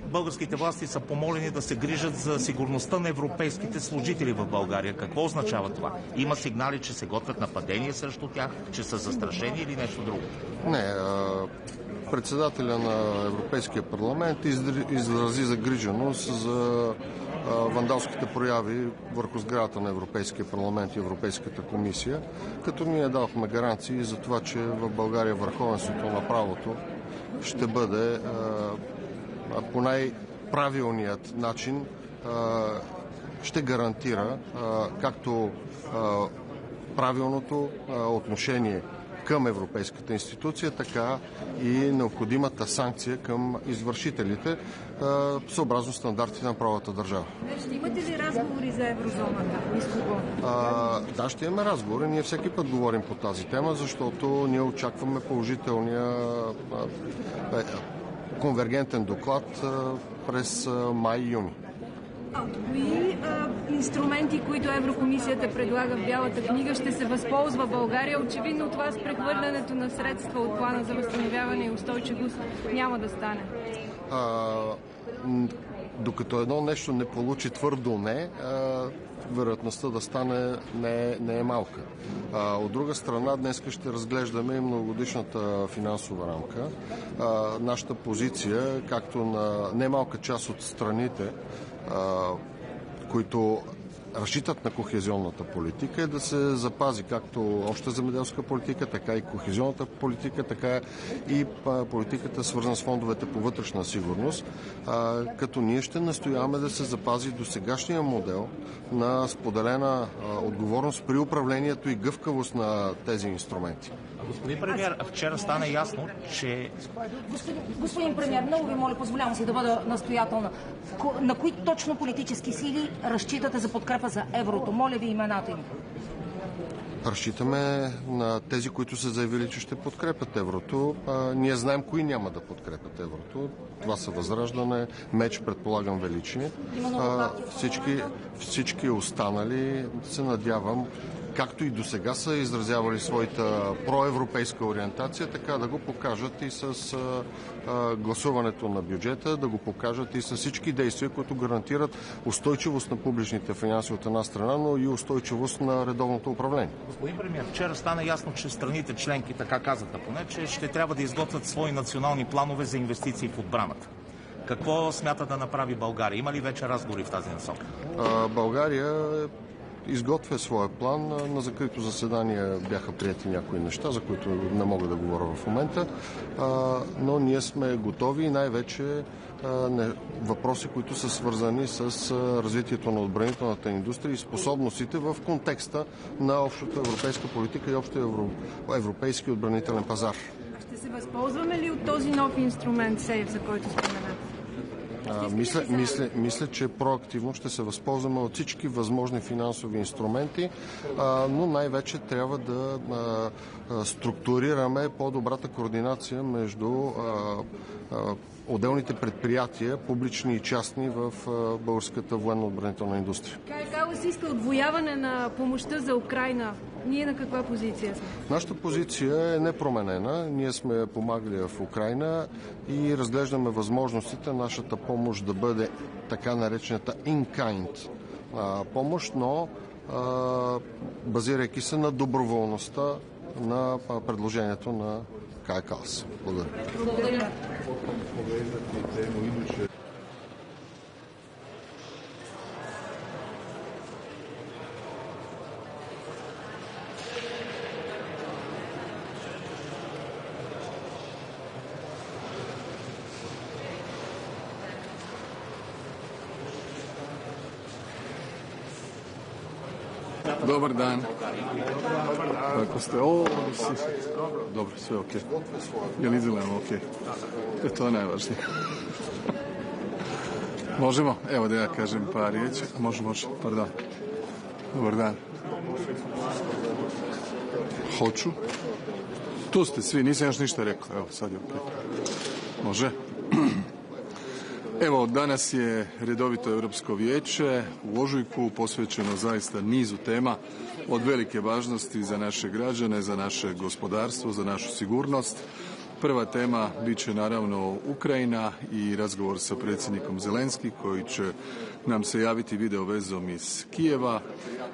българските власти са помолени да се грижат за сигурността на европейските служители в България. Какво означава това? Има сигнали, че се готвят нападения срещу тях, че са застрашени или нещо друго? Не, председателя на Европейския парламент изрази загриженост за вандалските прояви върху сградата на Европейския парламент и Европейската комисия, като ние давахме гаранции за това, че в България върховенството на правото ще бъде по най-правилният начин ще гарантира както правилното отношение към Европейската институция, така и необходимата санкция към извършителите. съобразно стандартите на правовата държава. Ще имате ли разговори за еврозоната? Да, ще имаме разговори. Ние всеки път говорим по тази тема, защото ние очакваме положителния конвергентен доклад през май и юни. Кои инструменти, които Еврокомисията предлага в Бялата книга, ще се възползва България? Очевидно това с прехвърлянето на средства от плана за възстановяване и устойчивост няма да стане. Докато едно нещо не получи твърдо не, вероятността да стане не е малка. От друга страна, днес ще разглеждаме и многогодишната финансова рамка. Нашата позиция, както на немалка част от страните, които разчитат на кохезионната политика, е да се запази както обща земеделска политика, така и кохезионната политика, така и политиката, свързана с фондовете по вътрешна сигурност, като ние ще настояваме да се запази досегашния модел на споделена отговорност при управлението и гъвкавост на тези инструменти. Господин премиер, вчера стана ясно, че... Господин премиер, много ви моля, позволявам си да бъда настоятелна. На кои точно политически сили разчитате за подкрепа за еврото? Моля ви имената им. Разчитаме на тези, които са заявили, че ще подкрепят еврото. Ние знаем кои няма да подкрепят еврото. Това са Възраждане, Меч, предполагам, Величие. Всички останали, се надявам, както и досега са изразявали своята проевропейска ориентация, така да го покажат и с гласуването на бюджета, да го покажат и с всички действия, които гарантират устойчивост на публичните финанси от една страна, но и устойчивост на редовното управление. Господин премиер, вчера стана ясно, че страните членки, така казаха поне, че ще трябва да изготвят свои национални планове за инвестиции в отбраната. Какво смята да направи България? Има ли вече разговори в тази насока? България изготвя своя план. На закрито заседание бяха приети някои неща, за които не мога да говоря в момента, но ние сме готови и най-вече въпроси, които са свързани с развитието на отбранителната индустрия и способностите в контекста на общата европейска политика и общия европейски отбранителен пазар. Ще се възползваме ли от този нов инструмент СЕЙФ, за който споменате? Мисля, че проактивно ще се възползваме от всички възможни финансови инструменти, но най-вече трябва да структурираме по-добрата координация между отделните предприятия, публични и частни, в българската военно-отбранителна индустрия. Калас иска отвояване на помощта за Украйна. Ние на каква позиция сме? Нашата позиция е непроменена. Ние сме помагали в Украйна и разглеждаме възможностите нашата помощ да бъде така наречената in-kind помощ, но базирайки се на доброволността на предложението на Калас. Благодаря. Dobar dan. Kako ste? Dobro, sve ok. Je li izgledamo ok? To je najvažnije. Možemo? Evo da ja kažem par riječi. Može, pardon. Dobar dan. Hoću. Tu ste svi, nisam još ništa rekao. Evo, sad je ok. Može? Evo, danas je redovito Europsko vijeće u ožujku posvećeno zaista nizu tema od velike važnosti za naše građane, za naše gospodarstvo, za našu sigurnost. Prva tema bit će naravno Ukrajina i razgovor sa predsjednikom Zelenski koji će nam se javiti video vezom iz Kijeva.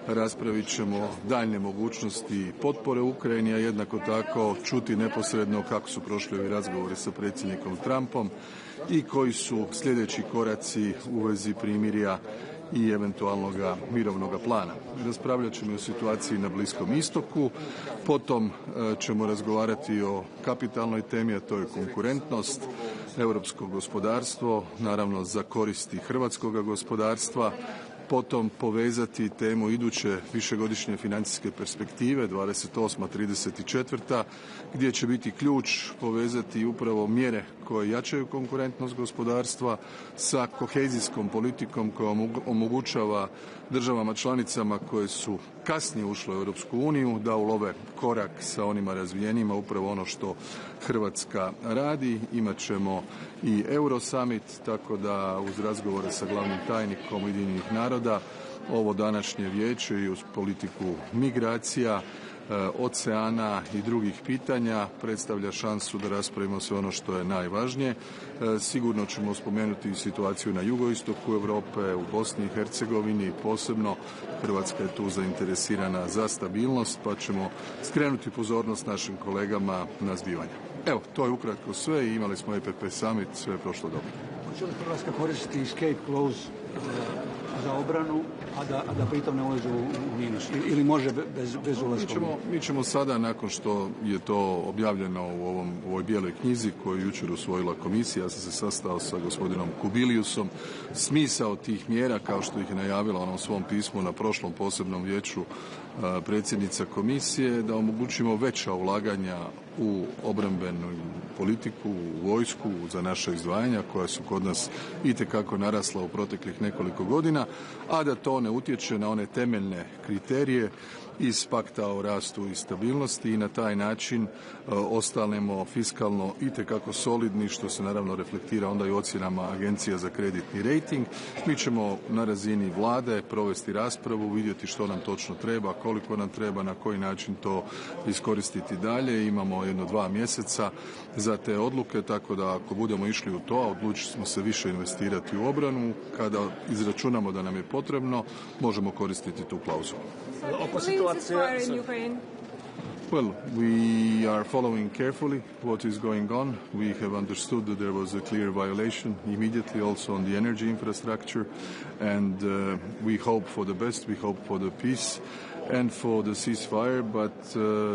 Raspravit ćemo daljnje mogućnosti potpore Ukrajini, a jednako tako čuti neposredno kako su prošli ovi razgovori sa predsjednikom Trumpom i koji su sljedeći koraci u vezi primirja i eventualnog mirovnog plana. Raspravljat ćemo o situaciji na Bliskom istoku, potom ćemo razgovarati o kapitalnoj temi, a to je konkurentnost, europsko gospodarstvo, naravno za koristi hrvatskog gospodarstva, potom povezati temu iduće višegodišnje financijske perspektive 28-34, gdje će biti ključ povezati upravo mjere koje jačaju konkurentnost gospodarstva sa kohezijskom politikom koja omogućava državama članicama koje su kasnije ušle u Europsku uniju da ulove korak sa onima razvijenima, upravo ono što Hrvatska radi. Imat ćemo i Eurosummit, tako da uz razgovore sa glavnim tajnikom Ujedinjenih naroda ovo današnje vijeće i uz politiku migracija, oceana i drugih pitanja predstavlja šansu da raspravimo sve ono što je najvažnije. Sigurno ćemo spomenuti i situaciju na jugoistoku Europe, u Bosni i Hercegovini posebno. Hrvatska je tu zainteresirana za stabilnost, pa ćemo skrenuti pozornost našim kolegama na zbivanja. Evo, to je ukratko sve i imali smo EPP Summit, sve je prošlo dobro. Hoće li Hrvatska koristiti escape clause za obranu, a da pritom ne ulaze u minus? Ili može bez ulaska? Mi ćemo sada, nakon što je to objavljeno u ovoj bijeloj knjizi koju je jučer usvojila komisija, ja sam se sastao sa gospodinom Kubiliusom, smisao tih mjera, kao što ih je najavila u onom svom pismu na prošlom posebnom vijeću predsjednica komisije, da omogućimo veća ulaganja u obrambenu politiku, u vojsku, za naše izdvajanja koja su kod nas itekako narasla u proteklih nekoliko godina, a da to ne utječe na one temeljne kriterije iz pakta o rastu i stabilnosti i na taj način ostanemo fiskalno itekako solidni, što se naravno reflektira onda i ocjenama Agencija za kreditni rejting. Mi ćemo na razini vlade provesti raspravu, vidjeti što nam točno treba, koliko nam treba, na koji način to iskoristiti dalje. Imamo 1-2 mjeseca za te odluke, tako da ako budemo išli u to, a odlučili smo se više investirati u obranu, kada izračunamo da nam je potrebno, možemo koristiti tu klauzulu. Well, we are following carefully what is going on. We have understood that there was a clear violation immediately also on the energy infrastructure, and we hope for the best, we hope for the peace and for the ceasefire, but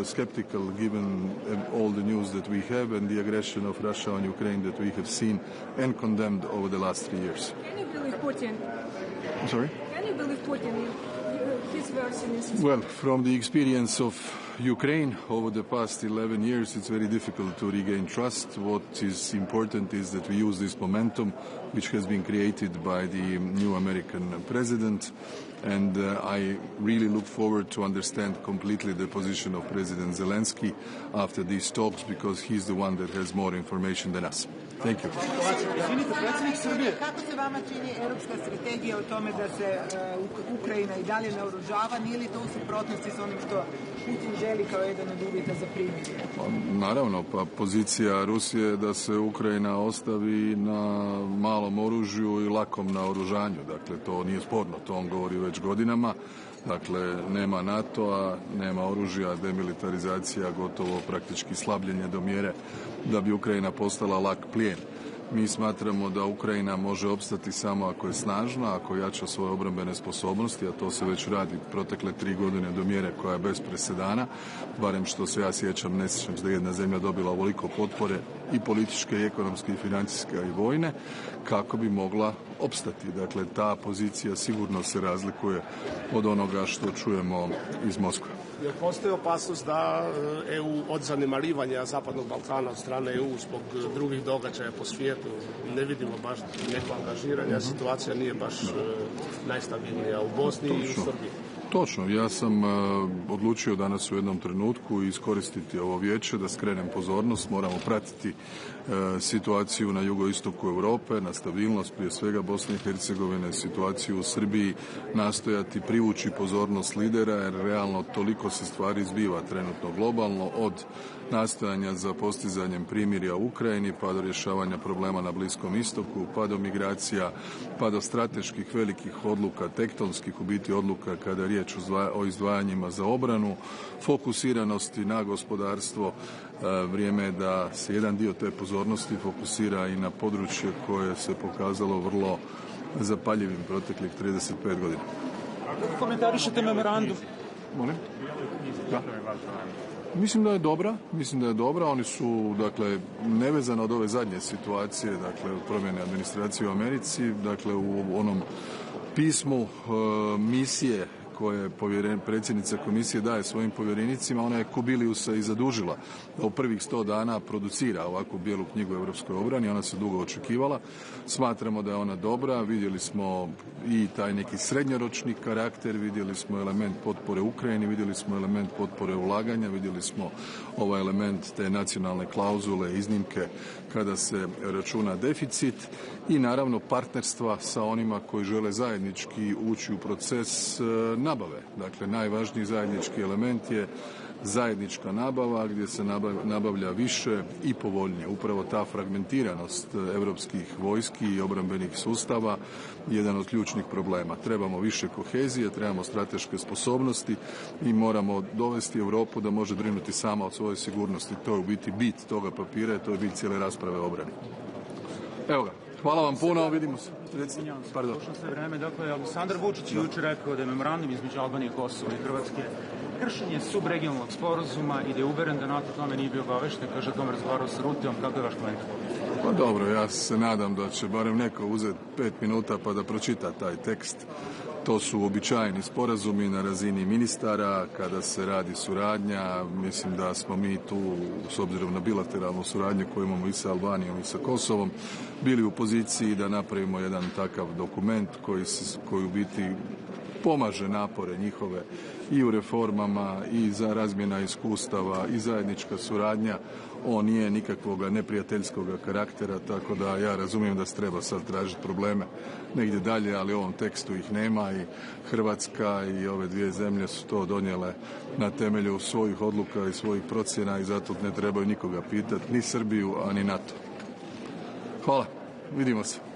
skeptical given all the news that we have and the aggression of Russia on Ukraine that we have seen and condemned over the last 3 years. Can you believe Putin? I'm sorry? Can you believe Putin? His version is... Well, from the experience of Ukraine over the past 11 years, it's very difficult to regain trust. What is important is that we use this momentum, which has been created by the new American president, and I really look forward to understand completely the position of President Zelensky after these talks, because he's the one that has more information than us. Thank you. Kako se vama čini europska strategija o tome da se Ukrajina i dalje naoružava? Nije li to u suprotnosti s onim što Putin želi kao jedan od uvjeta za primirje? Naravno, pa pozicija Rusije je da se Ukrajina ostavi na malom oružju i lakom naoružanju. Dakle, to nije sporno, to on govori već godinama. Dakle, nema NATO-a, nema oružja, demilitarizacija, gotovo praktički slabljenje do mjere da bi Ukrajina postala lak plijen. Mi smatramo da Ukrajina može opstati samo ako je snažna, ako jača svoje obrambene sposobnosti, a to se već radi protekle 3 godine do mjere koja je bez presedana, barem što se ja sjećam, ne sjećam se da jedna zemlja dobila ovoliko potpore i političke, i ekonomske, i financijske, i vojne, kako bi mogla opstati. Dakle, ta pozicija sigurno se razlikuje od onoga što čujemo iz Moskve. Jer postoji opasnost da EU od zanemarivanja Zapadnog Balkana od strane EU zbog drugih događaja po svijetu ne vidimo baš neko angažiranja, situacija nije baš najstabilnija u Bosni i u Srbiji. Točno, ja sam odlučio danas u jednom trenutku iskoristiti ovo vijeće da skrenem pozornost. Moramo pratiti situaciju na jugoistoku Europe, na stabilnost prije svega Bosne i Hercegovine, situaciju u Srbiji, nastojati privući pozornost lidera, jer realno toliko se stvari zbiva trenutno globalno, od nastojanja za postizanjem primirja u Ukrajini, pa do rješavanja problema na Bliskom istoku, pa do migracija, pa do strateških velikih odluka, tektonskih u biti odluka kada je riječ o izdvajanjima za obranu, fokusiranosti na gospodarstvo. Vrijeme je da se jedan dio te pozornosti fokusira i na područje koje se pokazalo vrlo zapaljivim proteklih 35 godina. Kako komentarišete memorandum? Molim? Da. Mislim da je dobra. Oni su, dakle, nevezano od ove zadnje situacije, dakle, od promjene administracije u Americi, dakle, u onom pismu misije koje predsjednica komisije daje svojim povjerenicima, ona je Kubiliusa i zadužila da u prvih 100 dana producira ovakvu bijelu knjigu o europskoj obrani. Ona se dugo očekivala. Smatramo da je ona dobra. Vidjeli smo i taj neki srednjoročni karakter, vidjeli smo element potpore Ukrajini, vidjeli smo element potpore ulaganja, vidjeli smo ovaj element te nacionalne klauzule, iznimke kada se računa deficit i naravno partnerstva sa onima koji žele zajednički ući u proces nabave. Dakle, najvažniji zajednički element je zajednička nabava gdje se nabavlja više i povoljnije. Upravo ta fragmentiranost europskih vojski i obrambenih sustava je jedan od ključnih problema. Trebamo više kohezije, trebamo strateške sposobnosti i moramo dovesti Europu da može brinuti sama o svojoj sigurnosti. To je u biti bit toga papira i to je bit cijele rasprave o obrani. Evo ga. Hvala vam puno, vidimo se. Pardon. Došlo se vreme, dakle, Aleksandar Vučić je jučer rekao da je memorandum između Albanije, Kosova i Hrvatske kršenje subregionalnog sporazuma i da je uveren da NATO tome nije bio obavešten, kaže o tome razgovarao sa Rutijom. Kako je vaš komentar? Pa dobro, ja se nadam da će barem neko uzeti 5 minuta pa da pročita taj tekst. To su uobičajeni sporazumi na razini ministara kada se radi suradnja. Mislim da smo mi tu, s obzirom na bilateralnu suradnju koju imamo i sa Albanijom i sa Kosovom, bili u poziciji da napravimo jedan takav dokument koji u biti pomaže napore njihove i u reformama i za razmjena iskustava i zajednička suradnja. On nije nikakvog neprijateljskog karaktera, tako da ja razumijem da se treba sad tražiti probleme negdje dalje, ali u ovom tekstu ih nema i Hrvatska i ove dvije zemlje su to donijele na temelju svojih odluka i svojih procjena i zato ne trebaju nikoga pitati, ni Srbiju, a ni NATO. Hvala, vidimo se.